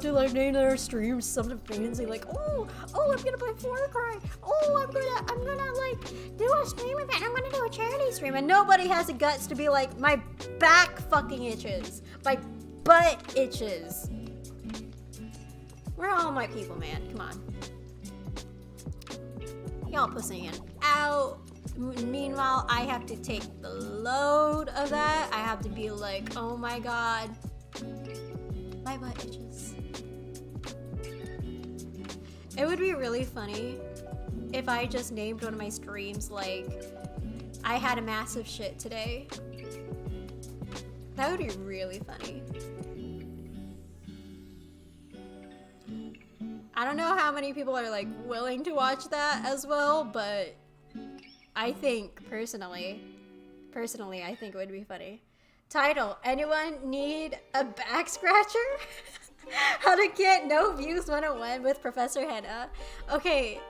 C: to like name their streams something fancy, like, oh, I'm gonna play Far Cry. Oh, I'm gonna like do a stream event. I'm gonna do a charity stream, and nobody has the guts to be like, my back fucking itches, my butt itches. Where are all my people, man? Come on. Y'all pussying out. Meanwhile, I have to take the load of that. I have to be like, oh my god, my butt itches. It would be really funny if I just named one of my streams like, I had a massive shit today. That would be really funny. I don't know how many people are like willing to watch that as well, but I think personally, I think it would be funny. Title: Anyone need a back scratcher? How to get no views 101 with Professor Hannah. Okay,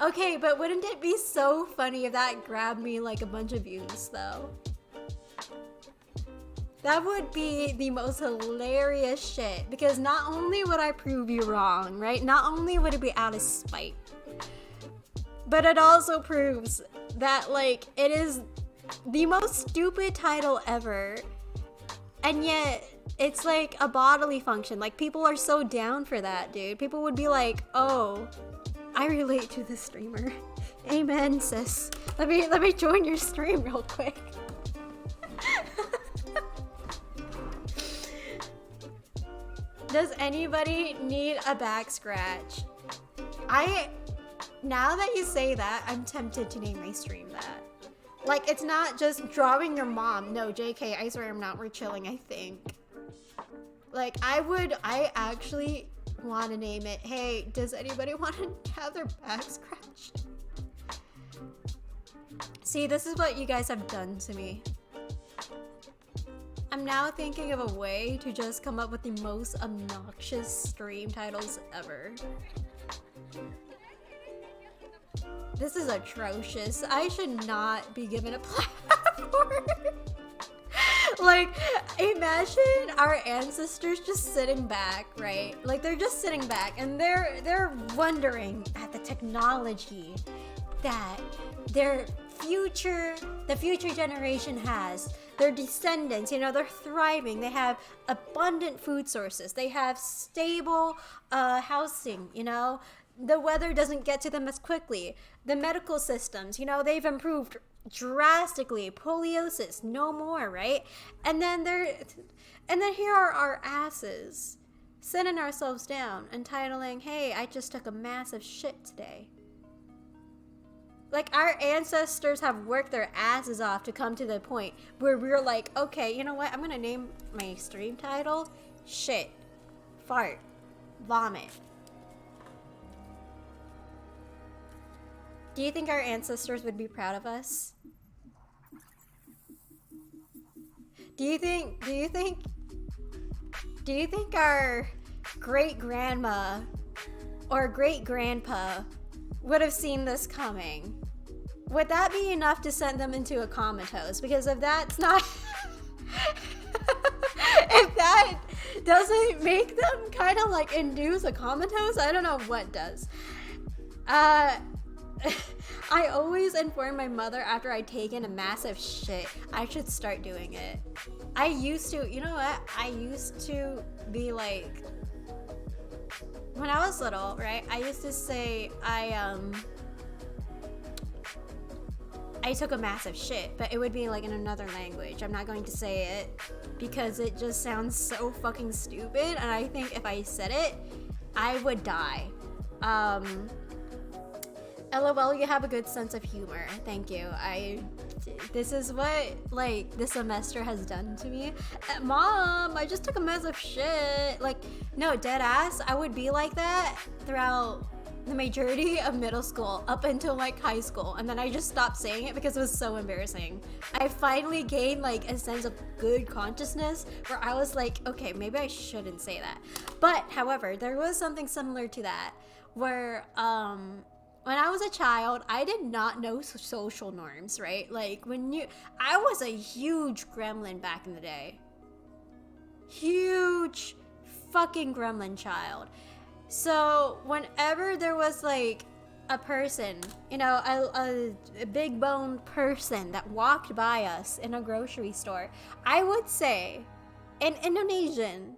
C: but wouldn't it be so funny if that grabbed me like a bunch of views though? That would be the most hilarious shit, because not only would I prove you wrong, right? Not only would it be out of spite, but it also proves that, like, it is the most stupid title ever, and yet it's like a bodily function. Like, people are so down for that, dude. People would be like, oh, I relate to this streamer. Amen, sis. Let me join your stream real quick. Does anybody need a back scratch? Now that you say that, I'm tempted to name my stream that. Like, it's not just drawing your mom. No, JK, I swear I'm not. We're chilling, I think. Like, I actually want to name it, hey, does anybody want to have their back scratched? See, this is what you guys have done to me. I'm now thinking of a way to just come up with the most obnoxious stream titles ever. This is atrocious. I should not be given a platform. Like, imagine our ancestors just sitting back, right? Like, they're just sitting back and they're wondering at the technology that the future generation has. Their descendants, you know, they're thriving. They have abundant food sources. They have stable housing, you know. The weather doesn't get to them as quickly. The medical systems, you know, they've improved drastically. Poliosis, no more, right? And then here are our asses sitting ourselves down, entitling, hey, I just took a massive shit today. Like, our ancestors have worked their asses off to come to the point where we're like, okay, you know what? I'm gonna name my stream title shit, fart, vomit. Do you think our ancestors would be proud of us? Do you think our great-grandma or great-grandpa would have seen this coming? would that be enough to send them into a comatose? Because if that's not, if that doesn't make them kind of like induce a comatose, I don't know what does. I always inform my mother after I take in a massive shit. I should start doing it. I used to, you know what? I used to be like, when I was little, right? I used to say I took a massive shit, but it would be like in another language. I'm not going to say it because it just sounds so fucking stupid, and I think if I said it, I would die. LOL, you have a good sense of humor. Thank you. This is what like this semester has done to me. Mom, I just took a massive shit. Like, no, dead ass. I would be like that throughout the majority of middle school up until like high school, and then I just stopped saying it because it was so embarrassing. I finally gained like a sense of good consciousness where I was like, okay, maybe I shouldn't say that. But however, there was something similar to that where when I was a child, I did not know social norms, right? Like I was a huge gremlin back in the day. Huge fucking gremlin child. So whenever there was like a person, you know, a big boned person that walked by us in a grocery store, I would say in Indonesian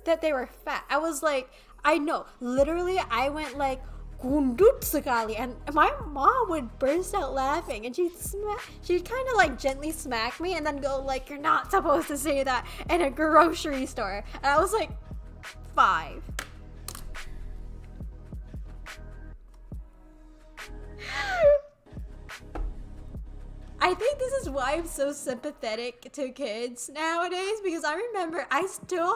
C: that they were fat. I was like, I know, literally I went like, "Gundut sekali," and my mom would burst out laughing, and she'd kind of like gently smack me and then go like, "You're not supposed to say that in a grocery store." And I was like 5. I think this is why I'm so sympathetic to kids nowadays, because I still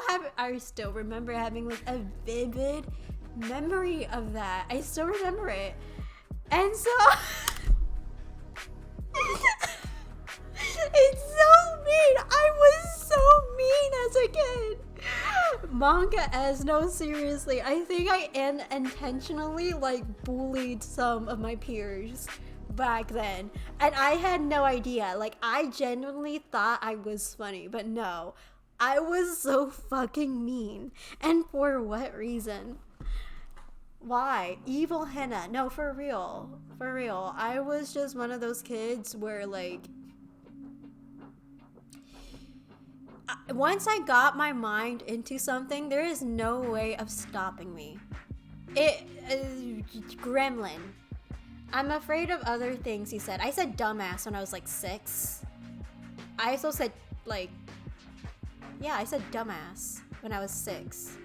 C: remember having like a vivid memory of that. I still remember it. And so it's so mean. I was so mean as a kid. Manga as no, seriously. I think I intentionally like bullied some of my peers back then, and I had no idea. Like, I genuinely thought I was funny, but no, I was so fucking mean. And for what reason? Why? Evil henna. No, for real. For real. I was just one of those kids where like once I got my mind into something, there is no way of stopping me. Gremlin. I'm afraid of other things he said. I said dumbass when I was like 6. I also said like, yeah, I said dumbass when I was 6.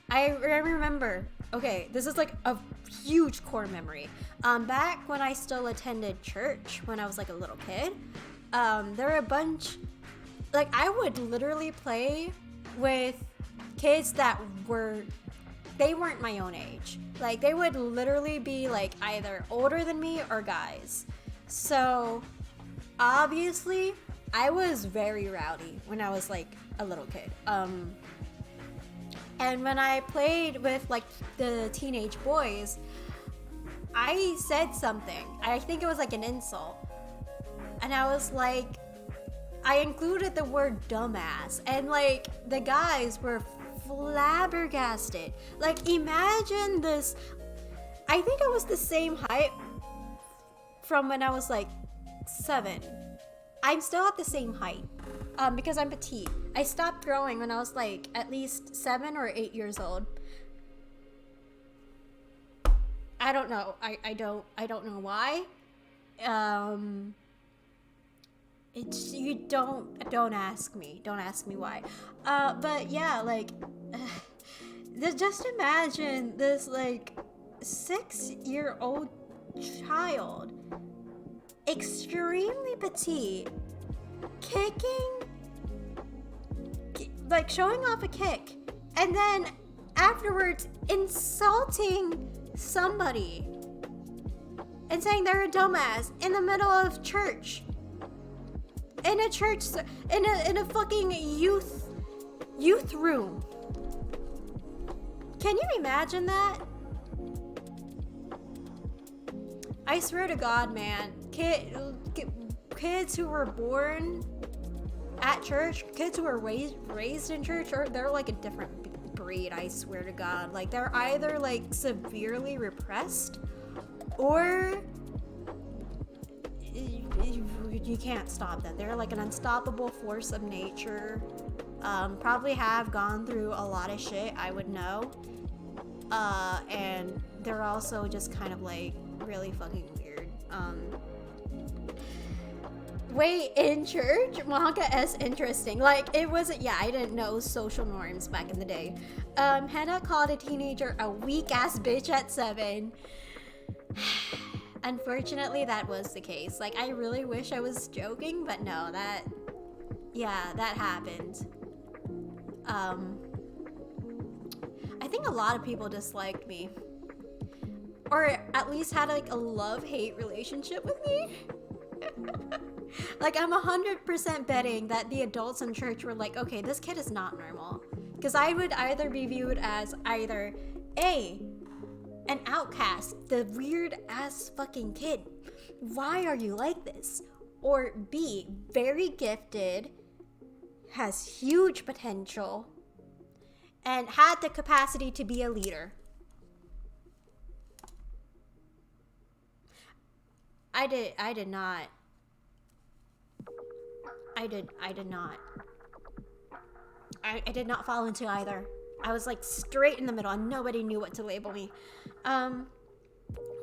C: I remember, okay, this is like a huge core memory. Back when I still attended church when I was like a little kid, there were a bunch, like I would literally play with kids that they weren't my own age. Like they would literally be like either older than me or guys. So obviously I was very rowdy when I was like a little kid. And when I played with like the teenage boys, I said something. I think it was like an insult. And I was like, I included the word dumbass. And like the guys were flabbergasted. Like imagine this. I think I was the same height from when I was like 7. I'm still at the same height because I'm petite. I stopped growing when I was like at least 7 or 8 years old. I don't know. I don't know why. It's you don't ask me. Don't ask me why. But yeah, like just imagine this like 6-year-old child, extremely petite, kicking, like showing off a kick, and then afterwards insulting somebody and saying they're a dumbass in the middle of church. In a church, in a fucking youth room. Can you imagine that? I swear to God, man, kids who were born at church, kids who were raised in church, they're like a different breed. I swear to God, like they're either like severely repressed, or you can't stop them. They're like an unstoppable force of nature. Probably have gone through a lot of shit, I would know. And they're also just kind of like really fucking weird. Wait, in church? Manga is interesting. Like, it wasn't, yeah, I didn't know social norms back in the day. Hannah called a teenager a weak ass bitch at 7. Unfortunately, that was the case. Like, I really wish I was joking, but no, that happened. I think a lot of people disliked me. Or at least had like a love-hate relationship with me. Like, I'm 100% betting that the adults in church were like, okay, this kid is not normal. Because I would either be viewed as either A, an outcast, the weird ass fucking kid. Why are you like this? Or B, very gifted, has huge potential, and had the capacity to be a leader. I did not. I did not fall into either. I was like straight in the middle and nobody knew what to label me.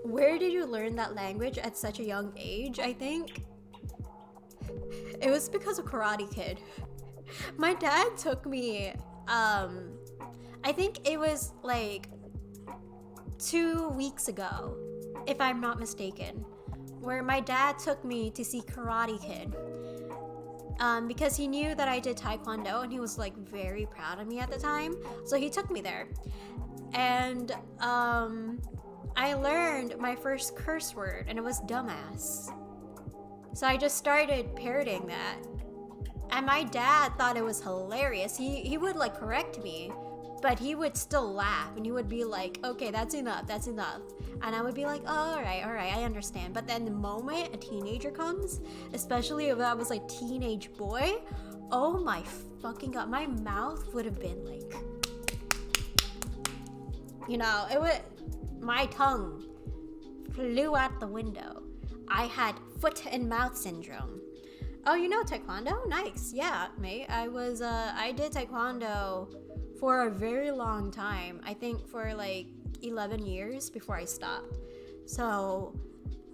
C: Where did you learn that language at such a young age? I think it was because of Karate Kid. My dad took me, I think it was like 2 weeks ago, if I'm not mistaken, where my dad took me to see Karate Kid. Because he knew that I did Taekwondo and he was like very proud of me at the time. So he took me there. And I learned my first curse word and it was dumbass. So I just started parroting that. And my dad thought it was hilarious. He would like correct me, but he would still laugh and he would be like, okay, that's enough. And I would be like, oh, all right, I understand. But then the moment a teenager comes, especially if I was like teenage boy, oh my fucking God, my mouth would have been like, you know, my tongue flew out the window. I had foot and mouth syndrome. Oh, you know Taekwondo? Nice. Yeah, mate. I did Taekwondo for a very long time. I think for like 11 years before I stopped. So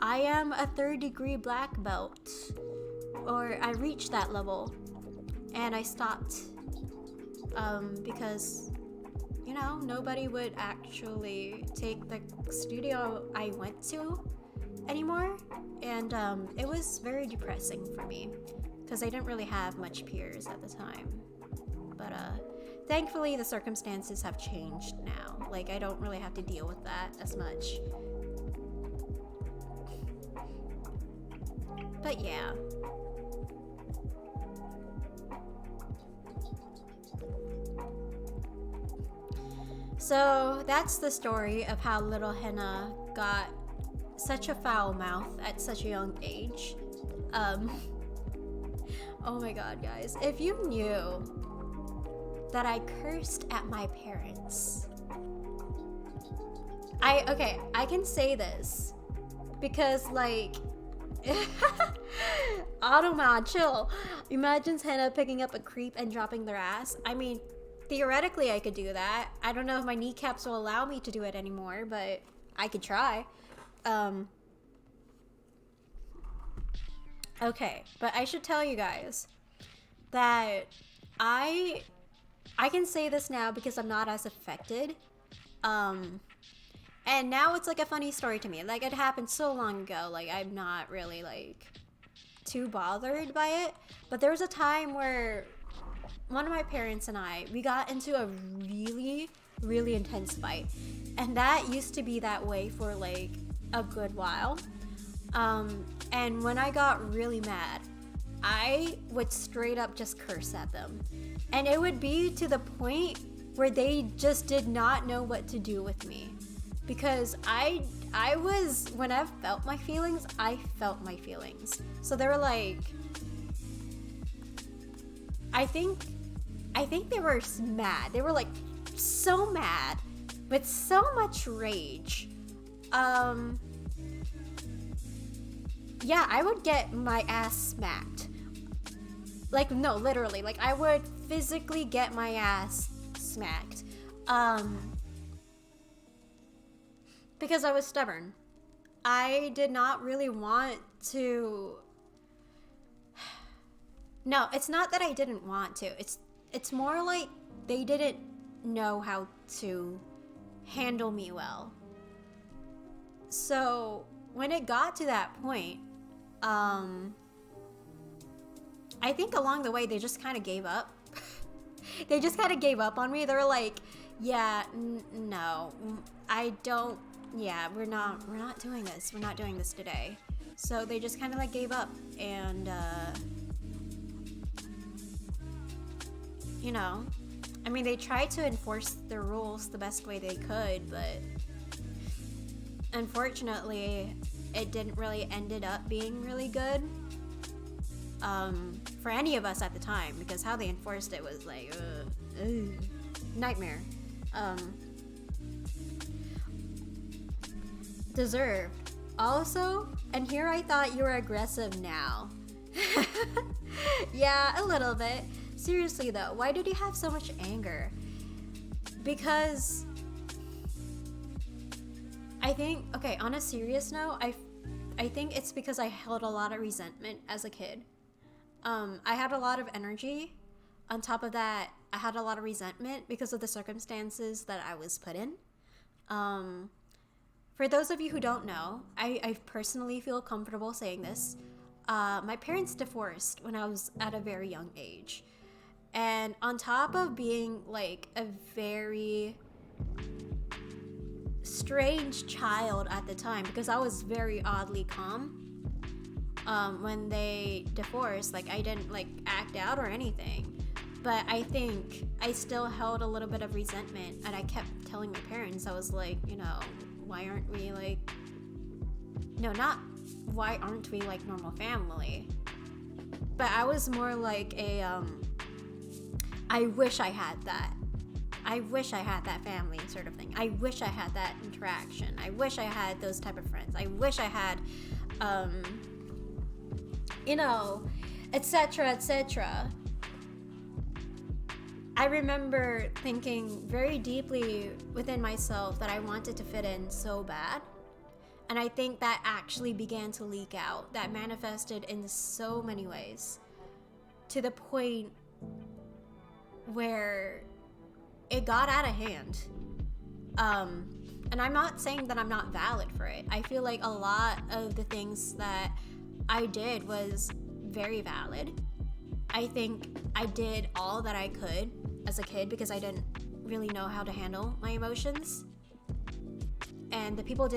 C: I am a 3rd-degree black belt, or I reached that level and I stopped because, you know, nobody would actually take the studio I went to anymore, and it was very depressing for me because I didn't really have much peers at the time. But thankfully the circumstances have changed now. Like, I don't really have to deal with that as much. But yeah. So that's the story of how little Hannah got such a foul mouth at such a young age. Oh my God, guys, if you knew that I cursed at my parents. I can say this because, like, Automod, chill. Imagine Hannah picking up a creep and dropping their ass. I mean, theoretically I could do that. I don't know if my kneecaps will allow me to do it anymore, but I could try. Okay, but I should tell you guys that I can say this now because I'm not as affected. And now it's like a funny story to me. Like, it happened so long ago. Like, I'm not really like too bothered by it. But there was a time where one of my parents and we got into a really, really intense fight. And that used to be that way for like a good while. And when I got really mad, I would straight up just curse at them. And it would be to the point where they just did not know what to do with me. Because I when I felt my feelings, I felt my feelings. So they were like, I think they were mad. They were like so mad with so much rage. Yeah, I would get my ass smacked. Like, no, literally, like I would physically get my ass smacked. Because I was stubborn. I did not really want to. No, it's not that I didn't want to. It's more like they didn't know how to handle me well. So when it got to that point, I think along the way they just kind of gave up. They just kind of gave up on me. They were like, yeah, no, I don't. Yeah, we're not doing this. We're not doing this today. So they just kind of like gave up, and you know, I mean, they tried to enforce the rules the best way they could, but unfortunately, it didn't really ended up being really good for any of us at the time, because how they enforced it was like nightmare. Deserved. Also, and here I thought you were aggressive now. Yeah, a little bit. Seriously though, why did you have so much anger? Because I think, okay, on a serious note, I think it's because I held a lot of resentment as a kid. I had a lot of energy. On top of that, I had a lot of resentment because of the circumstances that I was put in. For those of you who don't know, I personally feel comfortable saying this. My parents divorced when I was at a very young age. And on top of being like a very strange child at the time, because I was very oddly calm when they divorced, like I didn't like act out or anything. But I think I still held a little bit of resentment, and I kept telling my parents, I was like, you know, why aren't we like, no, not why aren't we like normal family? But I was more like a, I wish I had that. I wish I had that family sort of thing. I wish I had that interaction. I wish I had those type of friends. I wish I had, you know, etc., etc. I remember thinking very deeply within myself that I wanted to fit in so bad. And I think that actually began to leak out. That manifested in so many ways. To the point where it got out of hand. And I'm not saying that I'm not valid for it. I feel like a lot of the things that I did was very valid. I think I did all that I could as a kid because I didn't really know how to handle my emotions. And the people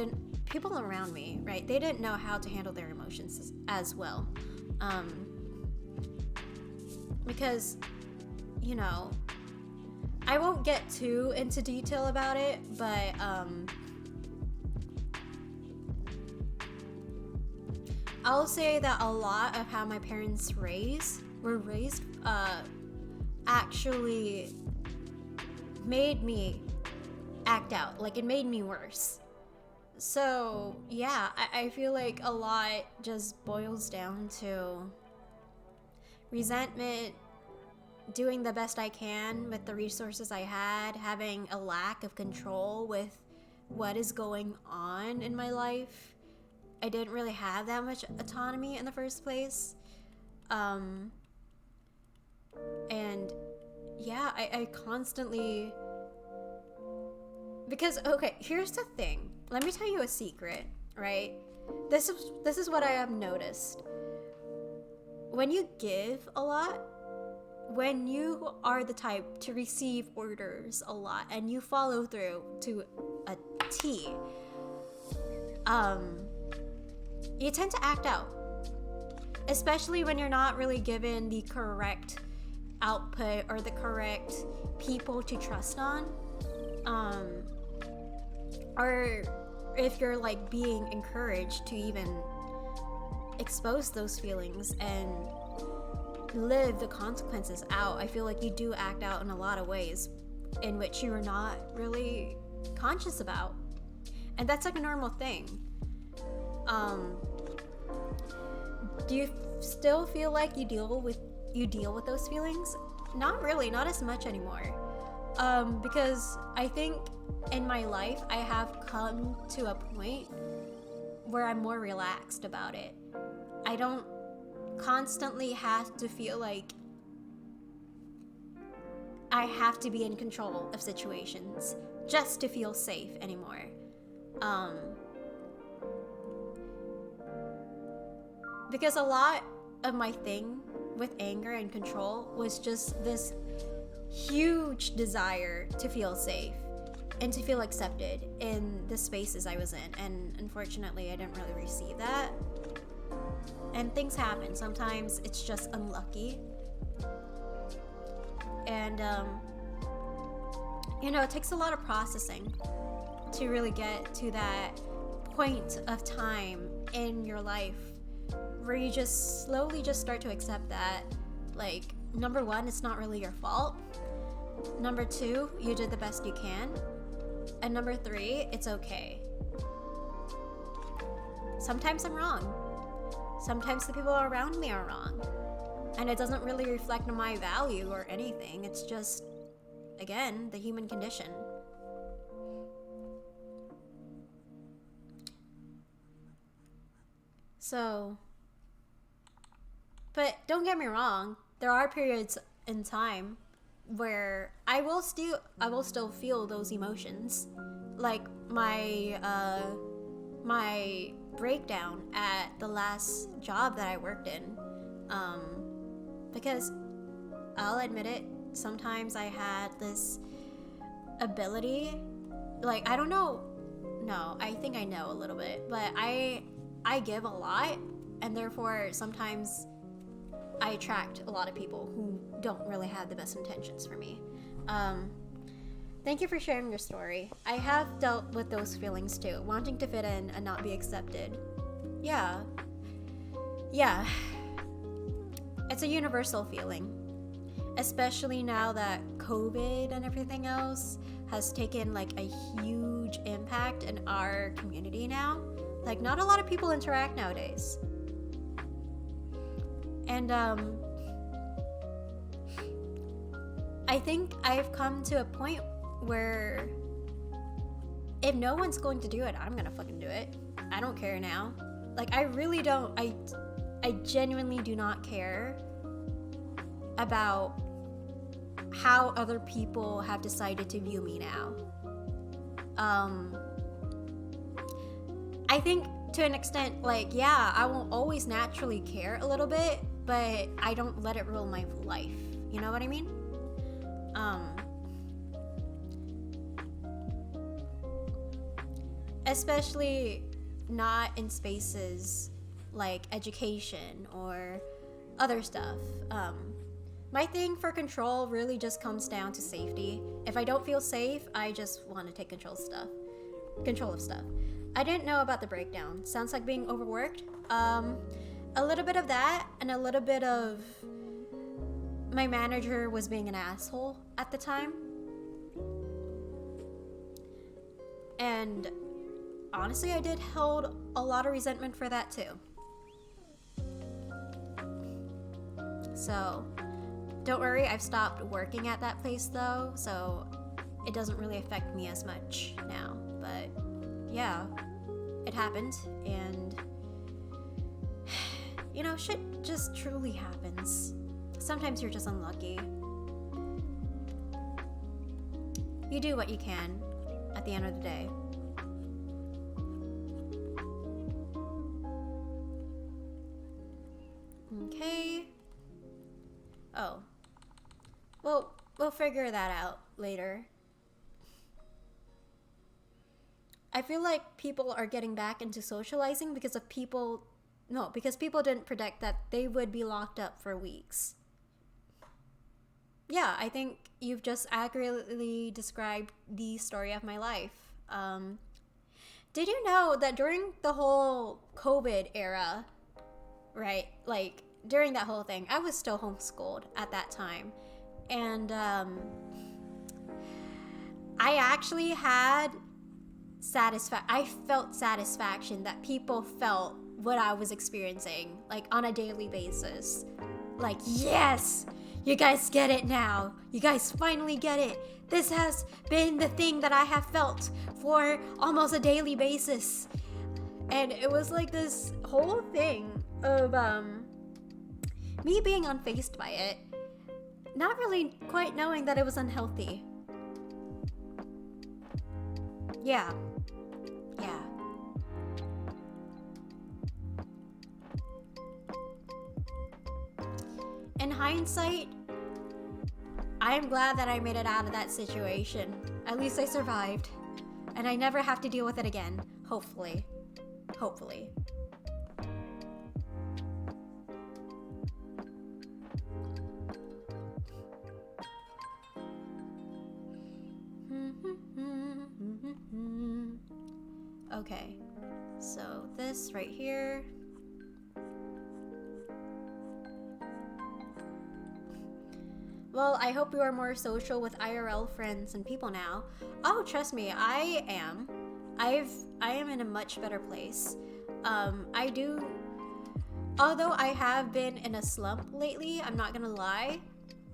C: around me, right? They didn't know how to handle their emotions as well. Because, you know, I won't get too into detail about it, but I'll say that a lot of how my parents were raised actually made me act out. Like, it made me worse. So, yeah, I feel like a lot just boils down to resentment, doing the best I can with the resources I had, having a lack of control with what is going on in my life. I didn't really have that much autonomy in the first place. And yeah, I constantly, because, okay, here's the thing. Let me tell you a secret, right? This is what I have noticed. When you give a lot, when you are the type to receive orders a lot and you follow through to a T, you tend to act out. Especially when you're not really given the correct output or the correct people to trust on. Or if you're like being encouraged to even expose those feelings and live the consequences out, I feel like you do act out in a lot of ways in which you are not really conscious about. And that's like a normal thing. Do you still feel like you deal with those feelings? Not really, not as much anymore. Because I think in my life I have come to a point where I'm more relaxed about it. I don't constantly have to feel like I have to be in control of situations just to feel safe anymore. Because a lot of my thing with anger and control was just this huge desire to feel safe and to feel accepted in the spaces I was in, and unfortunately I didn't really receive that. And things happen. Sometimes it's just unlucky. And it takes a lot of processing to really get to that point of time in your life where you just slowly just start to accept that, like, number one, it's not really your fault. Number two, you did the best you can. And number three, it's okay. Sometimes I'm wrong. Sometimes the people around me are wrong. And it doesn't really reflect on my value or anything. It's just, again, the human condition. So, but don't get me wrong, there are periods in time where I will still feel those emotions, like my breakdown at the last job that I worked in, because I'll admit it, sometimes I had this ability, like, I don't know, no, I think I know a little bit, but I give a lot, and therefore sometimes I attract a lot of people who don't really have the best intentions for me. Thank you for sharing your story. I have dealt with those feelings too, wanting to fit in and not be accepted. Yeah. It's a universal feeling, especially now that COVID and everything else has taken like a huge impact in our community now. Like, not a lot of people interact nowadays. And I think I've come to a point where if no one's going to do it, I'm gonna fucking do it. I don't care now. Like, I really don't. I genuinely do not care about how other people have decided to view me now. I think to an extent, like, yeah, I will always naturally care a little bit, but I don't let it rule my life. You know what I mean? Especially not in spaces like education or other stuff. My thing for control really just comes down to safety. If I don't feel safe, I just want to take control of stuff. I didn't know about the breakdown. Sounds like being overworked. A little bit of that, and a little bit of my manager was being an asshole at the time. And honestly, I did hold a lot of resentment for that too. So, don't worry, I've stopped working at that place though, so it doesn't really affect me as much now. But yeah, it happened, and shit just truly happens. Sometimes you're just unlucky. You do what you can at the end of the day. Okay. Oh. Well, we'll figure that out later. I feel like people are getting back into socializing because people didn't predict that they would be locked up for weeks. Yeah, I think you've just accurately described the story of my life. did you know that during the whole COVID era, right? Like during that whole thing, I was still homeschooled at that time. And I actually had I felt satisfaction that people felt what I was experiencing, like on a daily basis. Like, yes, you guys get it now. You guys finally get it. This has been the thing that I have felt for almost a daily basis. And it was like this whole thing of me being unfazed by it, not really quite knowing that it was unhealthy. Yeah. In hindsight, I'm glad that I made it out of that situation. At least I survived. And I never have to deal with it again. Hopefully. Hopefully. Okay. So this right here. Well, I hope you are more social with IRL friends and people now. Oh, trust me, I am. I am in a much better place. Although I have been in a slump lately, I'm not gonna lie,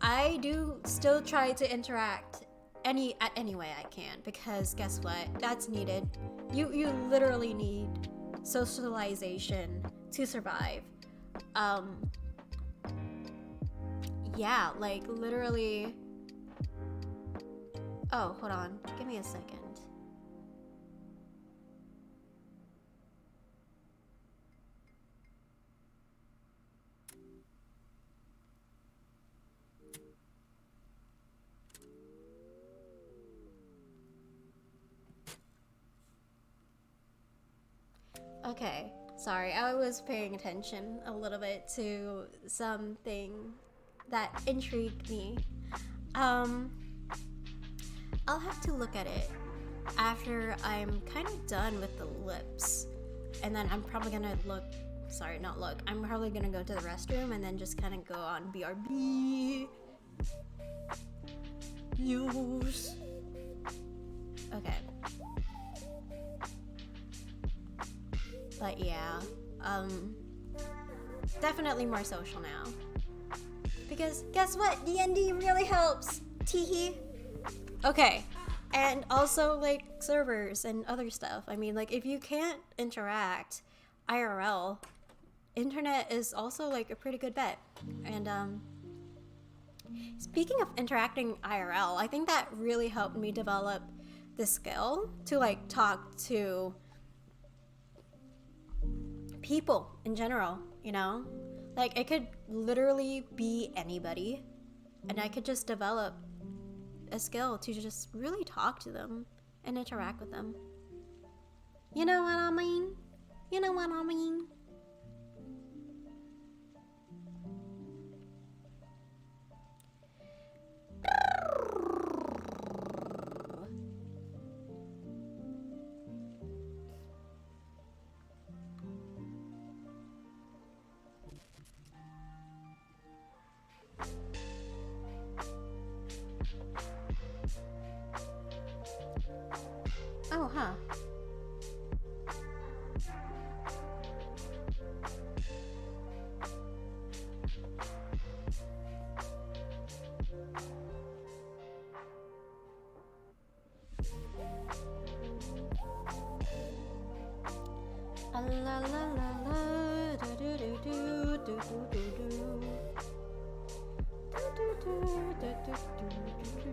C: I do still try to interact any way I can, because guess what? That's needed. You literally need socialization to survive. Yeah, like literally. Oh, hold on. Give me a second. Okay, sorry, I was paying attention a little bit to something that intrigued me. I'll have to look at it after I'm kind of done with the lips, and then I'm probably gonna I'm probably gonna go to the restroom and then just kind of go on BRB. News. Okay. But yeah, definitely more social now. Because guess what? D&D really helps. Teehee. Okay. And also like servers and other stuff. I mean, like if you can't interact IRL, internet is also like a pretty good bet. And speaking of interacting IRL, I think that really helped me develop the skill to like talk to people in general, you know? Like it could literally be anybody, and I could just develop a skill to just really talk to them and interact with them. You know what I mean? You know what I mean? Oh, huh. La la la la, do do do do do do do. Do do do do do do.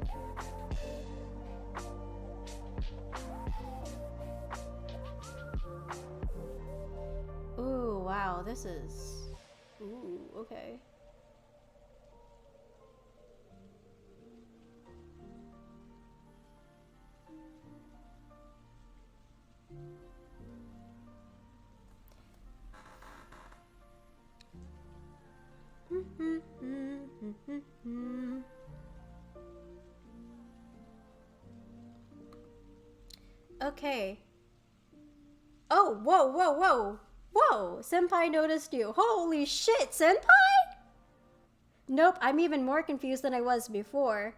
C: Ooh, wow, this is... Ooh, okay. Okay. Oh, whoa, whoa, whoa. Whoa, Senpai noticed you. Holy shit, Senpai? Nope, I'm even more confused than I was before.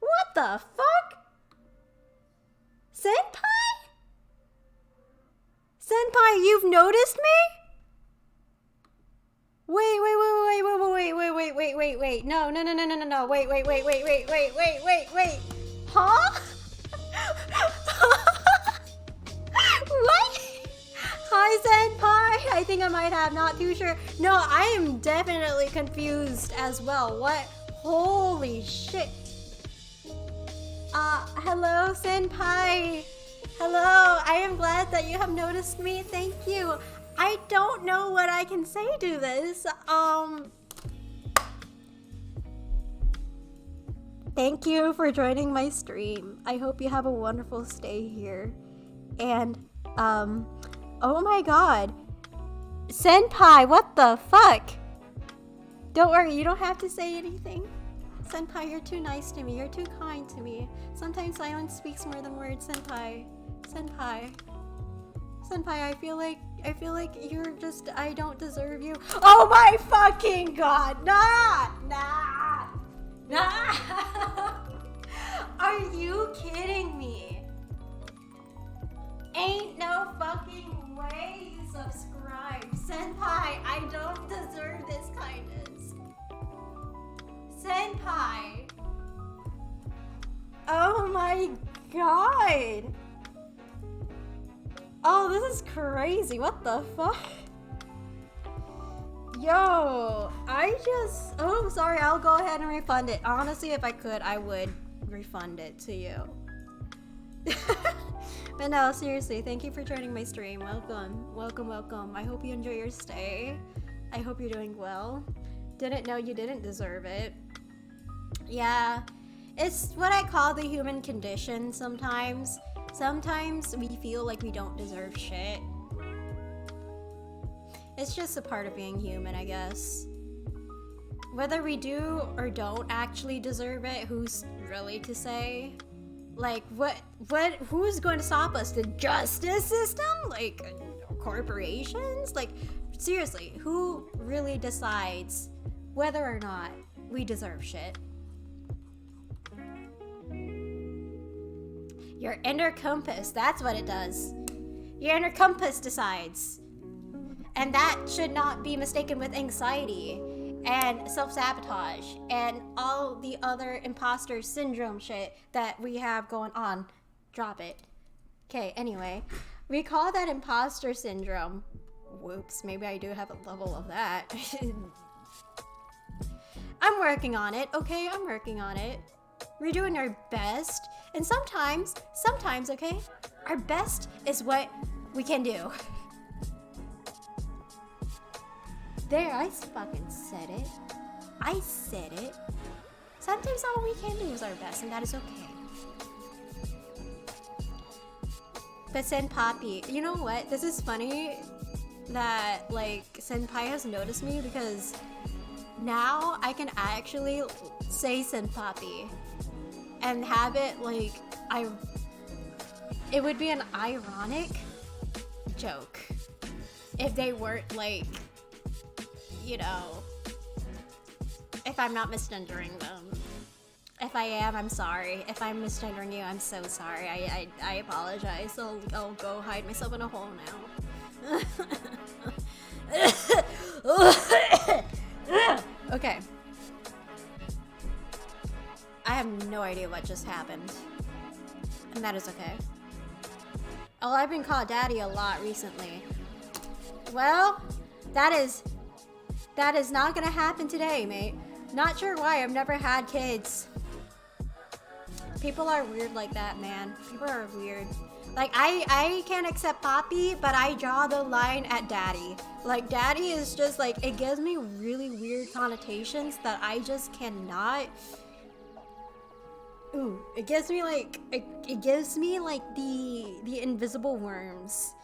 C: What the fuck? Senpai? Senpai, you've noticed me? Wait. No. Wait. Huh? What? Hi, Senpai. I think I might have, not too sure. No, I am definitely confused as well. What? Holy shit. Hello, Senpai. Hello, I am glad that you have noticed me. Thank you. I don't know what I can say to this. Thank you for joining my stream. I hope you have a wonderful stay here. And, oh my god. Senpai, what the fuck? Don't worry, you don't have to say anything. Senpai, you're too nice to me. You're too kind to me. Sometimes silence speaks more than words, Senpai. Senpai, I feel like you're just, I don't deserve you. Oh my fucking god! Nah! Are you kidding me? Ain't no fucking way you subscribe. Senpai, I don't deserve this kindness. Senpai! Oh my god! Oh, this is crazy. What the fuck? Yo, oh, sorry, I'll go ahead and refund it. Honestly, if I could, I would refund it to you. But no, seriously, thank you for joining my stream. Welcome. I hope you enjoy your stay. I hope you're doing well. Didn't know you didn't deserve it. Yeah, it's what I call the human condition sometimes. Sometimes we feel like we don't deserve shit. It's just a part of being human, I guess. Whether we do or don't actually deserve it, who's really to say? Like, who's going to stop us? The justice system? Like, corporations? Like, seriously, who really decides whether or not we deserve shit? Your inner compass, that's what it does. Your inner compass decides. And that should not be mistaken with anxiety and self-sabotage and all the other imposter syndrome shit that we have going on. Drop it. Okay, anyway. We call that imposter syndrome. Whoops, maybe I do have a level of that. I'm working on it, okay? I'm working on it. We're doing our best. And sometimes, okay? Our best is what we can do. There, I fucking said it. I said it. Sometimes all we can do is our best, and that is okay. But Senpapi, you know what? This is funny that, like, Senpai has noticed me because now I can actually say Senpapi and have it, like, it would be an ironic joke if they weren't, like, you know, if I'm not misgendering them. If I am, I'm sorry. If I'm misgendering you, I'm so sorry. I apologize. I'll go hide myself in a hole now. Okay. I have no idea what just happened. And that is okay. Oh, I've been called daddy a lot recently. Well, that is not gonna happen today, mate. Not sure why, I've never had kids. People are weird like that, man. People are weird. Like, I can't accept Poppy, but I draw the line at daddy. Like, daddy is just like, it gives me really weird connotations that I just cannot. Ooh, it gives me like, it gives me like the invisible worms.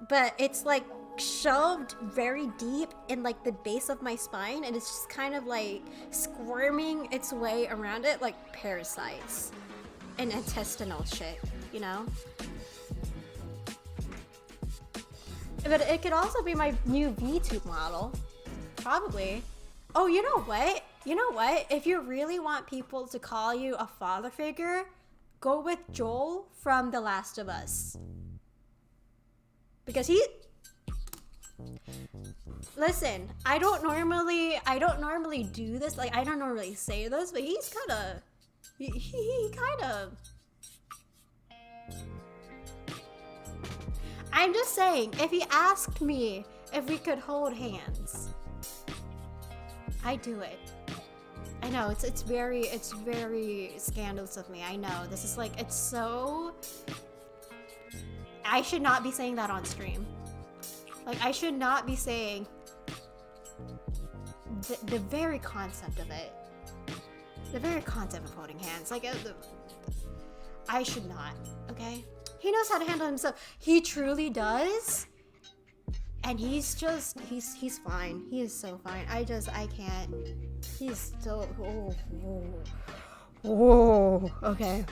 C: But it's like shoved very deep in like the base of my spine, and it's just kind of like squirming its way around it like parasites and intestinal shit, you know? But it could also be my new VTube model. Probably. Oh, you know what? You know what? If you really want people to call you a father figure, go with Joel from The Last of Us. Because he... Listen, I don't normally do this. Like, I don't normally say this, but he's kind of... He kind of... I'm just saying, if he asked me if we could hold hands, I'd do it. I know, it's very scandalous of me. I know, this is like, it's so... I should not be saying that on stream. Like, I should not be saying the very concept of it. The very concept of holding hands. Like, I should not, okay? He knows how to handle himself. He truly does. And he's just, he's fine. He is so fine. I can't. He's so, okay.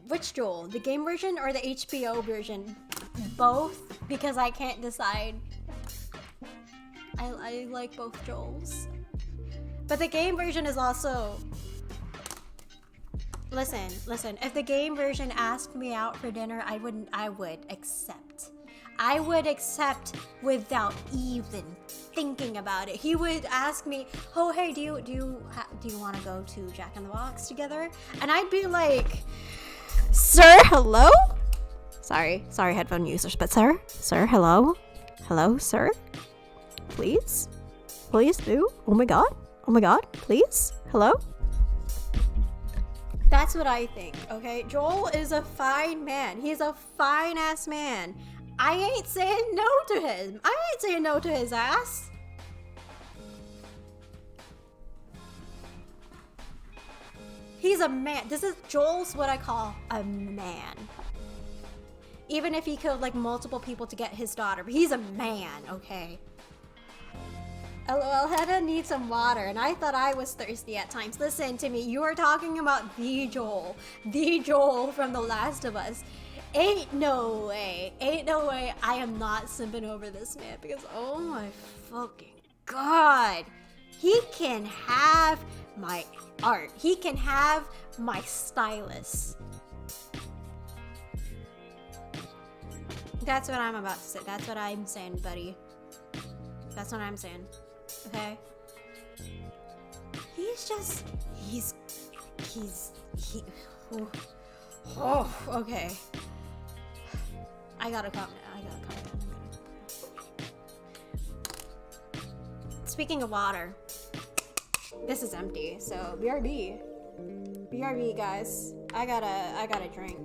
C: Which Joel? The game version or the HBO version? Both, because I can't decide. I like both Joels. But the game version is also... Listen, if the game version asked me out for dinner, I would accept. I would accept without even thinking about it. He would ask me, "Oh, hey, do you want to go to Jack in the Box together?" And I'd be like, "Sir, hello? Sorry, headphone users, but sir, hello, sir, please do. Oh my god, please, hello." That's what I think, okay? Joel is a fine man. He's a fine ass man. I ain't saying no to him. I ain't saying no to his ass. He's a man. This is Joel's what I call a man. Even if he killed like multiple people to get his daughter, but he's a man, okay? LOL, Hedda needs some water, and I thought I was thirsty at times. Listen to me, you are talking about the Joel from The Last of Us. Ain't no way I am not simping over this man, because oh my fucking god, he can have my art, he can have my stylus. That's what I'm about to say. That's what I'm saying, buddy. That's what I'm saying. Okay? Okay. I gotta calm down. Speaking of water, this is empty, so BRB, guys. I gotta drink.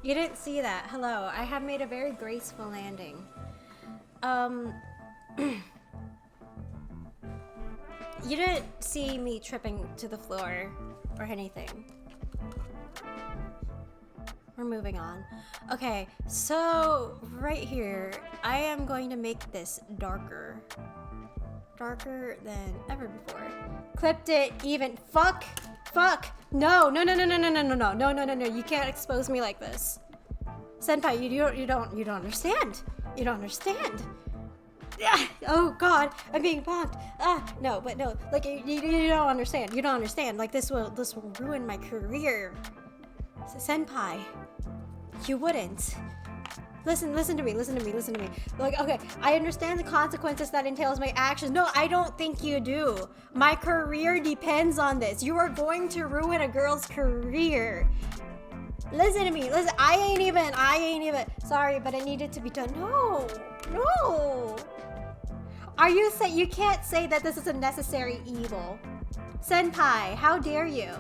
C: You didn't see that. Hello. I have made a very graceful landing. You didn't see me tripping to the floor or anything. We're moving on. Okay, so right here, I am going to make this darker. Darker than ever before. Clipped it even. Fuck! No, no, no, no, no, no, no, no, no, no, no, no, no. You can't expose me like this. Senpai, you don't understand. You don't understand. Ah, oh god, I'm being punked. No, but no, like you don't understand. You don't understand. Like this will ruin my career. Senpai, you wouldn't. Listen to me. Like, okay, I understand the consequences that entails my actions. No, I don't think you do. My career depends on this. You are going to ruin a girl's career. Listen to me. Listen, I ain't even. Sorry, but I need it to be done. No. Are you saying you can't say that this is a necessary evil? Senpai, how dare you?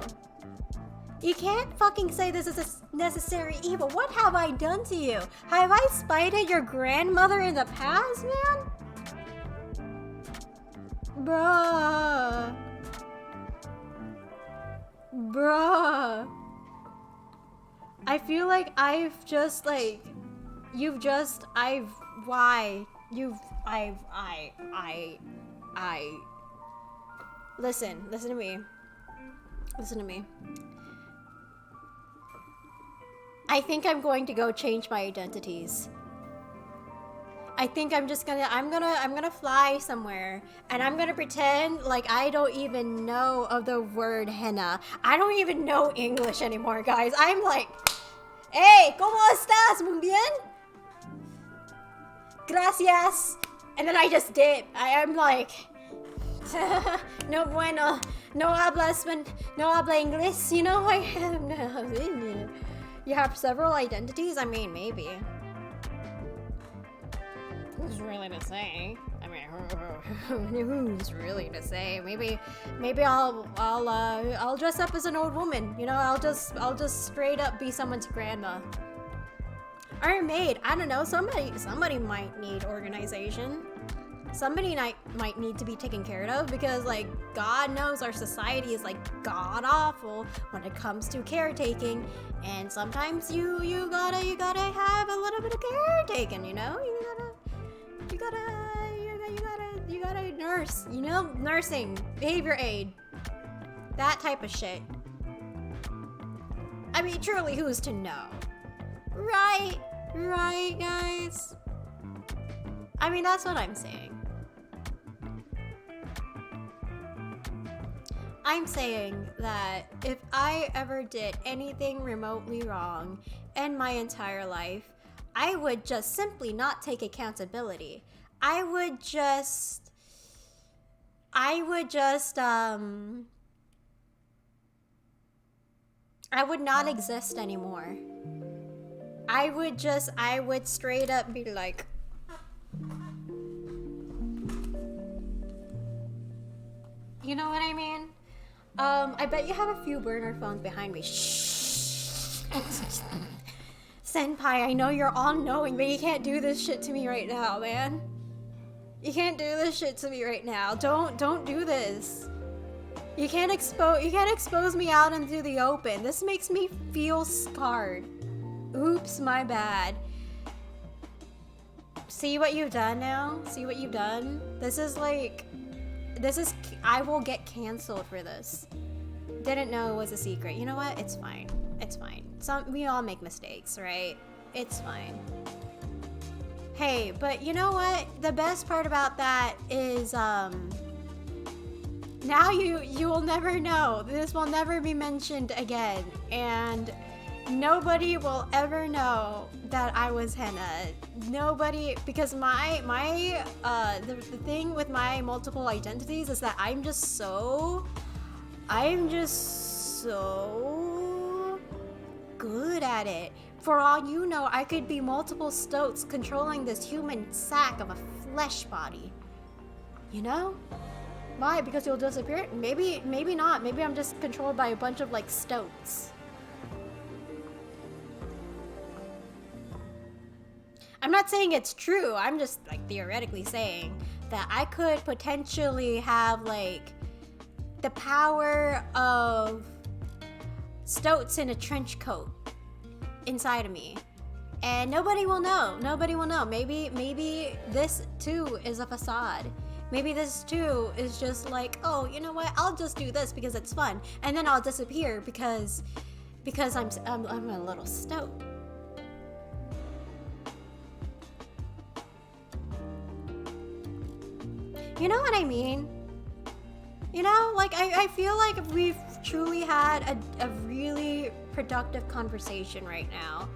C: You can't fucking say this is a necessary evil. What have I done to you? Have I spited your grandmother in the past, man? Bruh. I feel like I've just like, listen to me. I think I'm going to go change my identities. I think I'm gonna fly somewhere and I'm gonna pretend like I don't even know of the word henna. I don't even know English anymore, guys. I'm like, hey, ¿cómo estás? Muy bien? Gracias. And then I just dip. I'm like, no bueno, no habla inglés, you know? I have no. You have several identities? I mean, maybe. Who's really to say? I mean, who's really to say? Maybe I'll dress up as an old woman. You know, I'll just straight up be someone's grandma. Or a maid. I don't know. Somebody might need organization. Somebody might need to be taken care of because, like, God knows our society is like god awful when it comes to caretaking, and sometimes you gotta have a little bit of caretaking, you know. You gotta nurse, you know, nursing, behavior aid, that type of shit. I mean, truly, who's to know, right, guys? I mean, that's what I'm saying. I'm saying that if I ever did anything remotely wrong in my entire life, I would just simply not take accountability. I would not exist anymore. I would straight up be like, you know what I mean? I bet you have a few burner phones behind me. Shh. Senpai, I know you're all knowing, but you can't do this shit to me right now, man. You can't do this shit to me right now. Don't do this. You can't expose me out into the open. This makes me feel scarred. Oops, my bad. See what you've done now? See what you've done? I will get canceled for this. Didn't know it was a secret. You know what? It's fine. We all make mistakes, right? It's fine. Hey, but you know what? The best part about that is, now you will never know. This will never be mentioned again, and nobody will ever know that I was henna. Nobody, because the thing with my multiple identities is that I'm just so good at it. For all you know, I could be multiple stoats controlling this human sack of a flesh body. You know? Why? Because you'll disappear? Maybe not. Maybe I'm just controlled by a bunch of like stoats. I'm not saying it's true. I'm just like theoretically saying that I could potentially have like the power of Stoats in a trench coat inside of me. And nobody will know. Nobody will know. Maybe this too is a facade. Maybe this too is just like, oh, you know what? I'll just do this because it's fun, and then I'll disappear because I'm a little Stoat. You know what I mean? You know, like I feel like we've truly had a really productive conversation right now.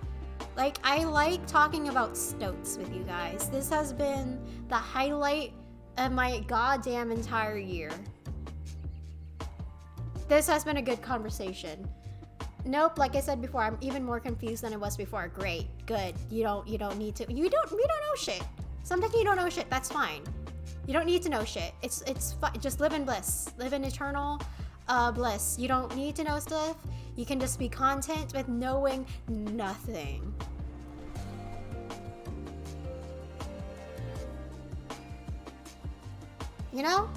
C: Like, I like talking about Stoats with you guys. This has been the highlight of my goddamn entire year. This has been a good conversation. Nope, like I said before, I'm even more confused than I was before. Great, good. You don't need to. We don't know shit. Sometimes you don't know shit. That's fine. You don't need to know shit. It's fine. Just live in bliss. Live in eternal bliss. You don't need to know stuff. You can just be content with knowing nothing. You know?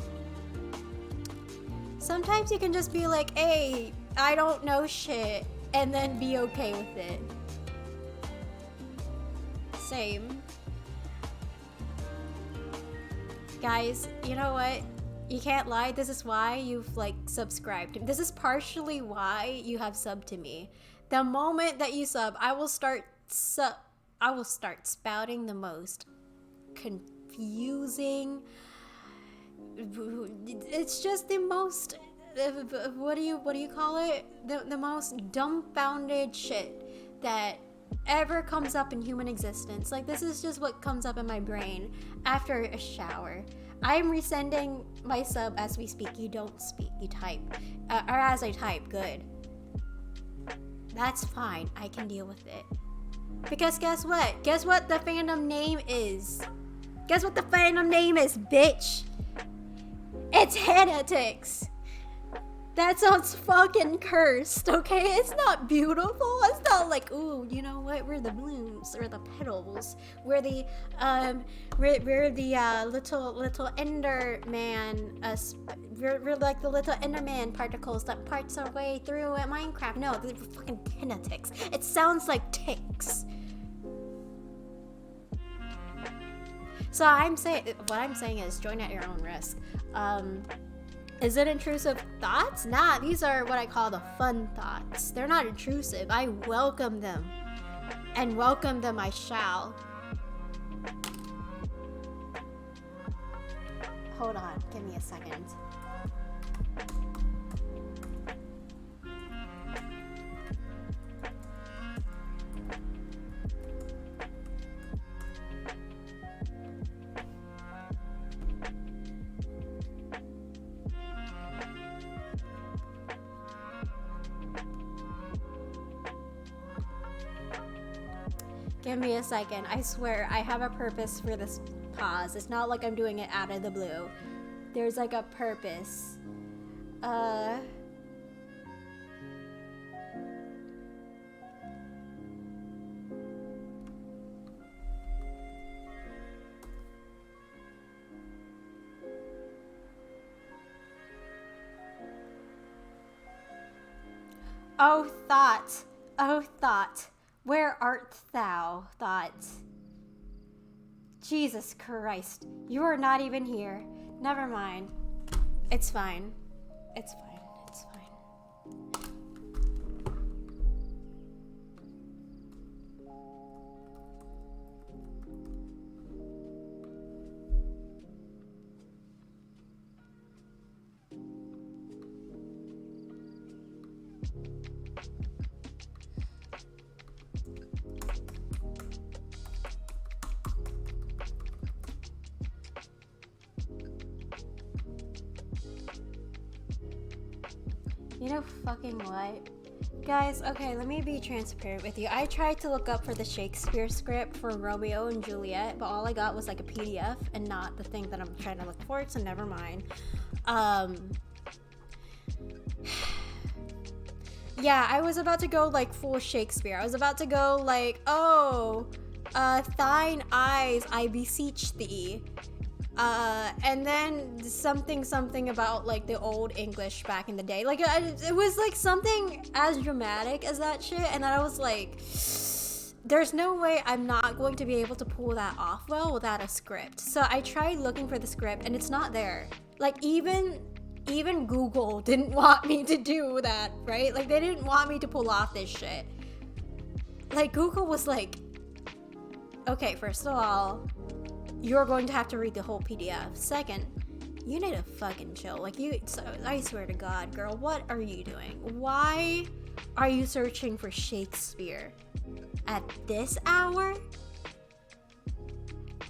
C: Sometimes you can just be like, hey, I don't know shit, and then be okay with it. Same. Guys, you know what? You can't lie. This is why you've like subscribed. This is partially why you have subbed to me. The moment that you sub, I will start spouting the most confusing. It's just the most. What do you call it? The most dumbfounded shit that ever comes up in human existence. Like, this is just what comes up in my brain after a shower. I'm resending my sub as we speak. You don't speak, you type. Or as I type, good. That's fine, I can deal with it. Because guess what? Guess what the fandom name is? Guess what the fandom name is, bitch? It's Hanatix. That sounds fucking cursed, okay? It's not beautiful. It's not like, ooh, you know what? We're the blooms or the petals. We're the little Enderman. We're like the little Enderman particles that parts our way through at Minecraft. No, they're fucking Henatix. It sounds like ticks. So what I'm saying is join at your own risk. Is it intrusive thoughts? Nah, these are what I call the fun thoughts. They're not intrusive. I welcome them. And welcome them I shall. Hold on, give me a second. Give me a second. I swear, I have a purpose for this pause. It's not like I'm doing it out of the blue. There's like a purpose. Oh, thought. Oh, thought. Where art thou, thought? Jesus Christ, you are not even here. Never mind. It's fine. It's fine. It's fine. You know fucking what? Guys, okay, let me be transparent with you. I tried to look up for the Shakespeare script for Romeo and Juliet, but all I got was like a PDF and not the thing that I'm trying to look for, so never mind. Yeah, I was about to go like full Shakespeare. I was about to go like, oh, thine eyes, I beseech thee. And then something about like the old English back in the day. Like it was like something as dramatic as that shit, and then I was like, there's no way I'm not going to be able to pull that off well without a script. So I tried looking for the script, and it's not there. Like even Google didn't want me to do that, right? Like they didn't want me to pull off this shit. Like Google was like, okay, first of all, you're going to have to read the whole PDF. Second, you need to fucking chill. Like I swear to God, girl, what are you doing? Why are you searching for Shakespeare at this hour?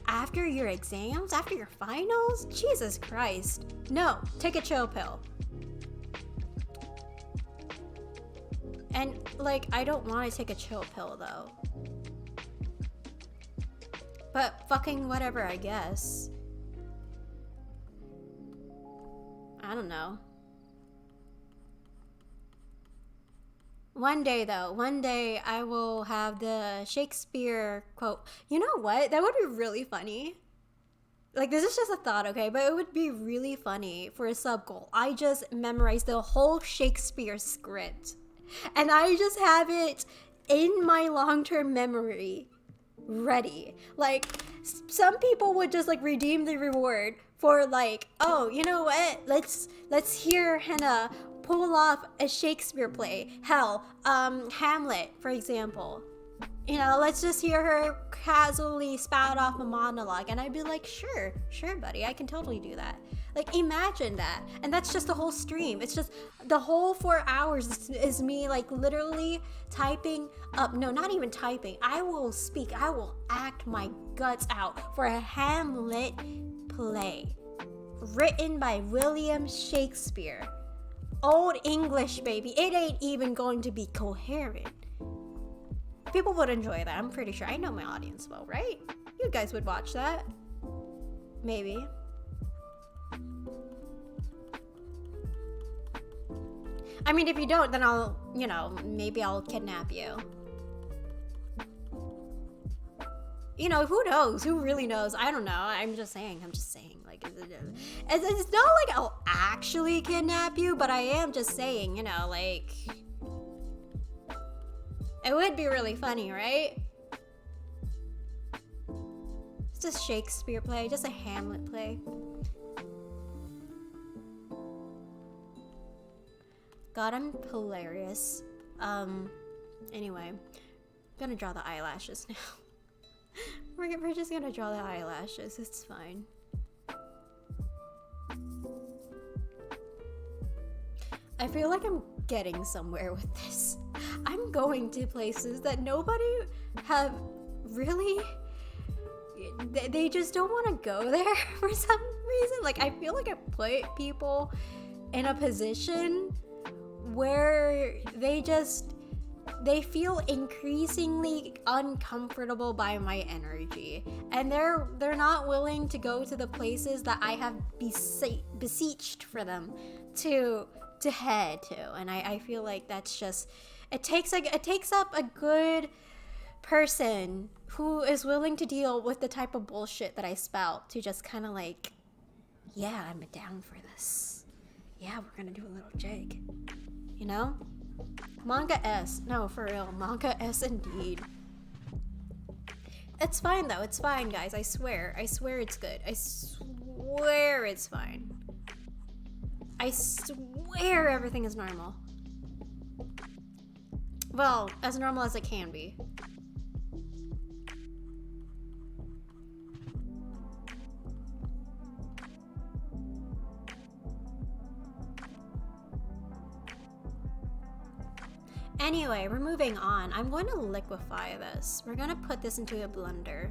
C: After your exams? After your finals? Jesus Christ. No, take a chill pill. And like, I don't want to take a chill pill though. But fucking whatever, I guess. I don't know. One day I will have the Shakespeare quote. You know what? That would be really funny. Like, this is just a thought, okay? But it would be really funny for a sub goal. I just memorized the whole Shakespeare script. And I just have it in my long-term memory ready. Like, some people would just like redeem the reward for like, oh, you know what? Let's hear Hannah pull off a Shakespeare play. Hell, Hamlet, for example. You know, let's just hear her casually spout off a monologue, and I'd be like, sure, buddy, I can totally do that. Like, imagine that. And that's just the whole stream. It's just the whole 4 hours is me like literally typing up. No, not even typing. I will act my guts out for a Hamlet play written by William Shakespeare. Old English, baby. It ain't even going to be coherent. People would enjoy that, I'm pretty sure. I know my audience well, right? You guys would watch that. Maybe. I mean, if you don't, then I'll, maybe I'll kidnap you. You know, who knows? Who really knows? I don't know. I'm just saying. Like, it's not like I'll actually kidnap you, but I am just saying, like, it would be really funny, right? It's just a Shakespeare play, just a Hamlet play. God, I'm hilarious. Anyway, I'm gonna draw the eyelashes now. We're just gonna draw the eyelashes, it's fine. I feel like I'm getting somewhere with this. I'm going to places that nobody have really... They just don't want to go there for some reason. Like, I feel like I put people in a position where they feel increasingly uncomfortable by my energy, and they're not willing to go to the places that I have beseeched for them to head to. And I feel like that's just, it takes up a good person who is willing to deal with the type of bullshit that I spout to just kind of like, yeah, I'm down for this. Yeah, we're gonna do a little jig. You know? Manga S. No, for real. Manga S indeed. It's fine though. It's fine, guys. I swear. I swear it's good. I swear it's fine. I swear everything is normal. Well, as normal as it can be. Anyway, we're moving on. I'm going to liquefy this. We're going to put this into a blender.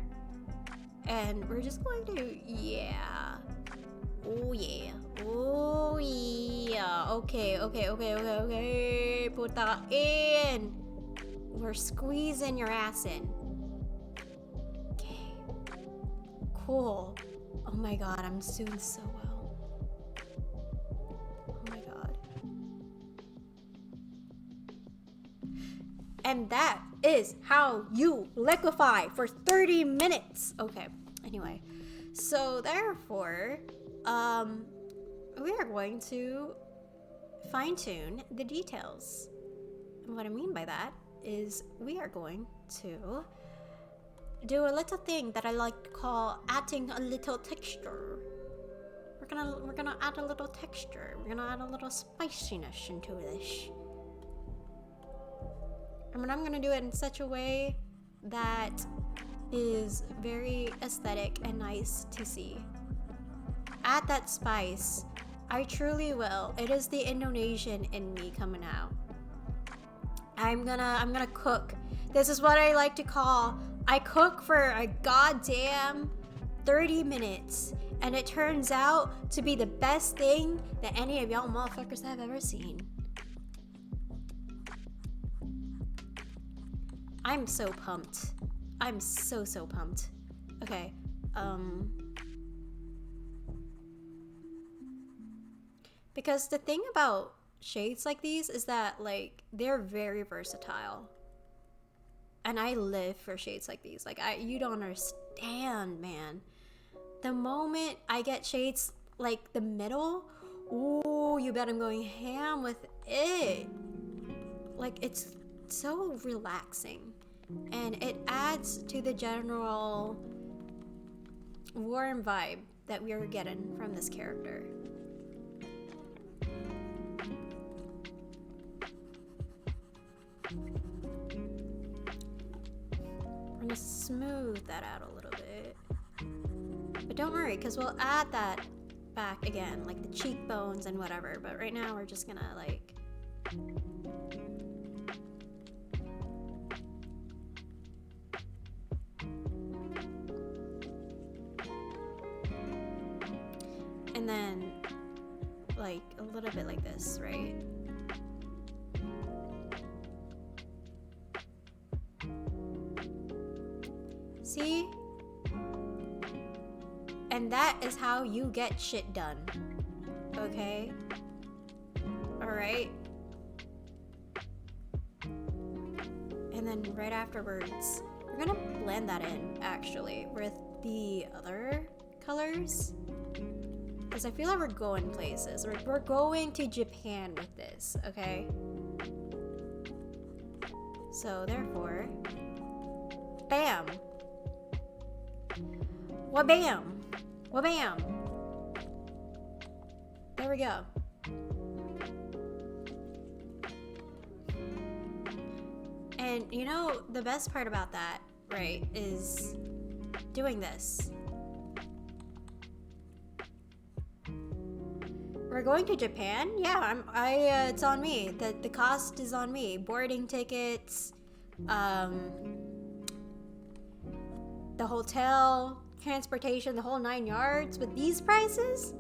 C: And we're just going to, yeah. Oh yeah. Oh yeah. Okay. Put that in. We're squeezing your ass in. Okay. Cool. Oh my god, I'm doing so well. Oh my god. And that is how you liquefy for 30 minutes. Okay, anyway. So therefore, we are going to fine-tune the details. And what I mean by that is we are going to do a little thing that I like to call adding a little texture. We're gonna add a little texture. We're gonna add a little spiciness into this. And I'm gonna do it in such a way that is very aesthetic and nice to see. Add that spice. I truly will. It is the Indonesian in me coming out. I'm gonna cook. This is what I like to call, I cook for a goddamn 30 minutes. And it turns out to be the best thing that any of y'all motherfuckers have ever seen. I'm so pumped. I'm so pumped. Okay, because the thing about shades like these is that, like, they're very versatile. And I live for shades like these. Like, you don't understand, man. The moment I get shades like the middle, ooh, you bet I'm going ham with it. Like, it's so relaxing. And it adds to the general warm vibe that we are getting from this character. We're gonna smooth that out a little bit. But don't worry, because we'll add that back again, like the cheekbones and whatever. But right now we're just gonna like... And then like a little bit like this, right? See? And that is how you get shit done. Okay? Alright? And then right afterwards, we're gonna blend that in, actually, with the other colors. Because I feel like we're going places. We're going to Japan with this, okay? So, therefore... Bam! Wabam! Wabam! There we go. And you know, the best part about that, right, is doing this. We're going to Japan? Yeah, it's on me. The cost is on me. Boarding tickets, the hotel, transportation, the whole 9 yards. With these prices,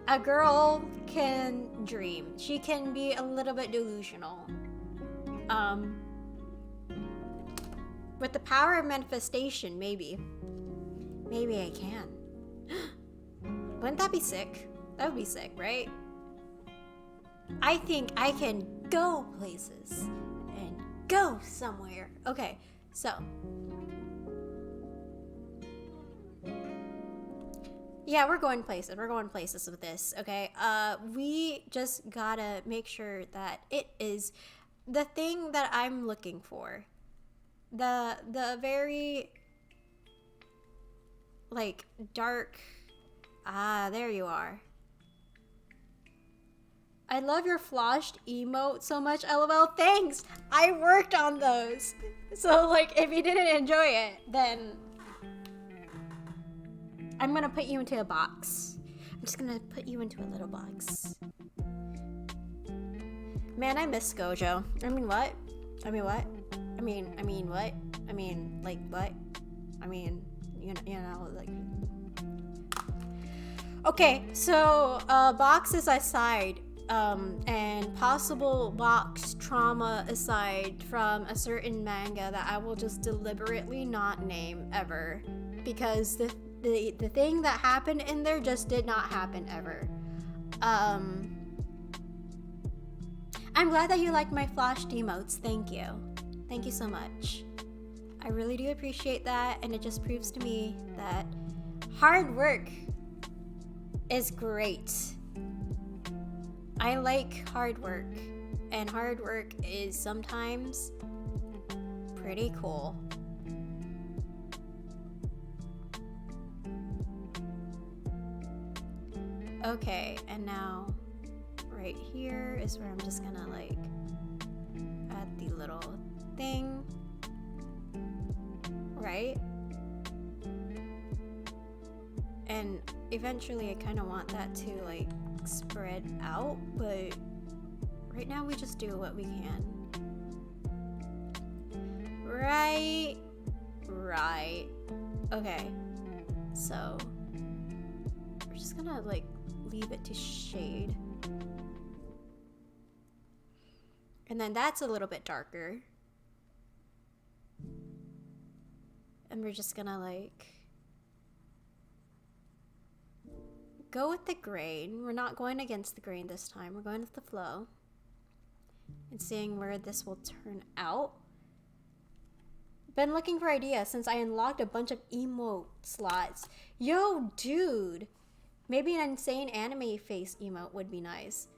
C: a girl can dream. She can be a little bit delusional. With the power of manifestation, maybe I can. Wouldn't that be sick? That would be sick, right? I think I can go places and go somewhere. Okay, so yeah, we're going places. We're going places with this, okay? We just gotta make sure that it is the thing that I'm looking for. The very, like, dark... Ah, there you are. I love your flashed emote so much, LOL. Thanks! I worked on those. So, like, if you didn't enjoy it, then... I'm gonna put you into a box. I'm just gonna put you into a little box. Man, I miss Gojo. I mean, what? I mean, what? I mean, what? I mean, like, what? I mean, you know, like... Okay, so, boxes aside, and possible box trauma aside from a certain manga that I will just deliberately not name ever, because the thing that happened in there just did not happen ever. I'm glad that you liked my flashed emotes. Thank you. Thank you so much. I really do appreciate that, and it just proves to me that hard work is great. I like hard work, and hard work is sometimes pretty cool. Okay, and now right here is where I'm just gonna like add the little thing, right? And eventually I kind of want that to like spread out, but right now we just do what we can. Right. Okay, so we're just gonna like leave it to shade. And then that's a little bit darker. And we're just gonna like go with the grain. We're not going against the grain this time. We're going with the flow and seeing where this will turn out. Been looking for ideas since I unlocked a bunch of emote slots. Yo, dude. Maybe an insane anime face emote would be nice.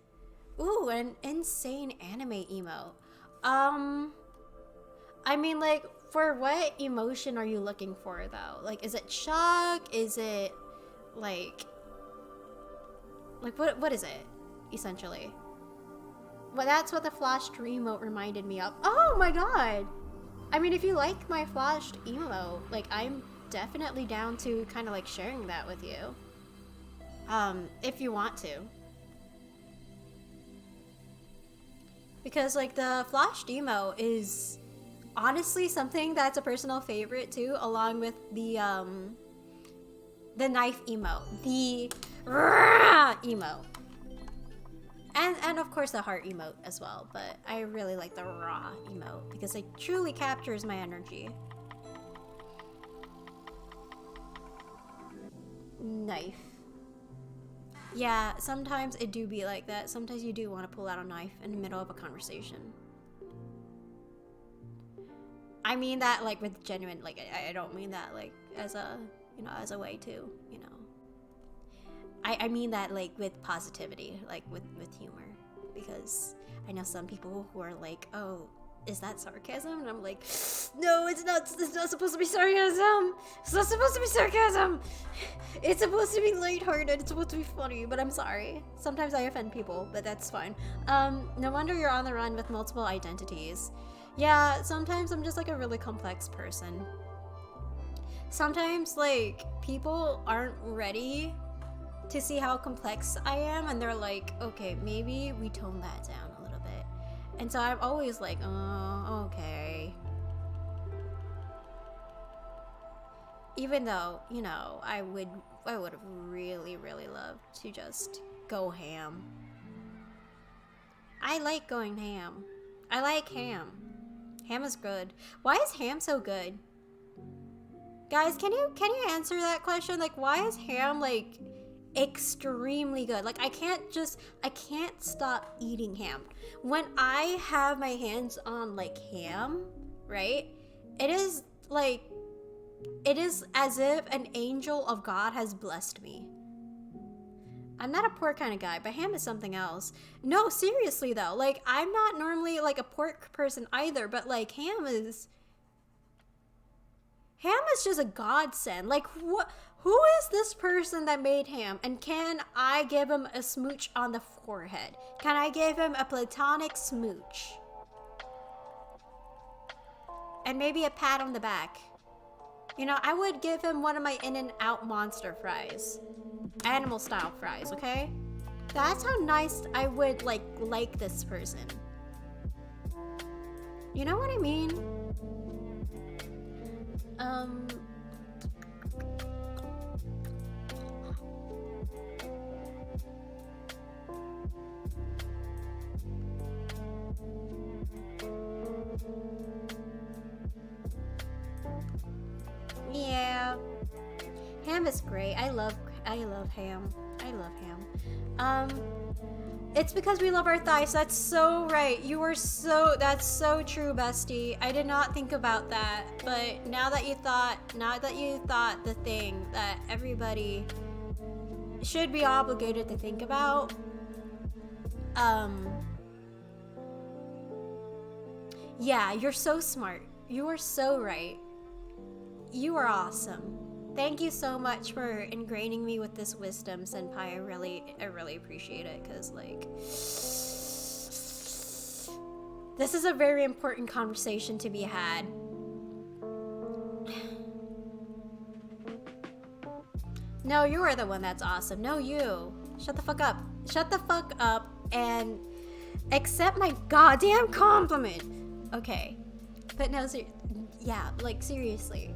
C: Ooh, an insane anime emote. I mean, like, for what emotion are you looking for, though? Like, is it shock? Is it, like what is it, essentially? Well, that's what the flashed emote reminded me of. Oh my god! I mean, if you like my flashed emote, like, I'm definitely down to kind of, like, sharing that with you. If you want to. Because, like, the flashed emote is honestly something that's a personal favorite, too, along with the knife emote. The emote. And of course the heart emote as well, but I really like the raw emote because it truly captures my energy. Knife. Yeah, sometimes it do be like that. Sometimes you do want to pull out a knife in the middle of a conversation. I mean that like with genuine, like I don't mean that like as a, you know, as a way to, you know. I mean that like with positivity, like with humor, because I know some people who are like, oh, is that sarcasm? And I'm like, no, it's not supposed to be sarcasm. It's not supposed to be sarcasm. It's supposed to be lighthearted. It's supposed to be funny, but I'm sorry. Sometimes I offend people, but that's fine. No wonder you're on the run with multiple identities. Yeah, sometimes I'm just like a really complex person. Sometimes like people aren't ready to see how complex I am, and they're like, okay, maybe we tone that down a little bit. And so I'm always like, oh, okay. Even though, you know, I would have really, really loved to just go ham. I like going ham. I like ham. Ham is good. Why is ham so good? Guys, can you answer that question? Like, why is ham like extremely good? Like, I can't stop eating ham. When I have my hands on like ham, right? It is as if an angel of God has blessed me. I'm not a pork kind of guy, but ham is something else. No, seriously though, like I'm not normally like a pork person either, but like ham is just a godsend. Like who is this person that made ham? And can I give him a smooch on the forehead? Can I give him a platonic smooch? And maybe a pat on the back. You know, I would give him one of my In-N-Out monster fries. Animal style fries, okay? That's how nice I would like this person. You know what I mean? Yeah. Ham is great. I love ham. I love ham. It's because we love our thighs. That's so right. That's so true, bestie. I did not think about that. But now that you thought the thing that everybody should be obligated to think about, yeah, you're so smart. You are so right. You are awesome. Thank you so much for ingraining me with this wisdom, Senpai. I really appreciate it, because, like, this is a very important conversation to be had. No, you are the one that's awesome. No, you. Shut the fuck up. Shut the fuck up and accept my goddamn compliment. Okay. But no, yeah, like, seriously.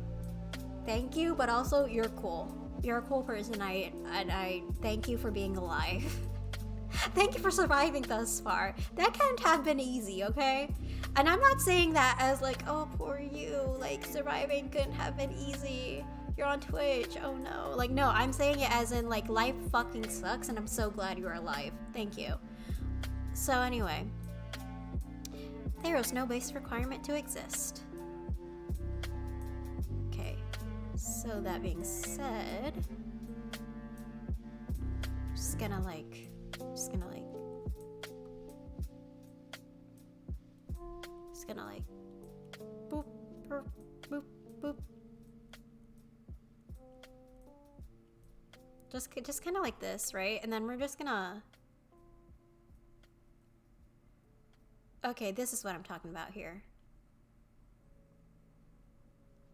C: Thank you, but also you're cool. You're a cool person, and I thank you for being alive. Thank you for surviving thus far. That can't have been easy, okay? And I'm not saying that as like, oh, poor you, like, surviving couldn't have been easy. You're on Twitch, oh no. Like, no, I'm saying it as in, like, life fucking sucks, and I'm so glad you're alive. Thank you. So anyway, there is no base requirement to exist. So that being said, just gonna boop, boop, boop, boop. Just kind of like this, right? And then we're just gonna. Okay, this is what I'm talking about here.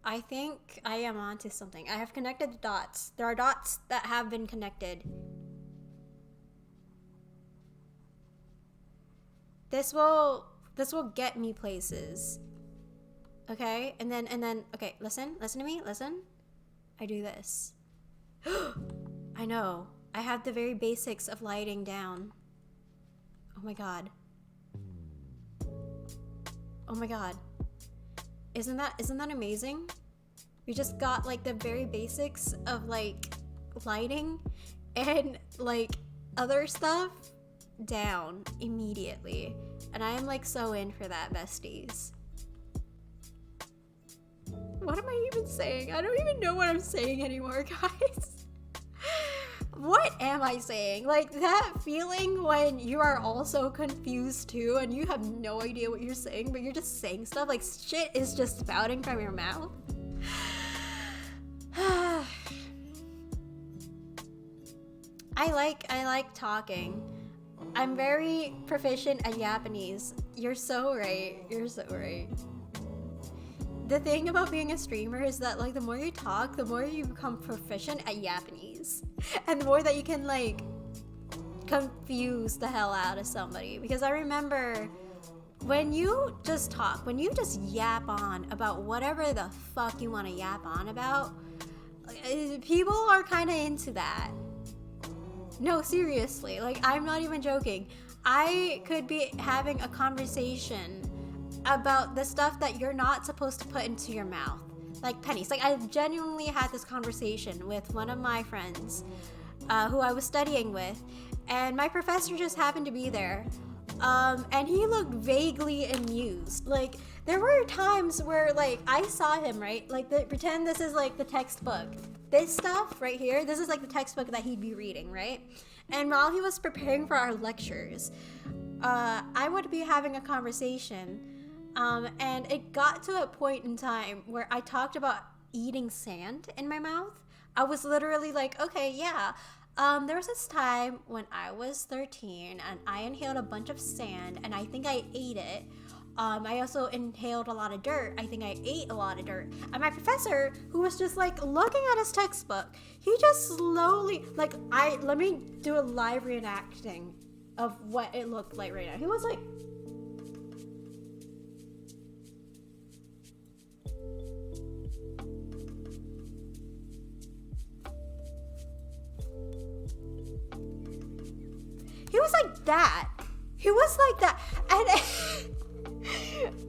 C: I think I am onto something. I have connected the dots. There are dots that have been connected. This will get me places. Okay? And then okay, listen to me, listen. I do this. I know. I have the very basics of lighting down. Oh my god. Oh my god. Isn't that amazing? We just got, like, the very basics of, like, lighting and, like, other stuff down immediately. And I am, like, so in for that, besties. What am I even saying? I don't even know what I'm saying anymore, guys. What am I saying? Like, that feeling when you are also confused too and you have no idea what you're saying, but you're just saying stuff, like shit is just spouting from your mouth. I like talking. I'm very proficient at Japanese. You're so right. You're so right. The thing about being a streamer is that, like, the more you talk, the more you become proficient at Japanese. And the more that you can, like, confuse the hell out of somebody. Because I remember when you just talk, when you just yap on about whatever the fuck you want to yap on about, people are kind of into that. No, seriously. Like, I'm not even joking. I could be having a conversation about the stuff that you're not supposed to put into your mouth, like pennies. Like, I genuinely had this conversation with one of my friends who I was studying with, and my professor just happened to be there, and he looked vaguely amused. Like, there were times where, like, I saw him, right, like, pretend this is like the textbook, this stuff right here, this is like the textbook that he'd be reading, right? And while he was preparing for our lectures, I would be having a conversation. And it got to a point in time where I talked about eating sand in my mouth. I was literally like, okay, yeah. There was this time when I was 13 and I inhaled a bunch of sand and I think I ate it. I also inhaled a lot of dirt. I think I ate a lot of dirt. And my professor, who was just like looking at his textbook, he just slowly, like, let me do a live reenacting of what it looked like right now. He was like, he was like that. He was like that. And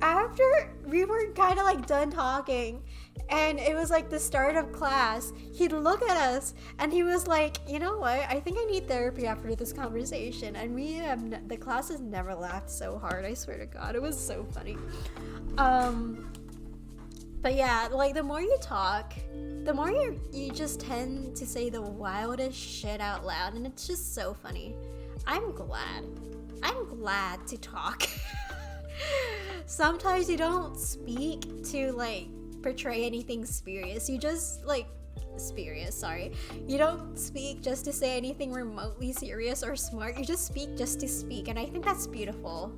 C: after we were kind of like done talking, And it was like the start of class. He'd look at us and he was like, you know what? I think I need therapy after this conversation. And the class has never laughed so hard. I swear to God, it was so funny. But yeah, like the more you talk, the more you just tend to say the wildest shit out loud, and it's just so funny. I'm glad to talk. Sometimes you don't speak to like portray anything serious. You just you don't speak just to say anything remotely serious or smart. You just speak just to speak, and I think that's beautiful.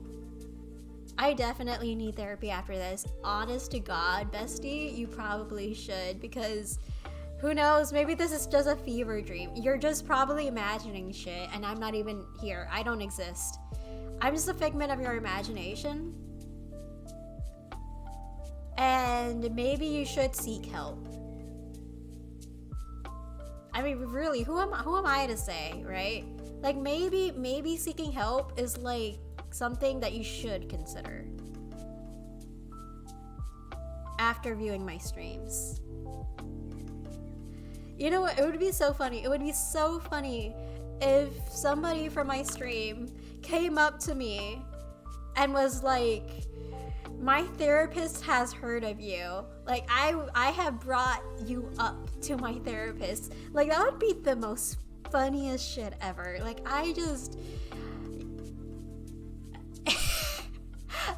C: I definitely need therapy after this. Honest to God, bestie, you probably should, because who knows, maybe this is just a fever dream. You're just probably imagining shit, and I'm not even here. I don't exist. I'm just a figment of your imagination. And maybe you should seek help. I mean, really, who am I to say, right? Like, maybe seeking help is like something that you should consider after viewing my streams. You know what? It would be so funny. It would be so funny if somebody from my stream came up to me and was like, my therapist has heard of you. Like, I have brought you up to my therapist. Like, that would be the most funniest shit ever. Like, I just...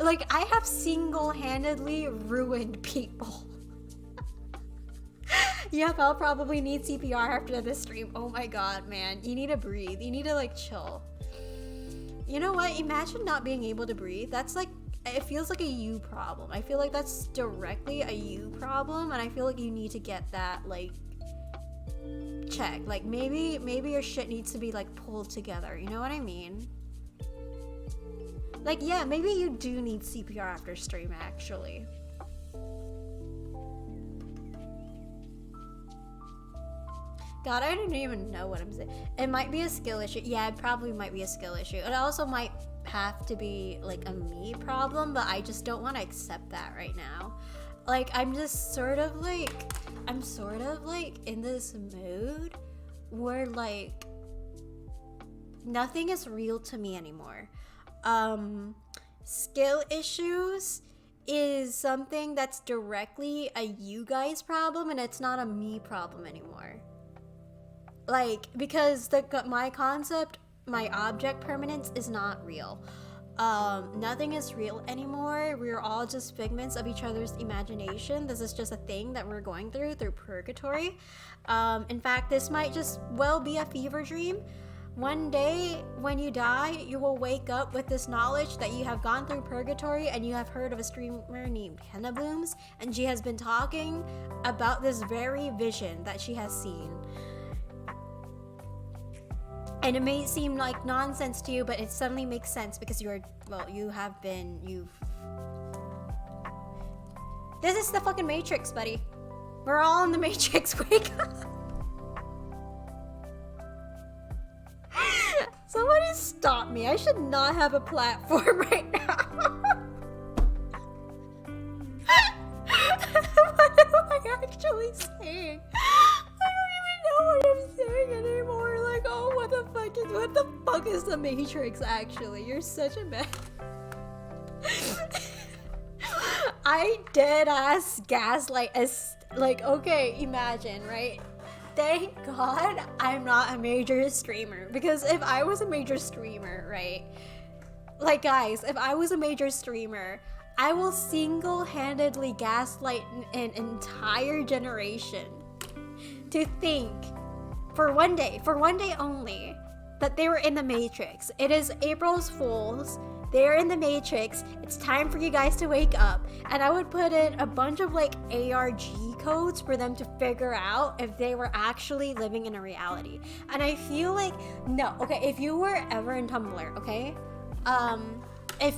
C: like, I have single-handedly ruined people. Yep, I'll probably need CPR after this stream. Oh my god, man. You need to breathe. You need to, like, chill. You know what? Imagine not being able to breathe. That's, like, it feels like a you problem. I feel like that's directly a you problem, and I feel like you need to get that, like, checked. Like, maybe your shit needs to be, like, pulled together. You know what I mean? Like, yeah, maybe you do need CPR after stream, actually. God, I don't even know what I'm saying. It might be a skill issue. Yeah, it probably might be a skill issue. It also might have to be, like, a me problem, but I just don't want to accept that right now. Like, I'm sort of like in this mood where, like, nothing is real to me anymore. Skill issues is something that's directly a you guys problem, and it's not a me problem anymore. Like, because my concept, my object permanence is not real. Nothing is real anymore. We're all just figments of each other's imagination. This is just a thing that we're going through purgatory. In fact, this might just well be a fever dream. One day, when you die, you will wake up with this knowledge that you have gone through purgatory, and you have heard of a streamer named Henna Blooms, and she has been talking about this very vision that she has seen. And it may seem like nonsense to you, but it suddenly makes sense because you've... This is the fucking Matrix, buddy. We're all in the Matrix. Wake up. Somebody stop me. I should not have a platform right now. What am I actually saying? I don't even know what I'm saying anymore. Like, oh, what the fuck is the Matrix actually? You're such a mess. I dead ass gaslight as, like, okay, imagine, right? Thank God I'm not a major streamer, because if I was a major streamer, right? Like, guys, if I was a major streamer, I will single-handedly gaslight an entire generation to think for one day only that they were in the Matrix. It is April's Fools. They're in the Matrix. It's time for you guys to wake up. And I would put in a bunch of, like, ARG codes for them to figure out if they were actually living in a reality. And I feel like, no, okay, if you were ever in Tumblr, okay? If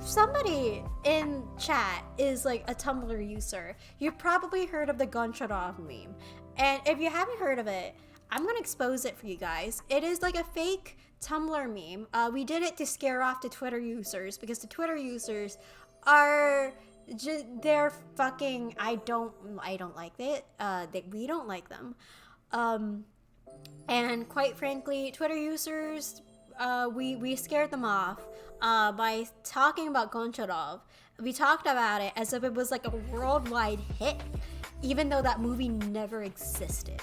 C: somebody in chat is, like, a Tumblr user, you've probably heard of the Goncharov meme. And if you haven't heard of it, I'm gonna expose it for you guys. It is like a fake Tumblr meme. We did it to scare off the Twitter users, because the Twitter users are they're fucking. I don't like it. We don't like them. And quite frankly, Twitter users, we scared them off by talking about Goncharov. We talked about it as if it was like a worldwide hit, even though that movie never existed.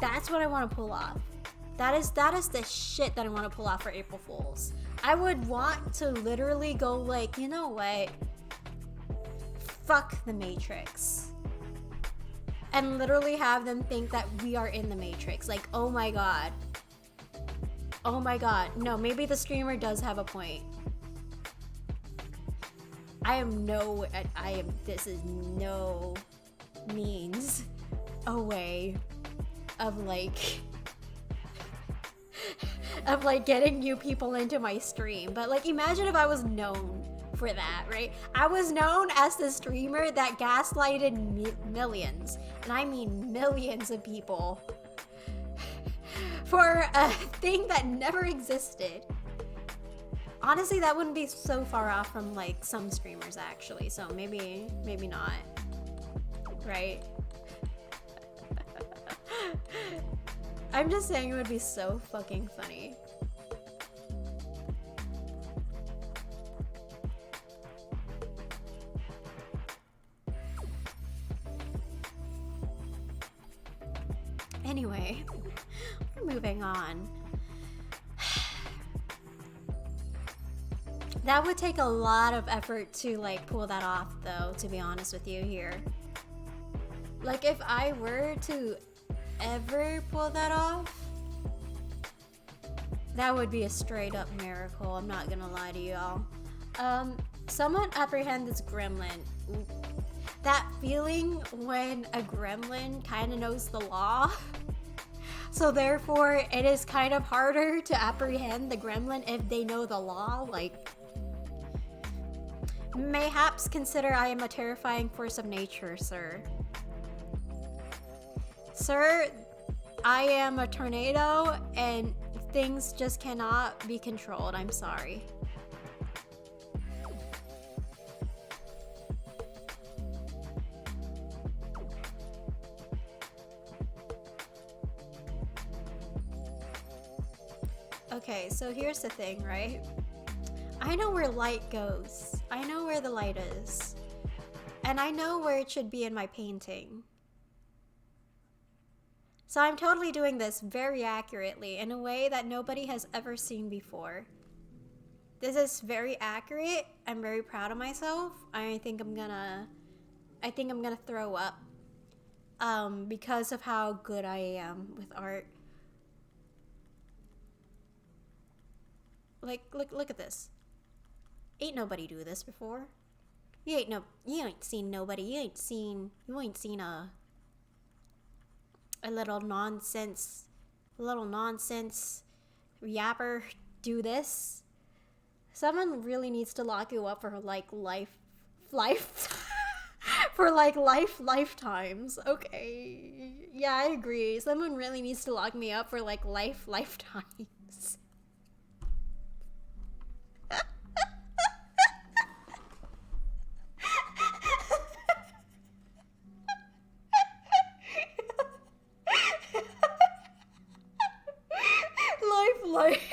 C: That's what I want to pull off. That is the shit that I want to pull off for April Fools. I would want to literally go like, you know what? Fuck the Matrix. And literally have them think that we are in the Matrix. Like, oh my god. Oh my god. No, maybe the streamer does have a point. This is no means a way of getting new people into my stream. But like, imagine if I was known for that, right? I was known as the streamer that gaslighted millions, and I mean millions of people for a thing that never existed. Honestly, that wouldn't be so far off from like some streamers actually, so maybe not, right? I'm just saying it would be so fucking funny. Anyway, we're moving on. That would take a lot of effort to like pull that off though, to be honest with you here. Like if I were to ever pull that off, that would be a straight up miracle. I'm not gonna lie to y'all. Someone apprehend this gremlin. That feeling when a gremlin kind of knows the law. So therefore, it is kind of harder to apprehend the gremlin if they know the law. Like, mayhaps consider I am a terrifying force of nature, sir. Sir, I am a tornado and things just cannot be controlled. I'm sorry. Okay, so here's the thing, right? I know where light goes. I know where the light is. And I know where it should be in my painting. So I'm totally doing this very accurately in a way that nobody has ever seen before. This is very accurate. I'm very proud of myself. I think I'm gonna throw up because of how good I am with art. Like, look at this. Ain't nobody do this before. You ain't seen nobody. You ain't seen a little nonsense yapper do this. Someone really needs to lock you up for like life for like lifetimes. Okay. Yeah, I agree. Someone really needs to lock me up for like lifetimes. Life.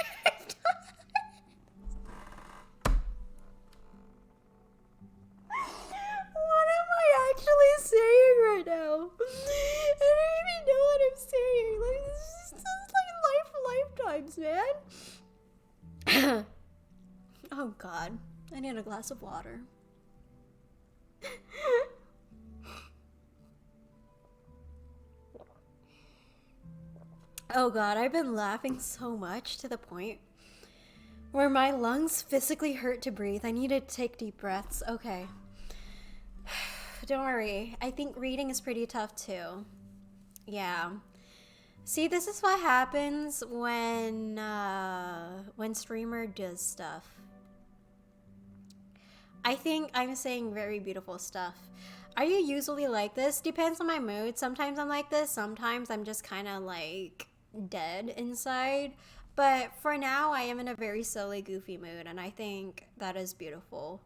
C: What am I actually saying right now? I don't even know what I'm saying. Like, this is just like lifetimes, man. Oh god, I need a glass of water. Oh god, I've been laughing so much to the point where my lungs physically hurt to breathe. I need to take deep breaths. Okay. Don't worry. I think reading is pretty tough too. Yeah. See, this is what happens when streamer does stuff. I think I'm saying very beautiful stuff. Are you usually like this? Depends on my mood. Sometimes I'm like this. Sometimes I'm just kind of like dead inside. But for now, I am in a very silly, goofy mood, and I think that is beautiful.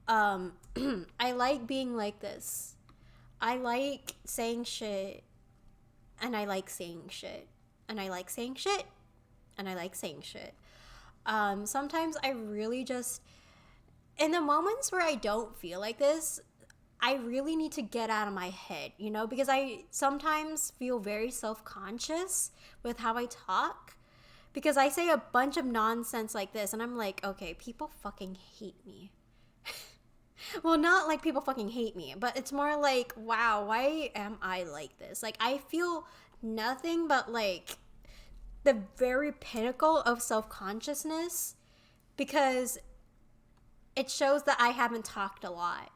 C: I like being like this. I like saying shit, and I like saying shit, and I like saying shit, and I like saying shit. Sometimes I really just, in the moments where I don't feel like this, I really need to get out of my head, you know, because I sometimes feel very self-conscious with how I talk, because I say a bunch of nonsense like this, and I'm like, okay, people fucking hate me. Well, not like people fucking hate me, but it's more like, wow, why am I like this? Like, I feel nothing but like the very pinnacle of self-consciousness, because it shows that I haven't talked a lot.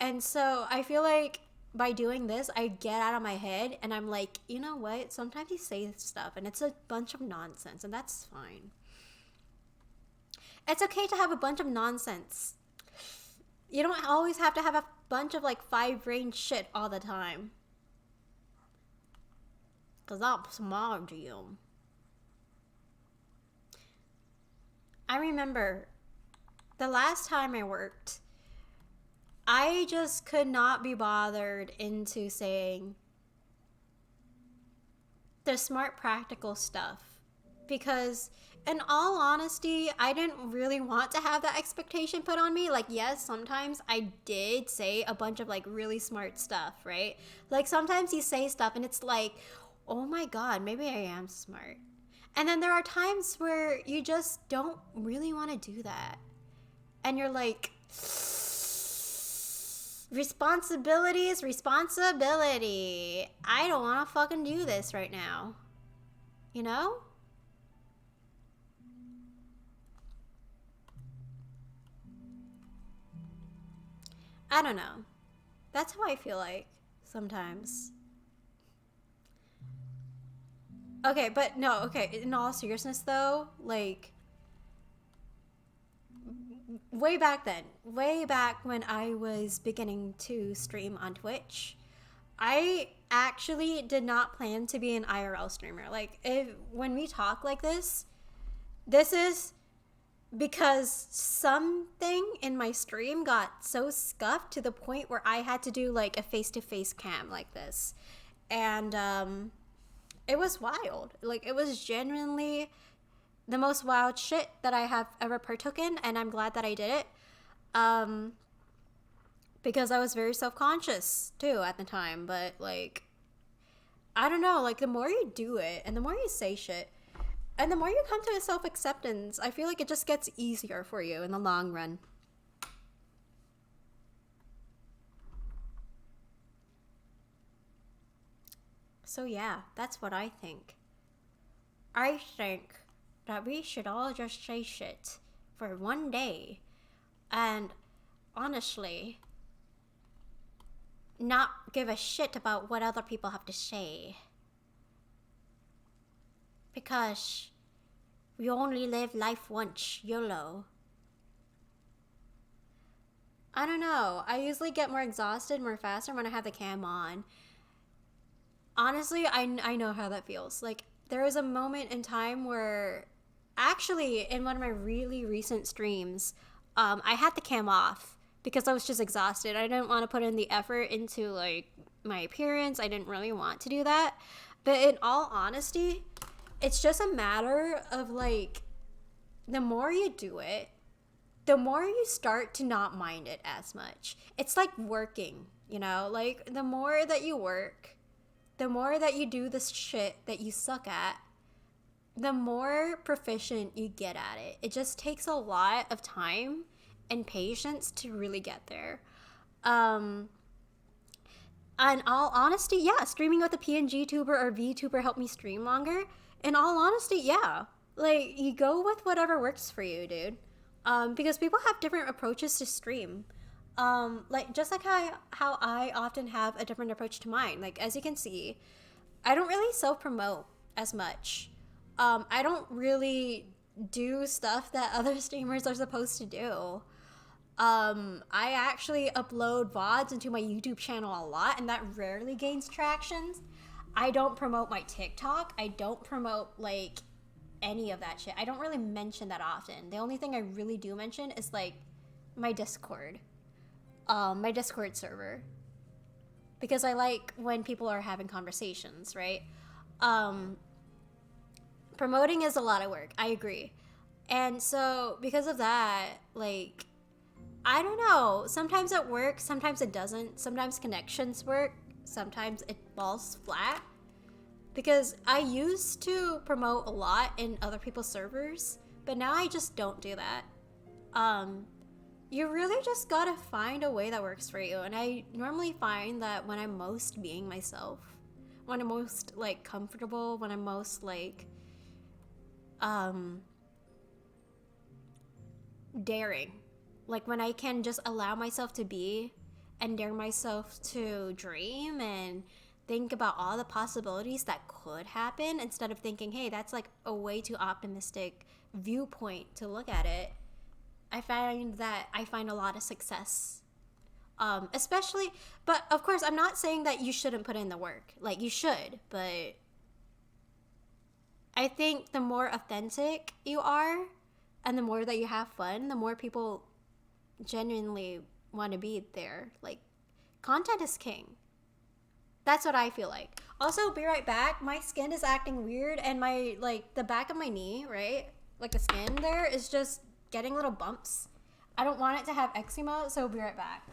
C: And so I feel like by doing this, I get out of my head and I'm like, you know what? Sometimes you say stuff and it's a bunch of nonsense, and that's fine. It's okay to have a bunch of nonsense. You don't always have to have a bunch of like 5-brain shit all the time. Cause I'm smart, you. I remember the last time I worked, I just could not be bothered into saying the smart practical stuff, because in all honesty, I didn't really want to have that expectation put on me. Like, yes, sometimes I did say a bunch of like really smart stuff, right? Like sometimes you say stuff and it's like, oh my God, maybe I am smart. And then there are times where you just don't really want to do that. And you're like, responsibility is responsibility. I don't want to fucking do this right now. You know? I don't know. That's how I feel like sometimes. Okay, but no, okay, in all seriousness though, like, way back when I was beginning to stream on Twitch, I actually did not plan to be an IRL streamer. Like, when we talk like this is because something in my stream got so scuffed to the point where I had to do like a face-to-face cam like this. And it was wild. Like, it was genuinely the most wild shit that I have ever partook in, and I'm glad that I did it. Because I was very self-conscious too at the time, but like, I don't know, like the more you do it and the more you say shit and the more you come to a self-acceptance, I feel like it just gets easier for you in the long run. So yeah, that's what I think. I think that we should all just say shit for one day and honestly not give a shit about what other people have to say. Because we only live life once, YOLO. I don't know. I usually get more exhausted more faster when I have the cam on. Honestly, I know how that feels. Like, there was a moment in time where, actually, in one of my really recent streams, I had the cam off because I was just exhausted. I didn't want to put in the effort into, like, my appearance. I didn't really want to do that. But in all honesty, it's just a matter of, like, the more you do it, the more you start to not mind it as much. It's like working, you know? Like, the more that you work, the more that you do this shit that you suck at, the more proficient you get at it. It just takes a lot of time and patience to really get there. In all honesty, yeah, streaming with a PNG tuber or VTuber helped me stream longer. In all honesty, yeah. Like, you go with whatever works for you, dude. Because people have different approaches to stream. Like, just like how I often have a different approach to mine. Like, as you can see, I don't really self-promote as much. I don't really do stuff that other streamers are supposed to do. I actually upload VODs into my YouTube channel a lot, and that rarely gains traction. I don't promote my TikTok. I don't promote, like, any of that shit. I don't really mention that often. The only thing I really do mention is, like, my Discord, my Discord server, because I like when people are having conversations, right? Promoting is a lot of work. I agree. And so because of that, like, I don't know. Sometimes it works, sometimes it doesn't. Sometimes connections work, sometimes it falls flat. Because I used to promote a lot in other people's servers, but now I just don't do that. You really just gotta find a way that works for you. And I normally find that when I'm most being myself, when I'm most like comfortable, when I'm most like daring, like when I can just allow myself to be and dare myself to dream and think about all the possibilities that could happen instead of thinking, hey, that's like a way too optimistic viewpoint to look at it. I find that I find a lot of success. Especially, but of course, I'm not saying that you shouldn't put in the work. Like, you should, but I think the more authentic you are and the more that you have fun, the more people genuinely want to be there. Like, content is king. That's what I feel like. Also, be right back. My skin is acting weird and my, like, the back of my knee, right? Like, the skin there is just getting little bumps. I don't want it to have eczema, so be right back.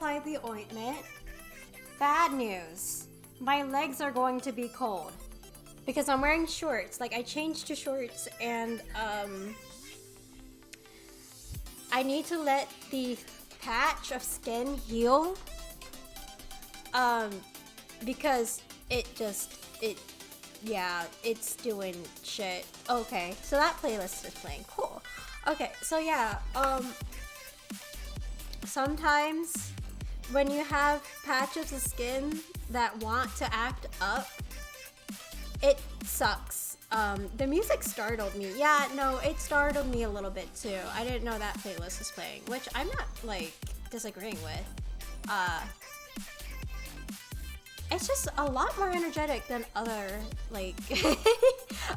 C: apply the ointment. Bad news. My legs are going to be cold because I'm wearing shorts. Like I changed to shorts and I need to let the patch of skin heal because yeah, it's doing shit. Okay, so that playlist is playing. Cool. Okay, so yeah, sometimes when you have patches of skin that want to act up, it sucks. The music startled me. Yeah, no, it startled me a little bit too. I didn't know that playlist was playing, which I'm not like disagreeing with. It's just a lot more energetic than other like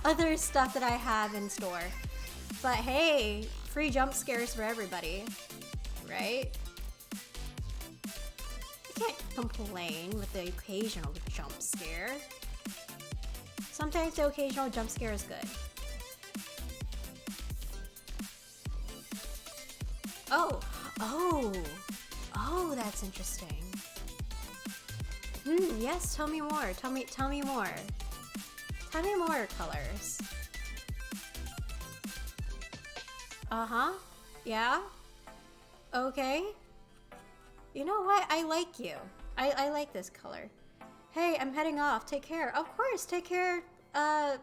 C: other stuff that I have in store. But hey, free jump scares for everybody, right? You can't complain with the occasional jump scare. Sometimes the occasional jump scare is good. Oh, that's interesting. Yes, tell me more. Tell me more. Tell me more colors. Uh-huh. Yeah? Okay. You know what? I like you. I like this color. Hey, I'm heading off. Take care. Of course, take care of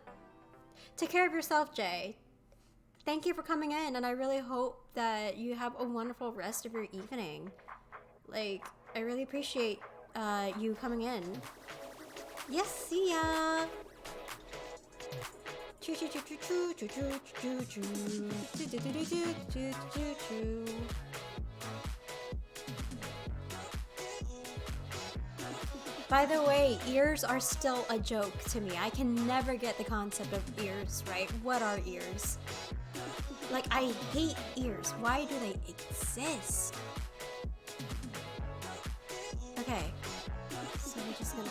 C: yourself, Jay. Thank you for coming in, and I really hope that you have a wonderful rest of your evening. Like, I really appreciate you coming in. Yes, see ya. Choo choo choo choo choo choo choo choo choo choo choo choo choo choo. By the way, ears are still a joke to me. I can never get the concept of ears right. What are ears? Like, I hate ears. Why do they exist? Okay. So we're just gonna...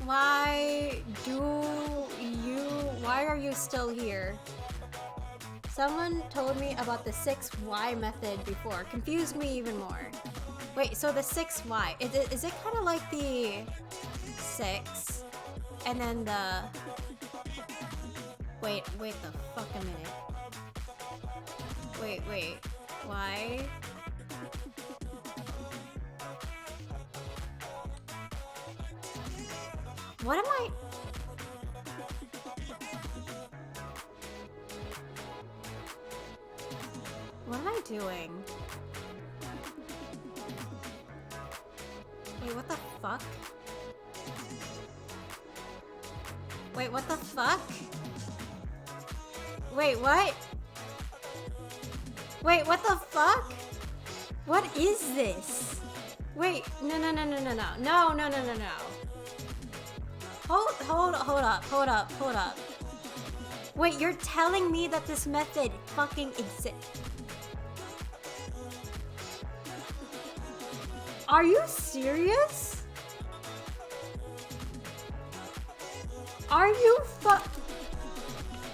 C: Why are you still here? Someone told me about the 6Y method before. Confused me even more. Wait, so the 6Y, is it kind of like the 6 and then the... Wait the fuck a minute. Wait, why? What am I... What am I doing? Wait, what the fuck? Wait, what the fuck? Wait, what? Wait, what the fuck? What is this? Wait, no. Hold up. Wait, you're telling me that this method fucking exists? Are you serious? Are you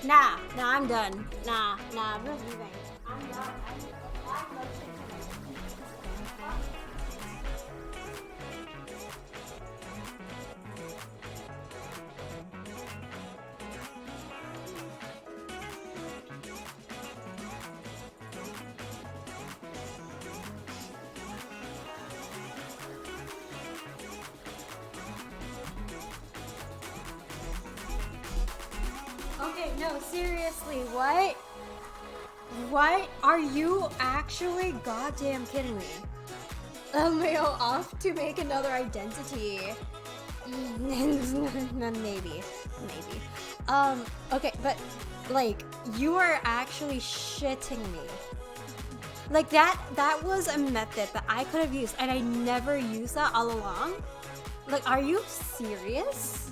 C: Nah, I'm done. Nah, I'm leaving. I'm done. Okay, no, seriously, what? What? Are you actually goddamn kidding me? Leo off to make another identity. Maybe. Okay, but, like, you are actually shitting me. Like, that was a method that I could have used, and I never used that all along? Like, are you serious?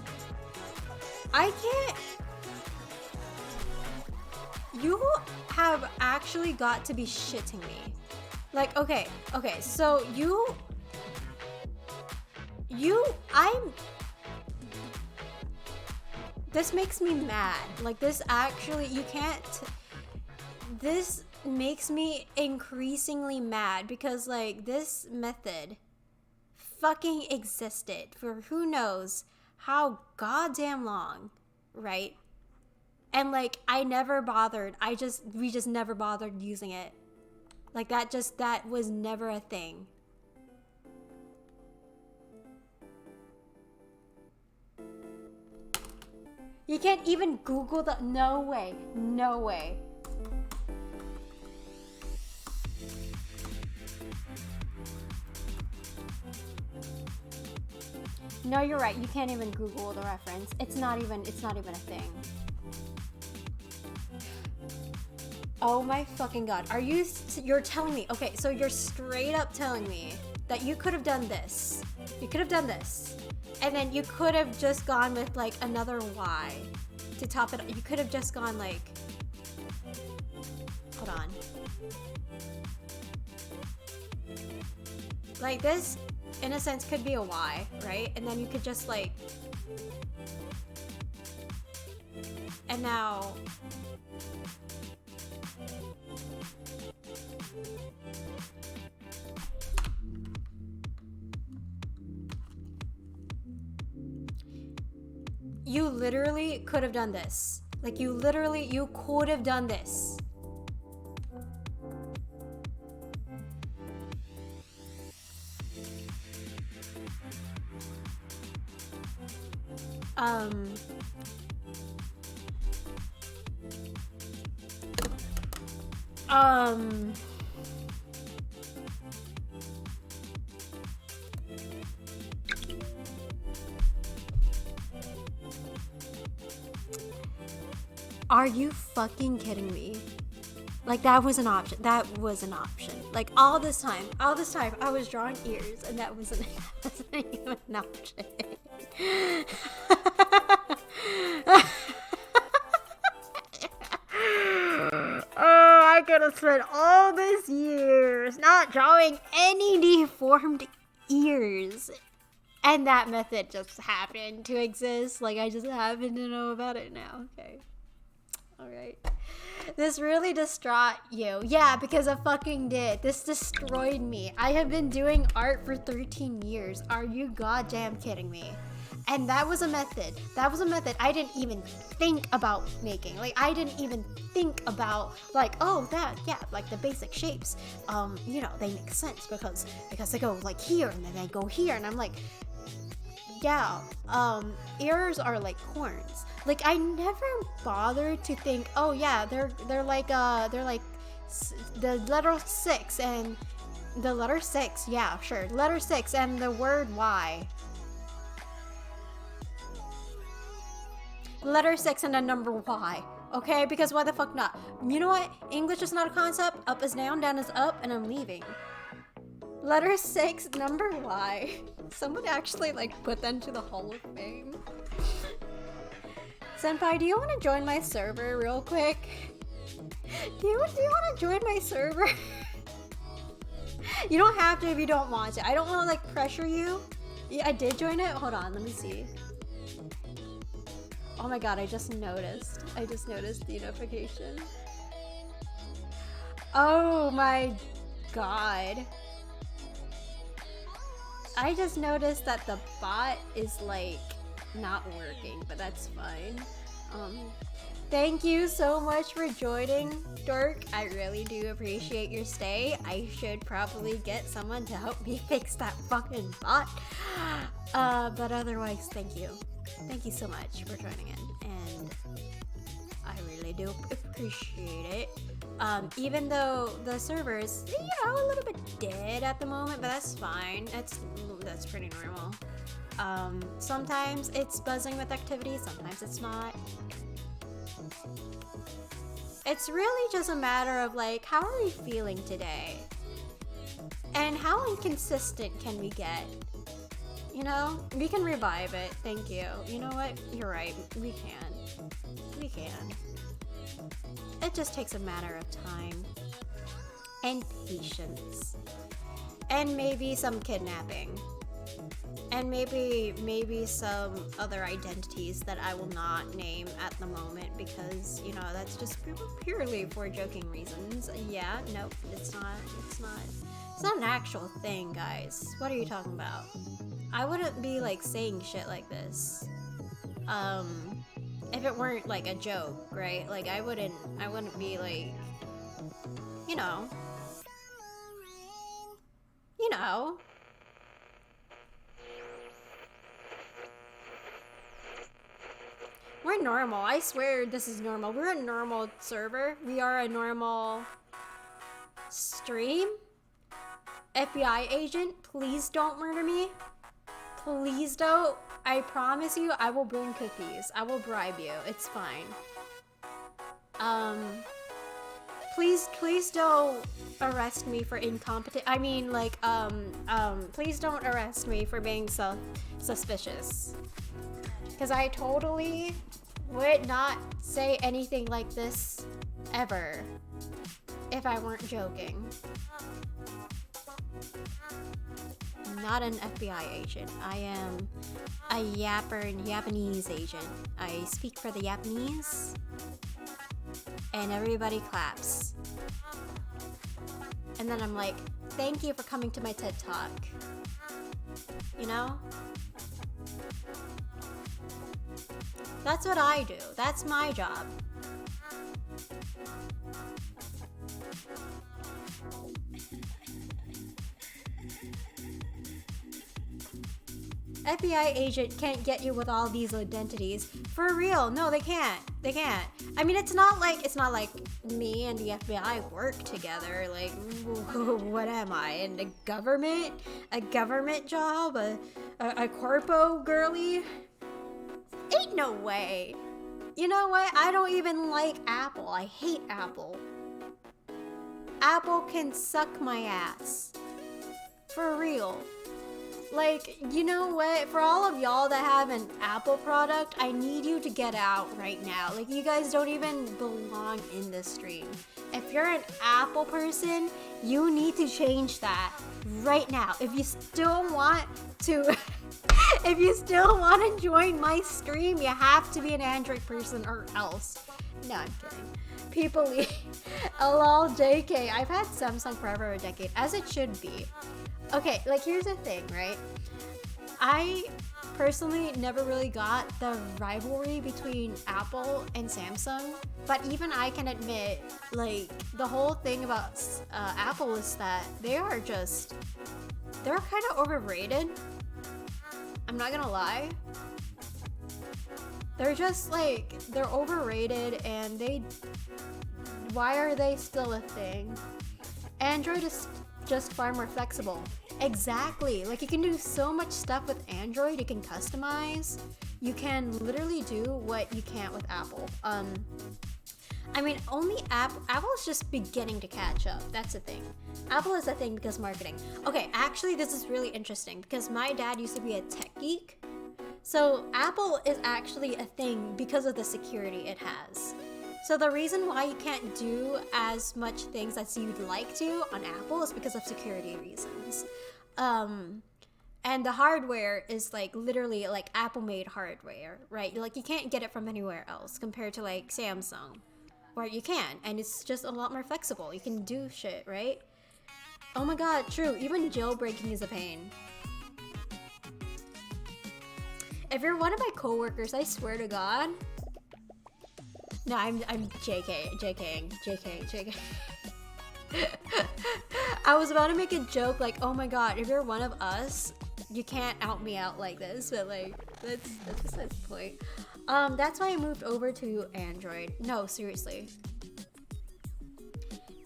C: I can't... You have actually got to be shitting me. Like, okay, so this makes me mad. Like, this actually, you can't, this makes me increasingly mad because like this method fucking existed for who knows how goddamn long, right? And like I never bothered. We just never bothered using it. Like that was never a thing. You can't even Google the. No way. No way. No, you're right. You can't even Google the reference. It's not even a thing. Oh my fucking god. You're telling me. Okay, so you're straight up telling me that you could have done this. You could have done this. And then you could have just gone with like another Y to top it up. You could have just gone like, hold on. Like this, in a sense, could be a Y, right? And then you could just like, and now, you literally could have done this. Like you could have done this. Are you fucking kidding me? Like that was an option. Like all this time, I was drawing ears, and that wasn't even an option. Oh, I could have spent all these years not drawing any deformed ears. And that method just happened to exist. Like I just happen to know about it now. Okay. Alright. This really distraught you. Yeah, because it fucking did. This destroyed me. I have been doing art for 13 years. Are you goddamn kidding me? And that was a method. I didn't even think about making. Like, I didn't even think about, like, oh, that, yeah, like the basic shapes. You know, they make sense because they go like here and then they go here. And I'm like, yeah, ears are like horns. Like I never bothered to think, oh yeah, they're like the letter 6 and the letter 6, yeah, sure, letter 6 and the word Y. Letter 6 and a number Y. Okay, because why the fuck not? You know what? English is not a concept. Up is down is up, and I'm leaving. Letter 6, number Y. Someone actually like put that into the Hall of Fame. Senpai, do you want to join my server real quick? Do you want to join my server? You don't have to if you don't want to. I don't want to like pressure you. Yeah, I did join it. Hold on, let me see. Oh my god, I just noticed the notification. Oh my god. I just noticed that the bot is like not working, but that's fine. Thank you so much for joining, Dork. I really do appreciate your stay. I should probably get someone to help me fix that fucking bot. But otherwise, thank you. Thank you so much for joining in, and I really do appreciate it. Even though the server is, you know, a little bit dead at the moment, but that's fine. That's pretty normal. Sometimes it's buzzing with activity, sometimes it's not. It's really just a matter of like, how are we feeling today? And how inconsistent can we get? You know, we can revive it. Thank you. You know what? You're right. We can. We can. It just takes a matter of time and patience and maybe some kidnapping. And maybe some other identities that I will not name at the moment because, you know, that's just purely for joking reasons. Yeah, nope, it's not an actual thing, guys. What are you talking about? I wouldn't be like saying shit like this if it weren't like a joke, right? Like I wouldn't be like, you know. We're normal. I swear this is normal. We're a normal server. We are a normal stream. FBI agent, please don't murder me. Please don't. I promise you, I will bring cookies. I will bribe you. It's fine. Please don't arrest me for incompetent. I mean, like, please don't arrest me for being suspicious. Because I totally would not say anything like this ever if I weren't joking. I'm not an FBI agent. I am a Japanese agent. I speak for the Japanese. And everybody claps. And then I'm like, thank you for coming to my TED Talk. You know? That's what I do. That's my job. FBI agent can't get you with all these identities. For real, no, they can't. They can't. I mean, it's not like me and the FBI work together. Like, what am I in the government? A government job? A corpo girly? Ain't no way. You know what? I don't even like Apple. I hate Apple. Apple can suck my ass. For real. Like, you know what? For all of y'all that have an Apple product, I need you to get out right now. Like, you guys don't even belong in this stream. If you're an Apple person, you need to change that right now. If you still want to if you still want to join my stream, you have to be an Android person or else. No, I'm kidding. People leave. LOL, JK. I've had Samsung for over a decade, as it should be. Okay, like here's the thing, right? I personally never really got the rivalry between Apple and Samsung, but even I can admit, like, the whole thing about Apple is that they're kind of overrated. I'm not gonna lie. They're just like, they're overrated and why are they still a thing? Android is just far more flexible. Exactly. Like, you can do so much stuff with Android. You can customize. You can literally do what you can't with Apple. I mean, only Apple is just beginning to catch up. That's the thing. Apple is a thing because marketing. Okay, actually, this is really interesting because my dad used to be a tech geek. So Apple is actually a thing because of the security it has. So the reason why you can't do as much things as you'd like to on Apple is because of security reasons. And the hardware is like literally like Apple made hardware, right? Like you can't get it from anywhere else compared to like Samsung, where you can, and it's just a lot more flexible. You can do shit, right? Oh my god, true. Even jailbreaking is a pain. If you're one of my coworkers, I swear to God. No, I'm JK. I was about to make a joke like, oh my god, if you're one of us, you can't out me out like this, but like, that's besides the point. That's why I moved over to Android. No, seriously.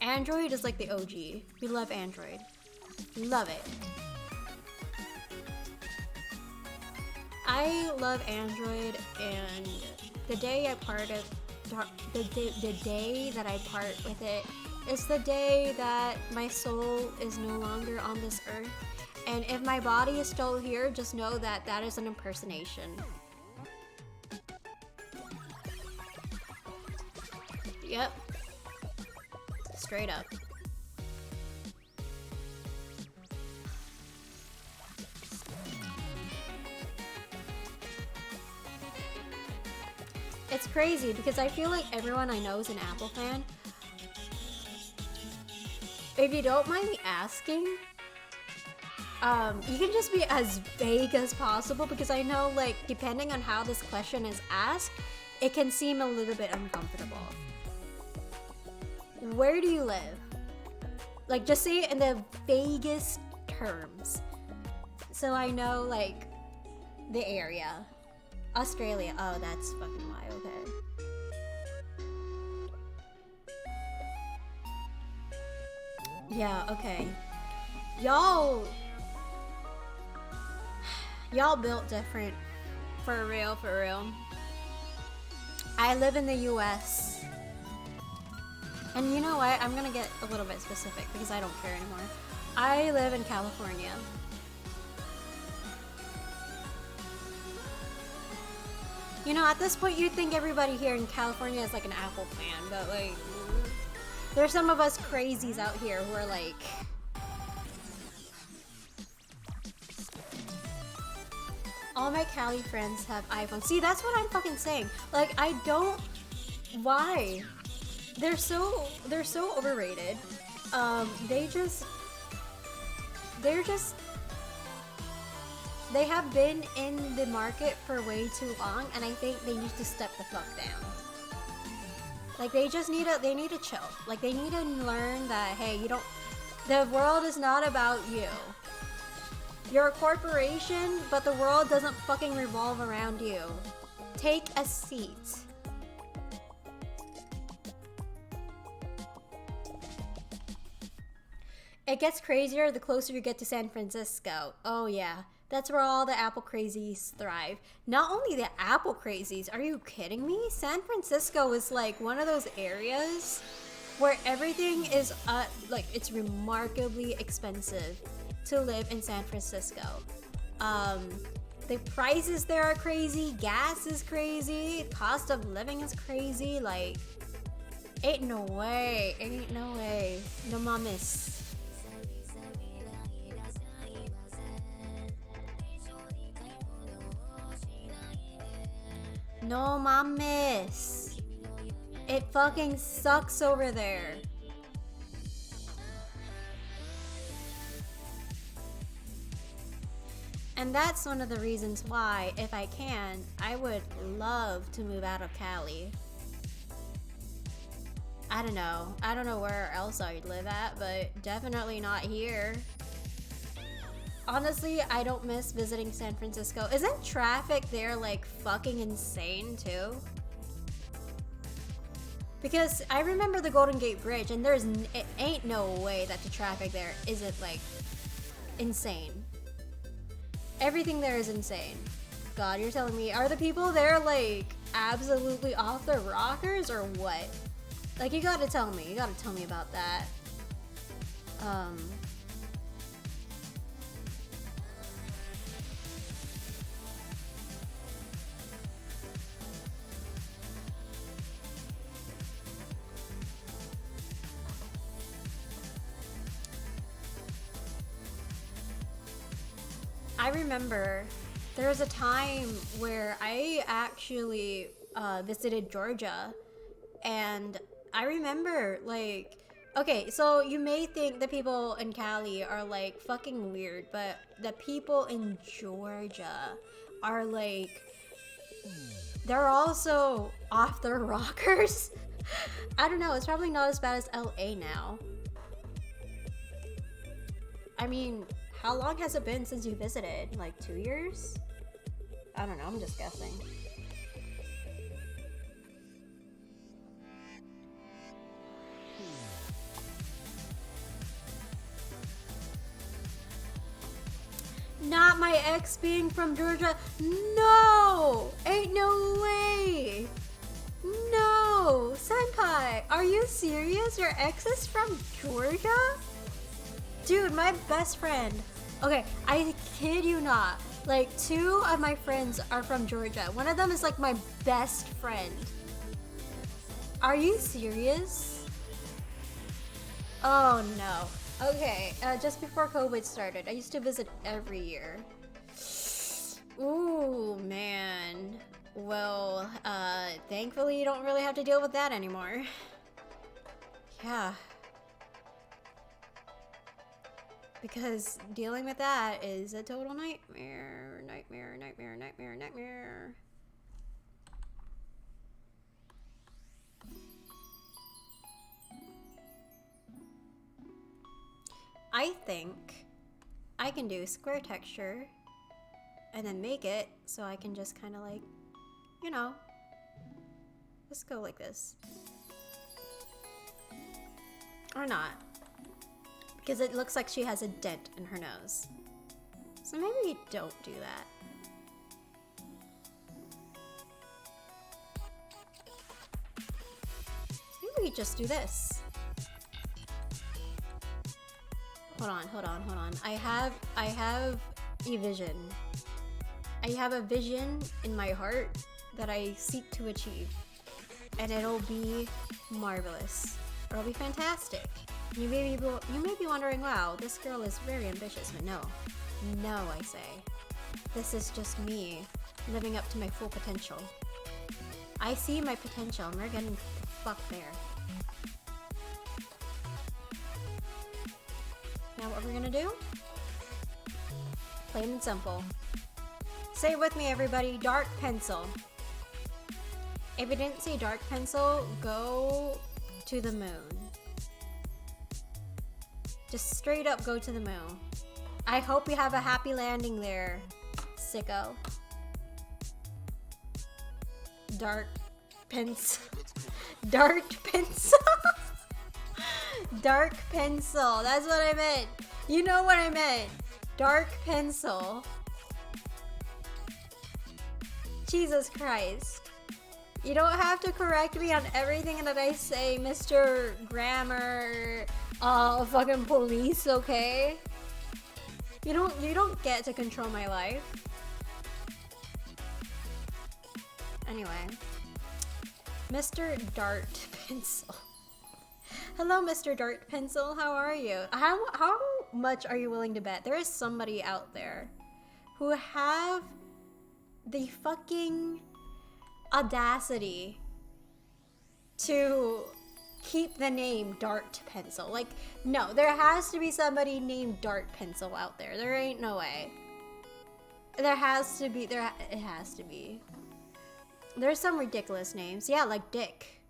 C: Android is like the OG. We love Android. Love it. I love Android, and the day I parted, the day that I part with it is the day that my soul is no longer on this earth. And if my body is still here, just know that that is an impersonation. Yep. Straight up. crazy because I feel like everyone I know is an Apple fan. If you don't mind me asking, you can just be as vague as possible because I know, like, depending on how this question is asked, it can seem a little bit uncomfortable. Where do you live? Like, just say it in the vaguest terms. So I know, like, the area. Australia. Oh, that's fucking why. Okay. Yeah, okay. Y'all built different. For real, for real. I live in the US. And you know what? I'm gonna get a little bit specific because I don't care anymore. I live in California. You know, at this point, you'd think everybody here in California is like an Apple fan, but like, there's some of us crazies out here who are like, all my Cali friends have iPhones. See, that's what I'm fucking saying. Like, I don't. Why? They're so overrated. They have been in the market for way too long, and I think they need to step the fuck down. Like, they need to chill. Like, they need to learn that, hey, the world is not about you. You're a corporation, but the world doesn't fucking revolve around you. Take a seat. It gets crazier the closer you get to San Francisco. Oh yeah, that's where all the Apple crazies thrive. Not only the Apple crazies, are you kidding me? San Francisco is like one of those areas where everything is like, it's remarkably expensive to live in San Francisco. The prices there are crazy, gas is crazy, cost of living is crazy. Like, ain't no way. No mames. No mames. It fucking sucks over there. And that's one of the reasons why, if I can, I would love to move out of Cali. I don't know where else I'd live at, but definitely not here. Honestly, I don't miss visiting San Francisco. Isn't traffic there like fucking insane too? Because I remember the Golden Gate Bridge, and it ain't no way that the traffic there isn't like insane. Everything there is insane. God, you're telling me, are the people there like absolutely off their rockers or what? Like, you gotta tell me about that. I remember there was a time where I actually visited Georgia, and I remember, like, okay, so you may think the people in Cali are like fucking weird, but the people in Georgia are like, they're also off their rockers. I don't know, it's probably not as bad as LA now. I mean, how long has it been since you visited? Like 2 years? I don't know, I'm just guessing. Not my ex being from Georgia. No! Ain't no way! No! Senpai, are you serious? Your ex is from Georgia? Dude, my best friend. Okay, I kid you not. Like, 2 of my friends are from Georgia. One of them is like my best friend. Are you serious? Oh no. Okay, just before COVID started, I used to visit every year. Ooh, man. Well, thankfully you don't really have to deal with that anymore. Yeah. Because dealing with that is a total nightmare. Nightmare, nightmare, nightmare, nightmare. I think I can do square texture and then make it so I can just kind of like, you know, let's go like this. Or not. Because it looks like she has a dent in her nose. So maybe we don't do that. Maybe we just do this. Hold on, hold on, hold on. I have a vision. I have a vision in my heart that I seek to achieve. And it'll be marvelous. It'll be fantastic. You may be wondering, wow, this girl is very ambitious, but no. No, I say. This is just me living up to my full potential. I see my potential and we're getting the fuck there. Now what we're gonna do? Plain and simple. Say it with me, everybody. Dark pencil. If you didn't see dark pencil, go to the moon. Just straight up go to the moon. I hope you have a happy landing there, sicko. Dark pencil. Dark pencil. Dark pencil. That's what I meant. You know what I meant. Dark pencil. Jesus Christ. You don't have to correct me on everything that I say, Mr. Grammar, fucking police, okay? You don't get to control my life. Anyway. Mr. Dart Pencil. Hello, Mr. Dart Pencil. How are you? How much are you willing to bet there is somebody out there who have the fucking audacity to keep the name Dart Pencil? Like, no, there has to be somebody named Dart Pencil out there. There ain't no way. There has to be. It has to be. There's some ridiculous names. Yeah, like Dick.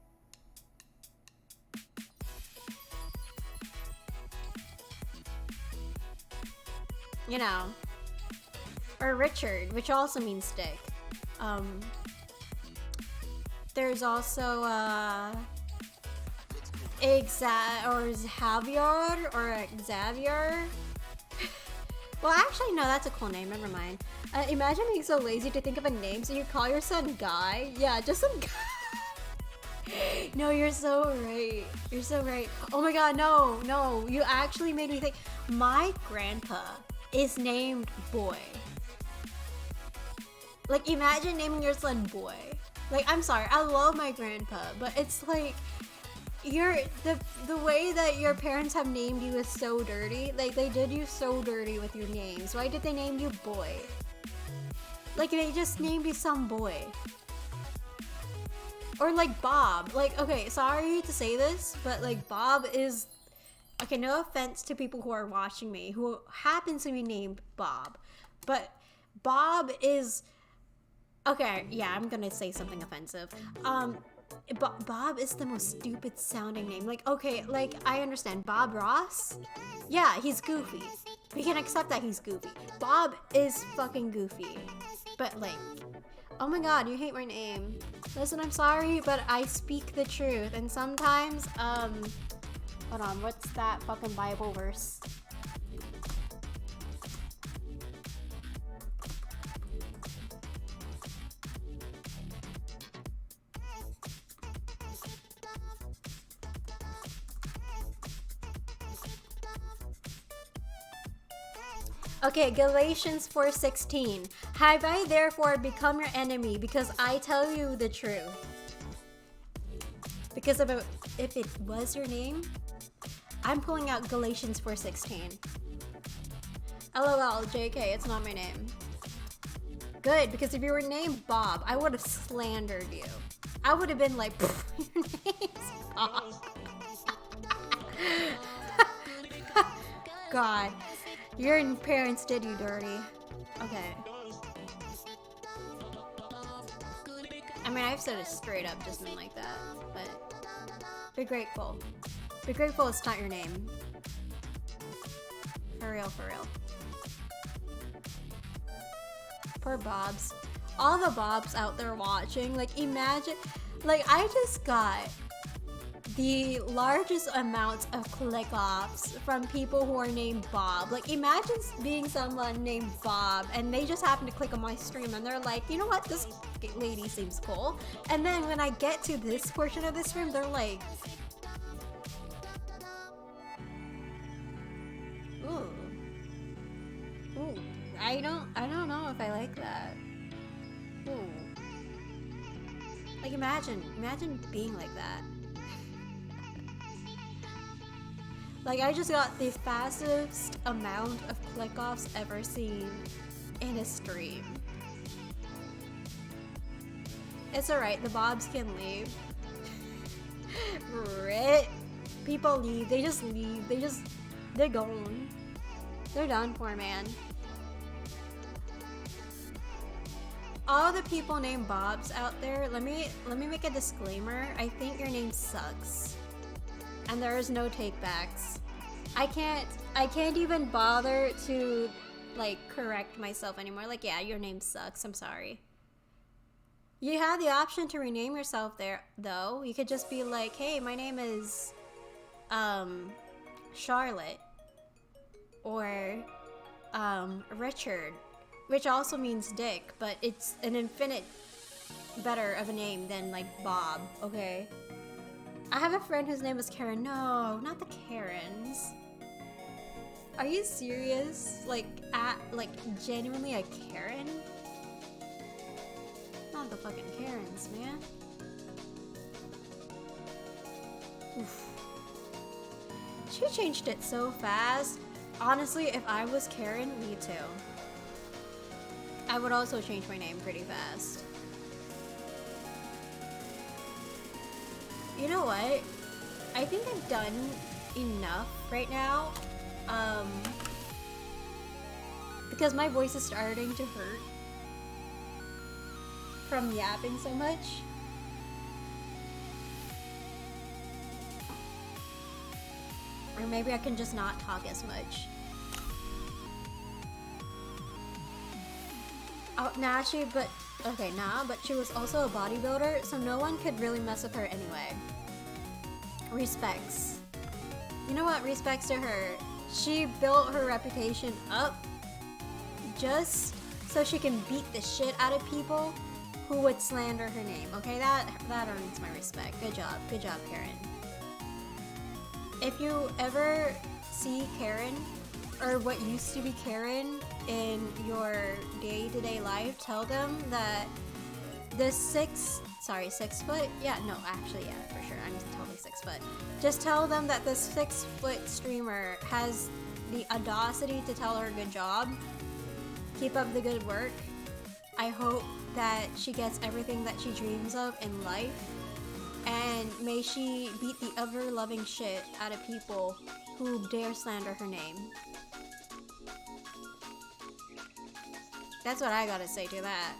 C: You know. Or Richard, which also means Dick. There's also, Xavier or Xavier. Well, actually, no, that's a cool name. Never mind. Imagine being so lazy to think of a name, so you call your son Guy. Yeah, just some guy. No, you're so right. You're so right. Oh my god, no. You actually made me think. My grandpa is named Boy. Like, imagine naming your son Boy. Like, I'm sorry, I love my grandpa, but it's like, the way that your parents have named you is so dirty. Like, they did you so dirty with your names. Why did they name you Boy? Like, they just named you some boy. Or like Bob. Like, okay, sorry to say this, but like Bob is... Okay, no offense to people who are watching me who happens to be named Bob, but Bob is... Okay, yeah, I'm gonna say something offensive. Bob is the most stupid sounding name. Like, okay, like, I understand. Bob Ross? Yeah, he's goofy. We can accept that he's goofy. Bob is fucking goofy. But, like, oh my god, you hate my name. Listen, I'm sorry, but I speak the truth. And sometimes, hold on, what's that fucking Bible verse? Okay, Galatians 4:16. Have I therefore become your enemy because I tell you the truth? Because if it was your name, I'm pulling out Galatians 4:16. LOL, JK, it's not my name. good, because if you were named Bob, I would have slandered you. I would have been like, your name's Bob. God, your parents did you dirty. Okay. I mean, I've said it straight up, just been like that, but be grateful. Be grateful it's not your name. For real, for real. Poor Bobs. All the Bobs out there watching, like imagine, like I just got the largest amounts of click-offs from people who are named Bob. Like imagine being someone named Bob and they just happen to click on my stream and they're like, you know what, this lady seems cool. And then when I get to this portion of the stream, they're like, ooh. Ooh. I don't know if I like that. Ooh. Like imagine being like that. Like I just got the fastest amount of click-offs ever seen in a stream. It's alright, the Bobs can leave. Right? People leave, they just leave, they're gone. They're done for, man. All the people named Bobs out there, let me make a disclaimer. I think your name sucks. And there is no takebacks. I can't even bother to like correct myself anymore. Like, yeah, your name sucks. I'm sorry. You have the option to rename yourself there though. You could just be like, hey, my name is Charlotte or Richard, which also means dick, but it's an infinite better of a name than like Bob, okay? I have a friend whose name is Karen. No, not the Karens. Are you serious? Like genuinely a Karen? Not the fucking Karens, man. Oof. She changed it so fast. Honestly, if I was Karen, me too. I would also change my name pretty fast. You know what? I think I've done enough right now. Because my voice is starting to hurt from yapping so much. Or maybe I can just not talk as much. Oh, nah, but she was also a bodybuilder, so no one could really mess with her anyway. Respects. You know what? Respects to her. She built her reputation up just so she can beat the shit out of people who would slander her name. Okay, that earns my respect. Good job, Karen. If you ever see Karen, or what used to be Karen in your day-to-day life, tell them that the 6 foot? Yeah, no, actually, yeah, for sure. I'm totally 6 foot. Just tell them that the 6 foot streamer has the audacity to tell her good job. Keep up the good work. I hope that she gets everything that she dreams of in life. And may she beat the ever-loving shit out of people who dare slander her name. That's what I gotta say to that.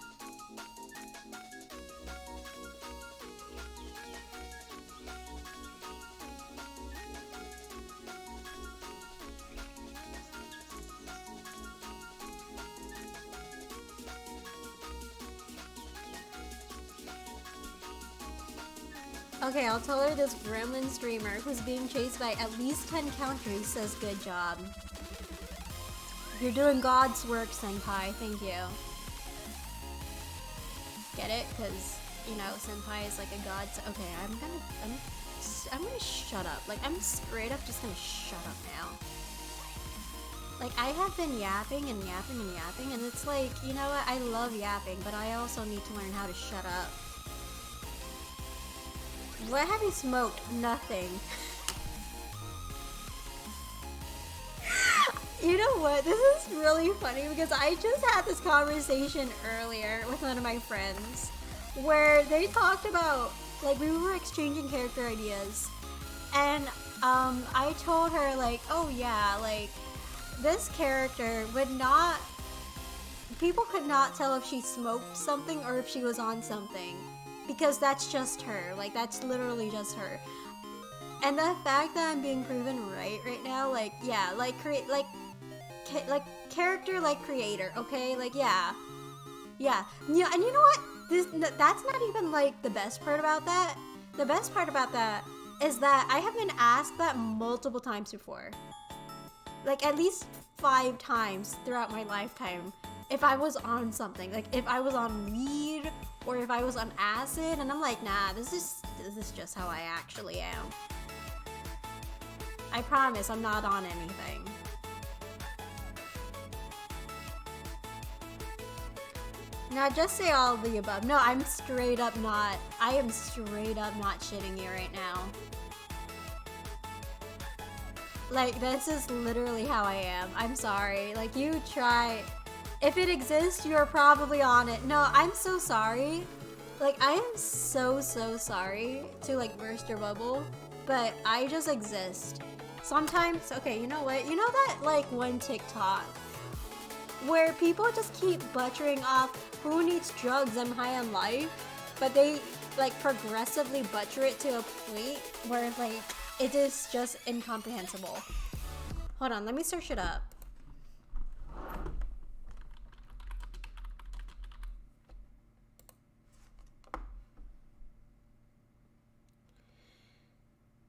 C: Okay, I'll tell her this gremlin streamer who's being chased by at least 10 countries says good job. You're doing God's work, Senpai. Thank you. Get it? Because, you know, Senpai is like a god. Okay, I'm gonna shut up. Like, I'm straight up just gonna shut up now. Like, I have been yapping and yapping and yapping, and it's like, you know what? I love yapping, but I also need to learn how to shut up. What have you smoked? Nothing. You know what? This is really funny because I just had this conversation earlier with one of my friends where they talked about, like, we were exchanging character ideas, and I told her, like, oh yeah, like, this character would not, people could not tell if she smoked something or if she was on something, because that's just her. Like, that's literally just her. And the fact that I'm being proven right now, like, yeah, like, character like creator, okay? Like, yeah. Yeah, and you know what? That's not even, like, the best part about that. The best part about that is that I have been asked that multiple times before. Like, at least 5 times throughout my lifetime. If I was on something, like if I was on weed or if I was on acid, and I'm like, nah, this is just how I actually am. I promise I'm not on anything. Now just say all of the above. No, I'm straight up not. I am straight up not shitting you right now. Like, this is literally how I am. I'm sorry. Like, you try. If it exists, you're probably on it. No, I'm so sorry. Like, I am so sorry to, like, burst your bubble. But I just exist. Sometimes, okay, you know what? You know that, like, one TikTok where people just keep butchering off who needs drugs, I'm high on life, but they, like, progressively butcher it to a point where, like, it is just incomprehensible. Hold on, let me search it up.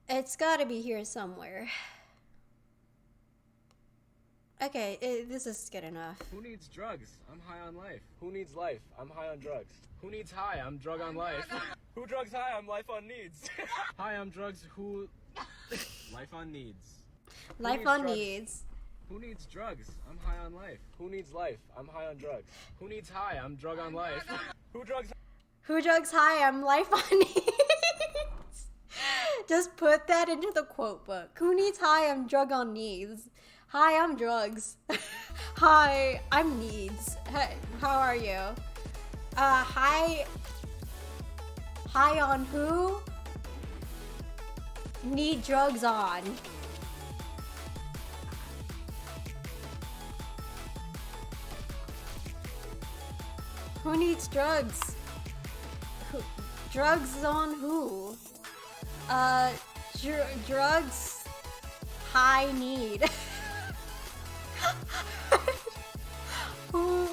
C: It's gotta be here somewhere. Okay, this is good enough.
E: Who needs drugs? I'm high on life. Who needs life? I'm high on drugs. Who needs high? I'm drug on life. Who drugs high? I'm life on needs. High on drugs. Who? Life on needs.
C: Life on needs.
E: Who needs drugs? I'm high on life. Who needs life? I'm high on drugs. Who needs high? I'm drug on life. Who drugs?
C: Who drugs high? I'm life on needs. Just put that into the quote book. Who needs high? I'm drug on needs. Hi, I'm drugs. Hi, I'm needs. Hey, how are you? Hi on who? Need drugs on. Who needs drugs? Drugs on who? Drugs high need. Who?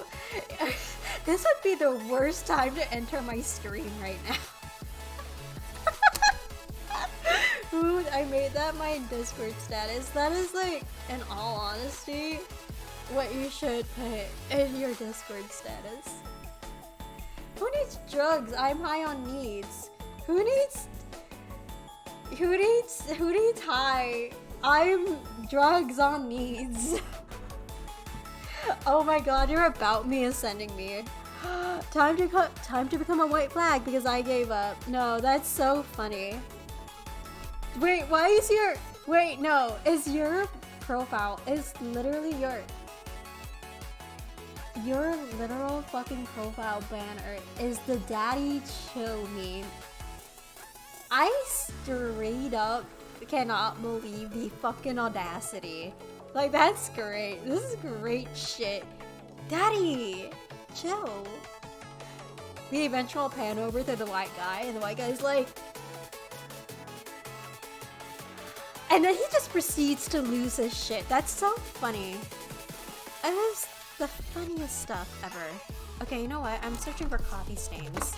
C: This would be the worst time to enter my stream right now. Who? I made that my Discord status. That is, like, in all honesty, what you should put in your Discord status. Who needs drugs? I'm high on needs. Who needs high? I'm drugs on needs. Oh my god, your about me is sending me. Time to become a white flag because I gave up. No, that's so funny. Wait, why is your... Wait, no. Is your profile... Is literally your literal fucking profile banner is the daddy chill meme. I straight up cannot believe the fucking audacity. Like, that's great. This is great shit. Daddy, chill. The eventual pan over to the white guy, and the white guy's like... And then he just proceeds to lose his shit. That's so funny. It is the funniest stuff ever. Okay, you know what? I'm searching for coffee stains.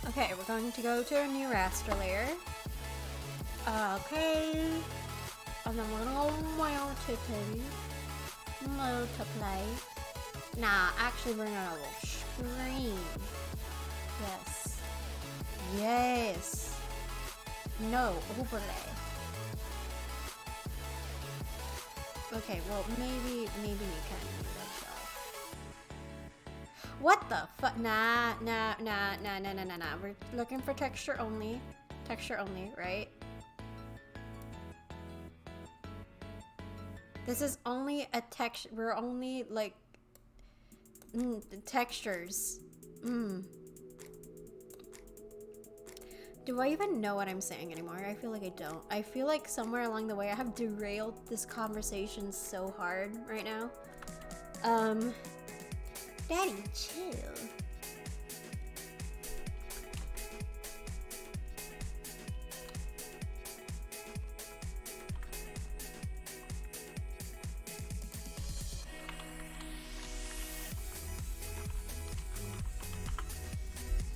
C: Okay, we're going to go to a new raster layer. Okay. And then we're gonna multiply. Nah, actually we're gonna go stream. Yes. Yes. No, overlay. Okay, well, maybe we can do that shot. What the fuck? Nah. We're looking for texture only. Texture only, right? This is only a texture. We're only like the textures. Do I even know what I'm saying anymore? I feel like I don't. I feel like somewhere along the way I have derailed this conversation so hard right now. Daddy, chill.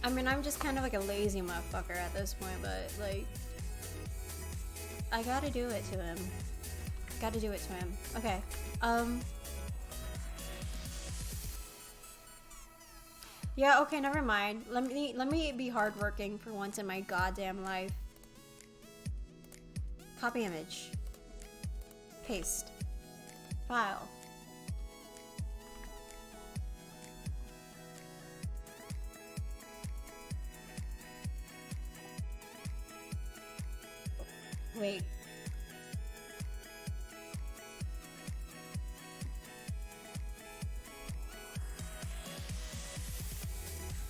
C: I mean, I'm just kind of like a lazy motherfucker at this point, but like, I gotta do it to him. Gotta do it to him. Okay. Yeah, okay, never mind. Let me be hardworking for once in my goddamn life. Copy image. Paste. File. Wait.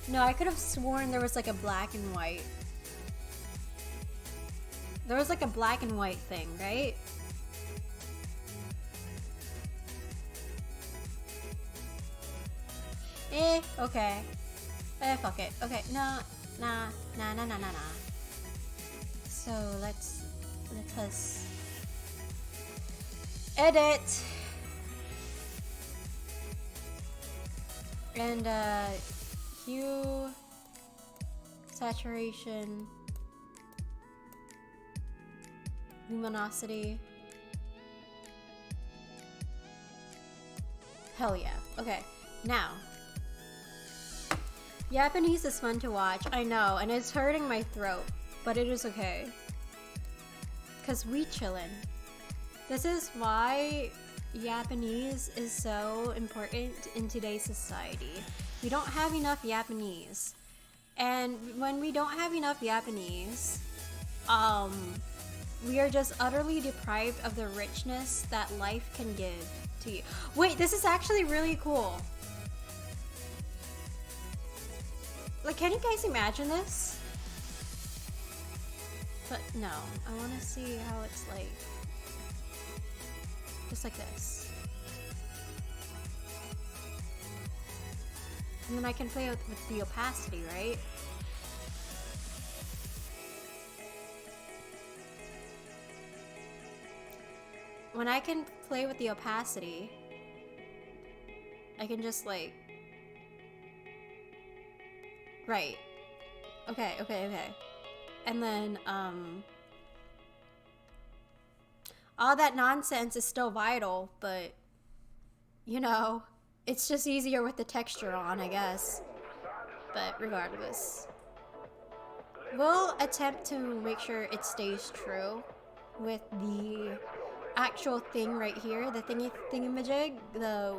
C: No, I could have sworn there was like a black and white. There was like a black and white thing, right? Okay. Fuck it. Okay, nah. So let us edit and hue, saturation, luminosity. Hell yeah. Okay, now Japanese is fun to watch, I know, and it's hurting my throat, but it is okay. Cause we chillin'. This is why Japanese is so important in today's society. We don't have enough Japanese. And when we don't have enough Japanese, we are just utterly deprived of the richness that life can give to you. Wait, this is actually really cool. Like, can you guys imagine this? But no, I want to see how it's like. Just like this. And then I can play with the opacity, right? When I can play with the opacity, I can just like... Right. Okay. And then, all that nonsense is still vital, but, you know, it's just easier with the texture on, I guess. But regardless, we'll attempt to make sure it stays true with the actual thing right here, the thingamajig, the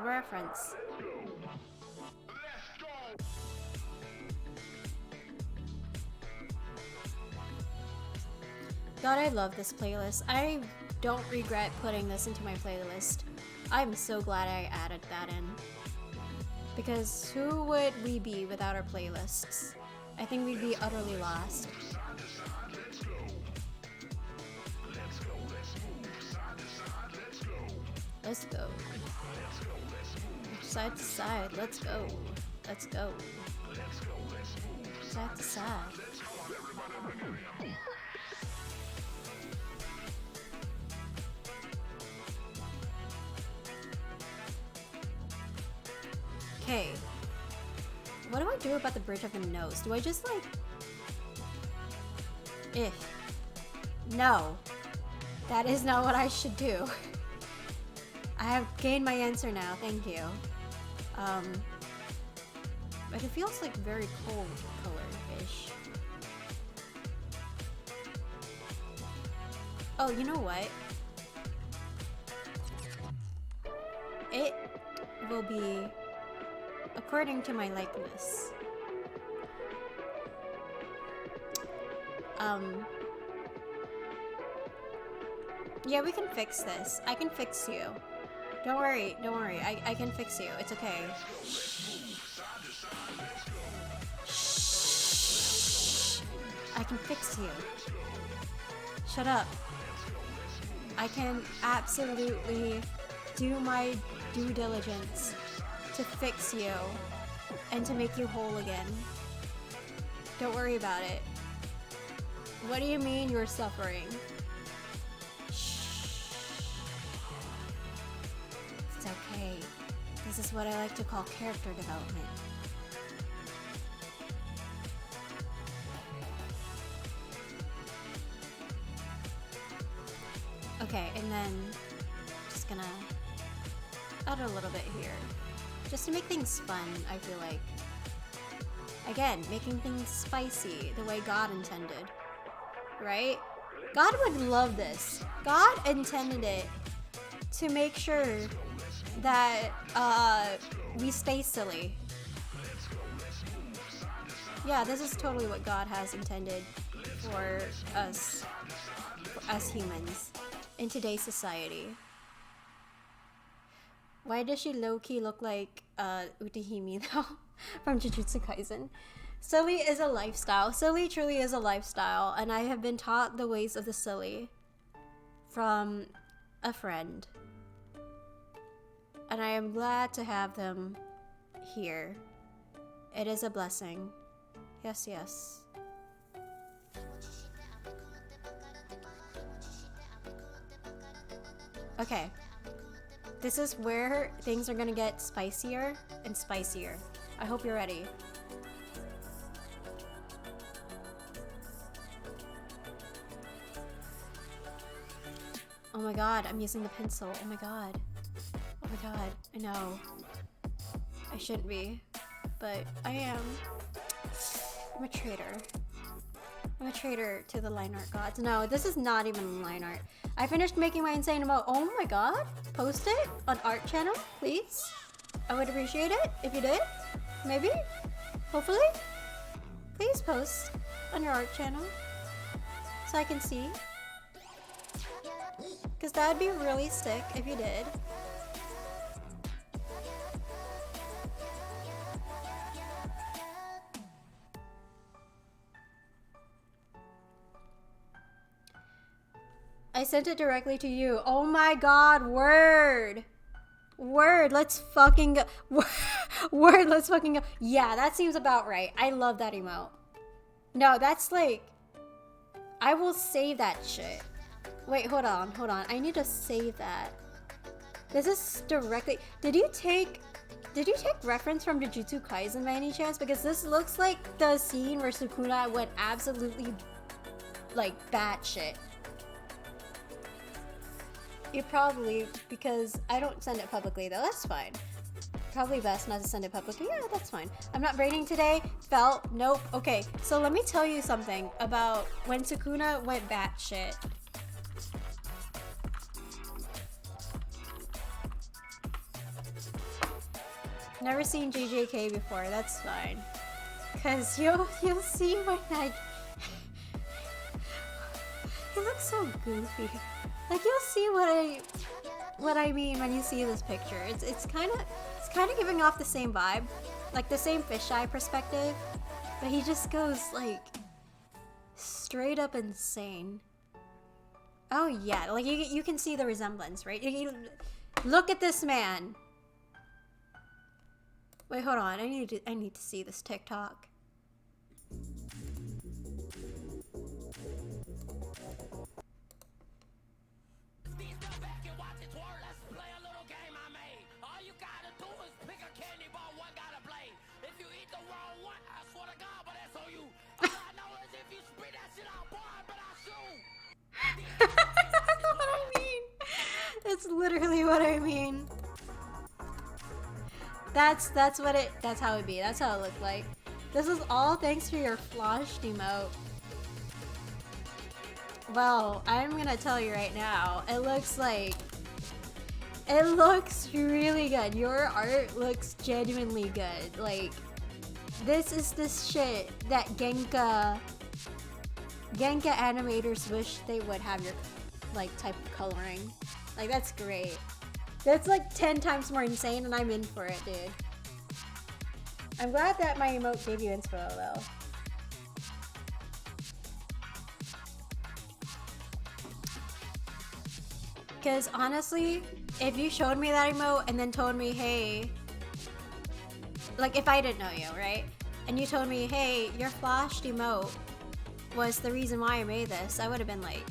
C: reference. God, I love this playlist. I don't regret putting this into my playlist. I'm so glad I added that in. Because who would we be without our playlists? I think we'd be utterly lost. Let's go. Side to side, let's go. Let's go. Side to side. Okay. What do I do about the bridge of the nose? Do I just like... No. That is not what I should do. I have gained my answer now, thank you. But it feels like very cold color-ish. Oh, you know what? it will be according to my likeness. Yeah, we can fix this. I can fix you. Don't worry, don't worry. I can fix you. It's okay. Shh. I can fix you. Shut up. I can absolutely do my due diligence to fix you and to make you whole again. Don't worry about it. What do you mean you're suffering? It's okay. This is what I like to call character development. Okay, and then just gonna add a little bit here. Just to make things fun, I feel like. Again, making things spicy the way God intended. Right? God would love this. God intended it to make sure that we stay silly. Yeah, this is totally what God has intended for us humans in today's society. Why does she low-key look like Utahime though from Jujutsu Kaisen? Silly is a lifestyle. Silly truly is a lifestyle, and I have been taught the ways of the silly from a friend. And I am glad to have them here. It is a blessing. Yes, yes. Okay. This is where things are gonna get spicier and spicier. I hope you're ready. Oh my god, I'm using the pencil. Oh my god. Oh my god, I know. I shouldn't be, but I am. I'm a traitor. I'm a traitor to the line art gods. No, this is not even line art. I finished making my insane emote. Oh my god. Post it on art channel, please. I would appreciate it if you did. Maybe. Hopefully. Please post on your art channel so I can see. Because that would be really sick if you did. I sent it directly to you. Oh my god, word. Word, let's fucking go. Word, let's fucking go. Yeah, that seems about right. I love that emote. No, that's like... I will save that shit. Wait, hold on. I need to save that. This is directly... Did you take reference from Jujutsu Kaisen by any chance? Because this looks like the scene where Sukuna went absolutely, like, batshit. You probably, because I don't send it publicly though, that's fine. Probably best not to send it publicly. Yeah, that's fine. I'm not braiding today. Felt, nope. Okay, so let me tell you something about when Sukuna went batshit. Never seen JJK before, that's fine. Cause you'll see when I... He looks so goofy. Like, you'll see what I mean when you see this picture. It's kind of giving off the same vibe, like the same fisheye perspective, but he just goes like straight up insane. Oh yeah, like you can see the resemblance, right? Look at this man. Wait, hold on. I need to see this TikTok. What I mean. It's literally what I mean. That's how it be. That's how it looked like. This is all thanks to your flashed emote. Well, I'm gonna tell you right now, it looks like It looks really good. Your art looks genuinely good. Like, this is this shit that Genka animators wish they would have your like type of coloring. Like, that's great. That's like 10 times more insane, and I'm in for it, dude. I'm glad that my emote gave you inspo though. Because honestly, if you showed me that emote and then told me, hey, like if I didn't know you, right? And you told me, hey, your flashed emote was the reason why I made this, I would have been like,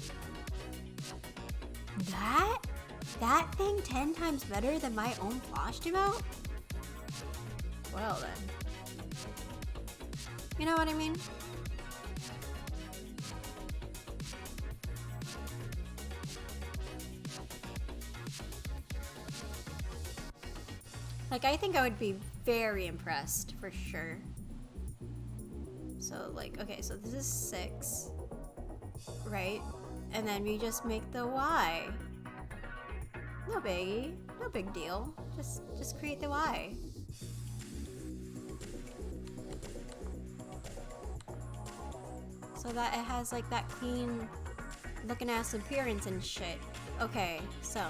C: that thing 10 times better than my own flashed emote? Well then. You know what I mean? Like, I think I would be very impressed, for sure. So, like, okay, so this is 6, right? And then we just make the Y. No biggie, no big deal. Just create the Y. So that it has, like, that clean looking ass appearance and shit. Okay, so.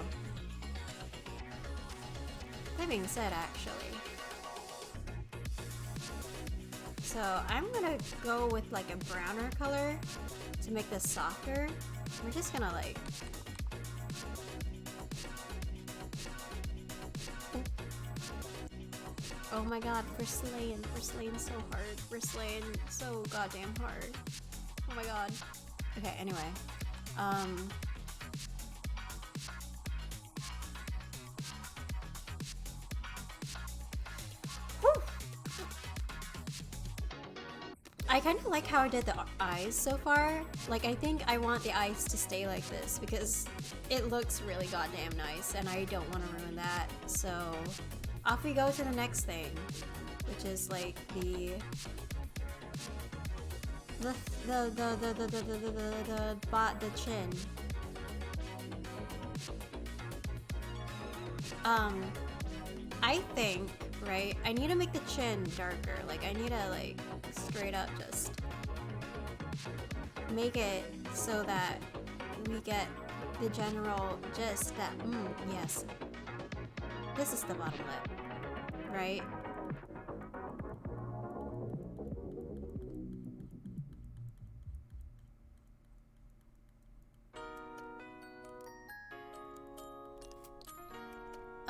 C: That being said, actually. So I'm gonna go with like a browner color to make this softer. We're just gonna like... Oh my god, we're slaying so hard. We're slaying so goddamn hard. Oh my god. Okay, anyway. I kind of like how I did the eyes so far. Like, I think I want the eyes to stay like this because it looks really goddamn nice and I don't want to ruin that. So off we go to the next thing, which is like the chin. I think, right, I need to make the chin darker. Like, I need to like straight up just make it so that we get the general gist that, yes, this is the bottom lip, right?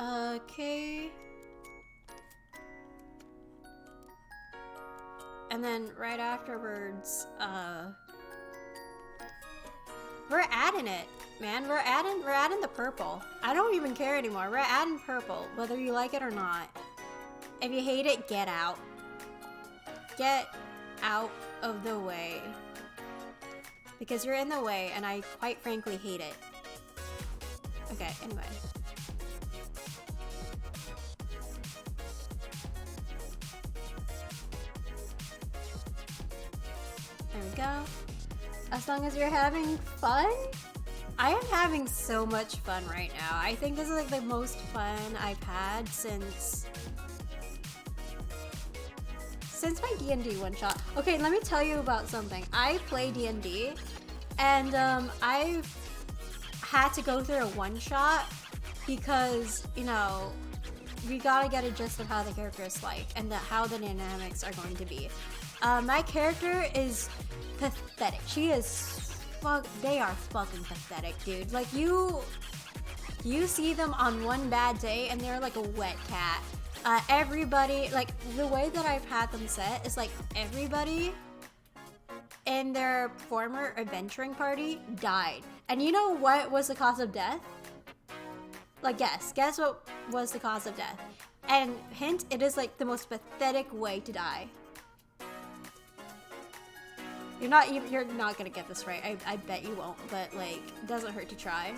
C: Okay. And then right afterwards, we're adding it, man. We're adding the purple. I don't even care anymore. We're adding purple, whether you like it or not. If you hate it, get out. Get out of the way. Because you're in the way, and I quite frankly hate it. Okay, anyway. There we go. As long as you're having fun? I am having so much fun right now. I think this is like the most fun I've had since my D&D one-shot. Okay, let me tell you about something. I play D&D, and I've had to go through a one-shot because, you know, we gotta get a gist of how the character is like and how the dynamics are going to be. My character is pathetic. She is they are fucking pathetic, dude. Like, you see them on one bad day and they're like a wet cat. Everybody, like, the way that I've had them set is like everybody in their former adventuring party died. And you know what was the cause of death? Like, guess what was the cause of death? And hint, it is like the most pathetic way to die. You're not gonna get this right. I bet you won't, but like, it doesn't hurt to try.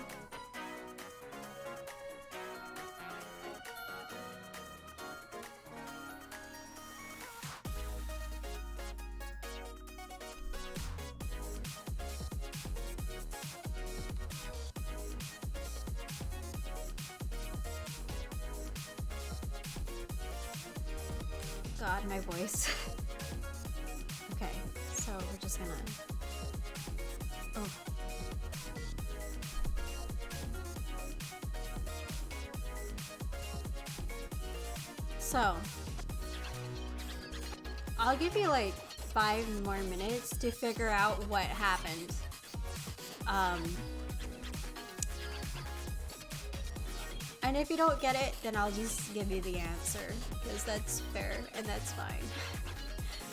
C: God, my voice. Okay, so we're just gonna. Oh. So, I'll give you like 5 more minutes to figure out what happened. And if you don't get it, then I'll just give you the answer, because that's fair and that's fine.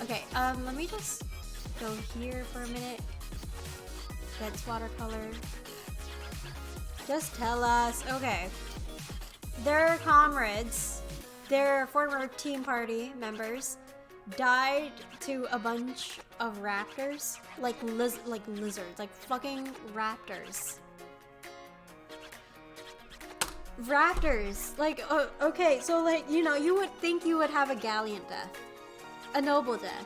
C: Okay, let me just go here for a minute. That's watercolor. Just tell us. Okay. Their comrades, their former Team Party members, died to a bunch of raptors, like lizards, like fucking raptors. Raptors, like, okay, so like, you know, you would think you would have a gallant death, a noble death.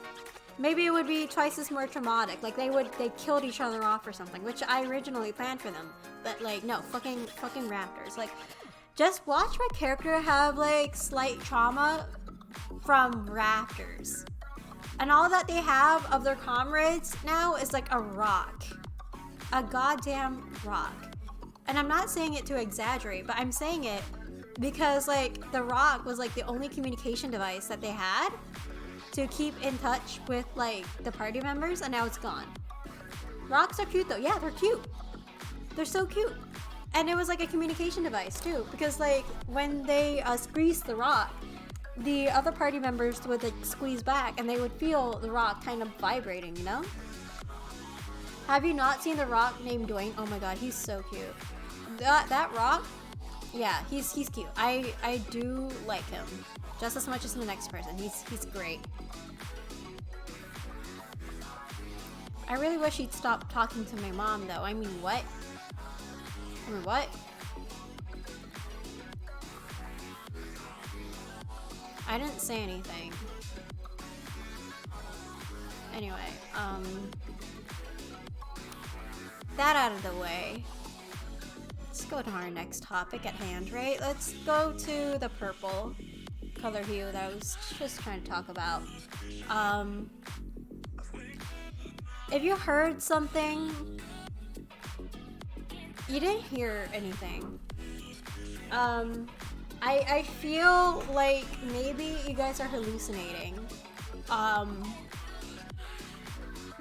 C: Maybe it would be twice as more traumatic, like they killed each other off or something, which I originally planned for them, but like, no, fucking raptors. Like, just watch my character have like slight trauma from raptors. And all that they have of their comrades now is like a rock. A goddamn rock. And I'm not saying it to exaggerate, but I'm saying it because like the rock was like the only communication device that they had to keep in touch with like the party members, and now it's gone. Rocks are cute though. Yeah, they're cute. They're so cute. And it was like a communication device too, because like when they squeezed the rock, the other party members would like squeeze back and they would feel the rock kind of vibrating, you know? Have you not seen the rock named Dwayne? Oh my god, he's so cute. That rock, yeah, he's cute. I do like him just as much as the next person. He's great. I really wish he'd stop talking to my mom though. I mean, what? What? I didn't say anything. Anyway, that out of the way. Let's go to our next topic at hand, right? Let's go to the purple color hue that I was just trying to talk about. If you heard something, you didn't hear anything. I feel like maybe you guys are hallucinating.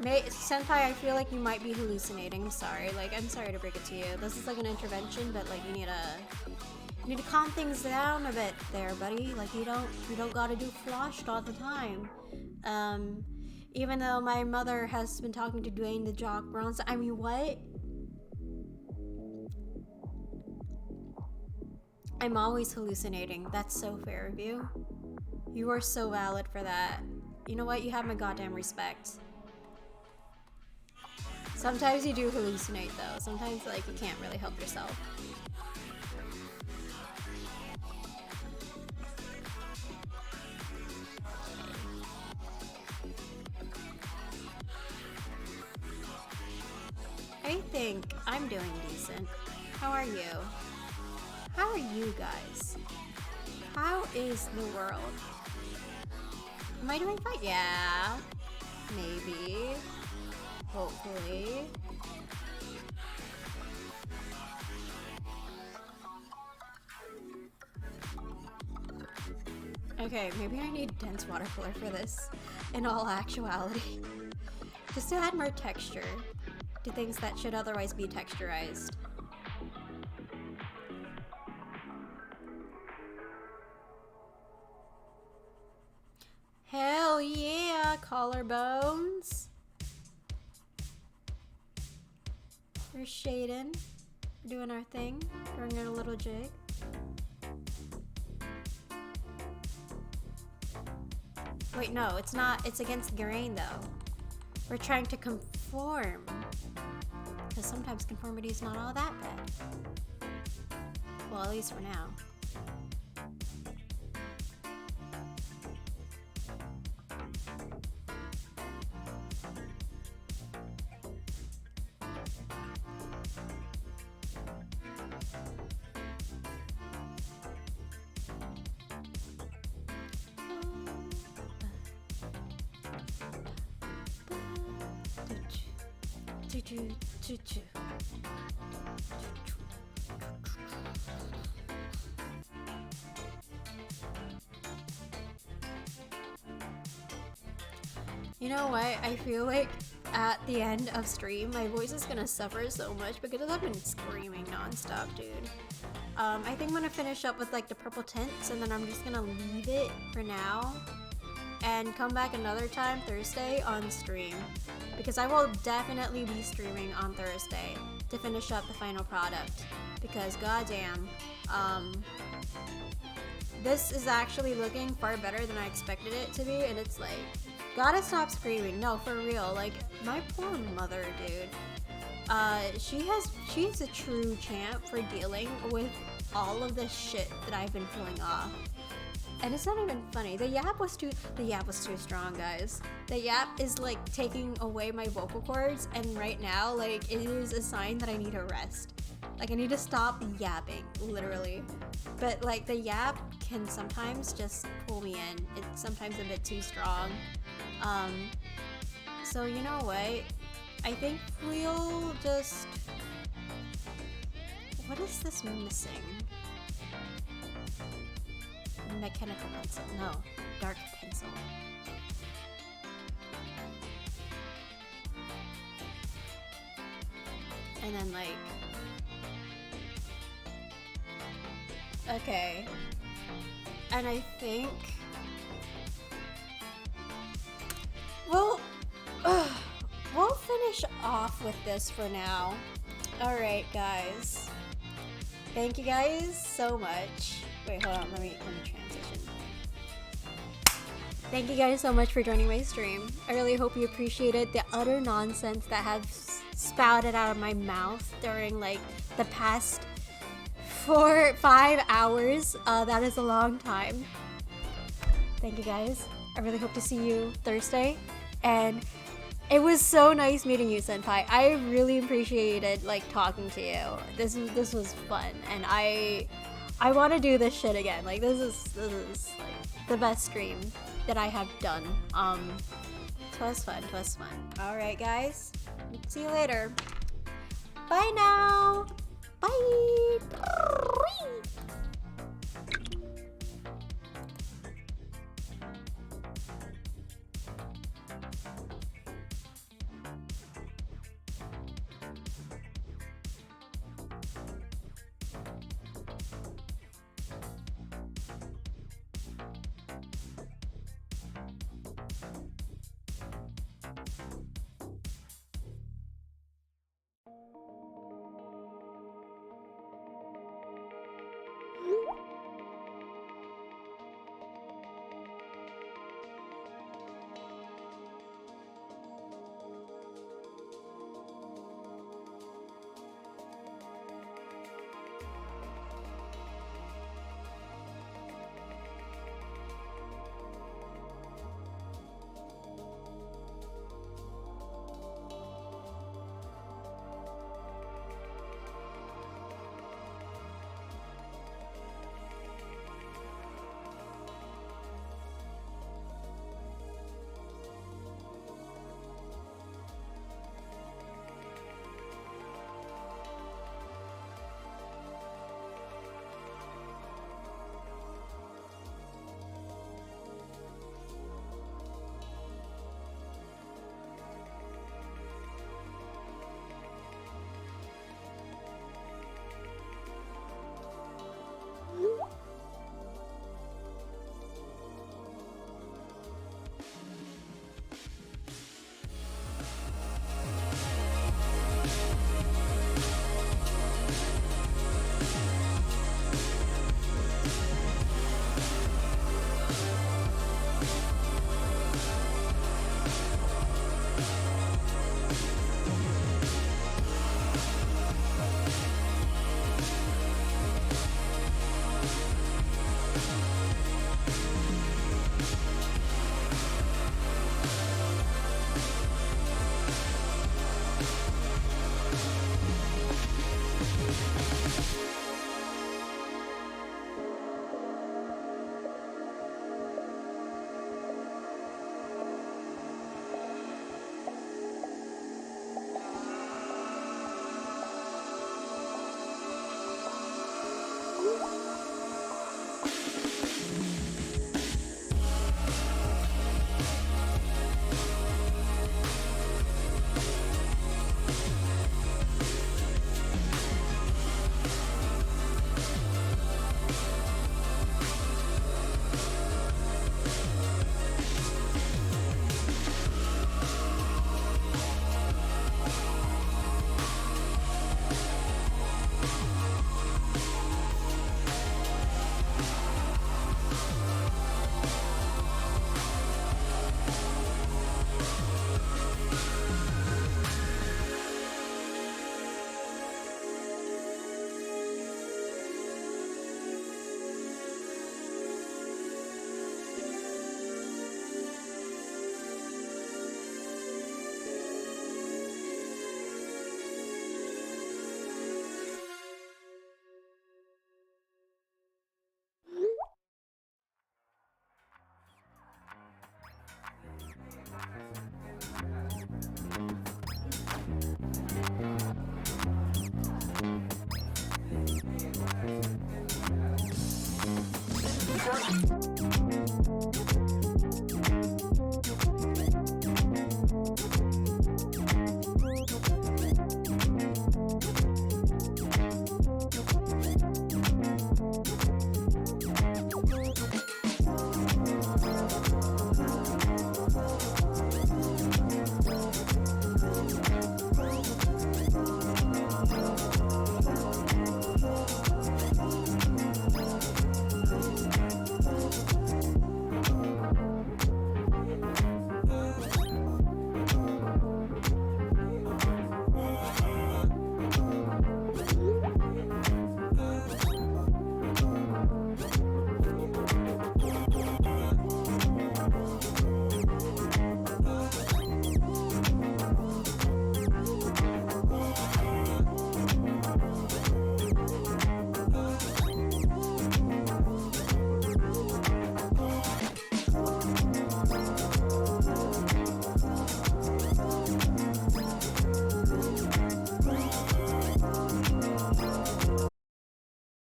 C: Senpai, I feel like you might be hallucinating. Sorry, like I'm sorry to break it to you. This is like an intervention, but like you need to calm things down a bit there, buddy. Like you don't gotta do floshed all the time. Even though my mother has been talking to Dwayne the Jock Bronze. I mean, what? I'm always hallucinating. That's so fair of you. You are so valid for that. You know what? You have my goddamn respect. Sometimes you do hallucinate though. Sometimes like you can't really help yourself. I think I'm doing decent. How are you? How are you guys? How is the world? Am I doing fine? Yeah. Maybe. Hopefully. Okay, maybe I need dense watercolor for this, in all actuality. Just to add more texture to things that should otherwise be texturized. Hell yeah, collarbones. We're shading. We're doing our thing. Throwing in a little jig. Wait, no, it's not. It's against the grain, though. We're trying to conform. Because sometimes conformity is not all that bad. Well, at least for now. You know what? I feel like at the end of stream, my voice is gonna suffer so much because I've been screaming nonstop, dude. I think I'm gonna finish up with like the purple tints, and then I'm just gonna leave it for now and come back another time Thursday on stream, because I will definitely be streaming on Thursday to finish up the final product, because goddamn, this is actually looking far better than I expected it to be, and it's like, gotta stop screaming. No, for real, like, my poor mother, dude. She's a true champ for dealing with all of the shit that I've been pulling off. And it's not even funny. The yap was too strong, guys. The yap is like taking away my vocal cords, and right now, like, it is a sign that I need a rest. Like, I need to stop yapping, literally. But like, the yap can sometimes just pull me in. It's sometimes a bit too strong. So you know what? I think we'll just... What is this missing? Mechanical pencil. No. Dark pencil. And then like... Okay. And I think... We'll finish off with this for now. Alright, guys. Thank you guys so much. Wait, hold on. Let me transition. Thank you guys so much for joining my stream. I really hope you appreciated the utter nonsense that have spouted out of my mouth during like the past 5 hours. That is a long time. Thank you guys. I really hope to see you Thursday. And it was so nice meeting you, Senpai. I really appreciated like talking to you. This was fun, and I want to do this shit again. Like, this is like the best stream that I have done. Twas fun. All right, guys. See you later. Bye now. Bye.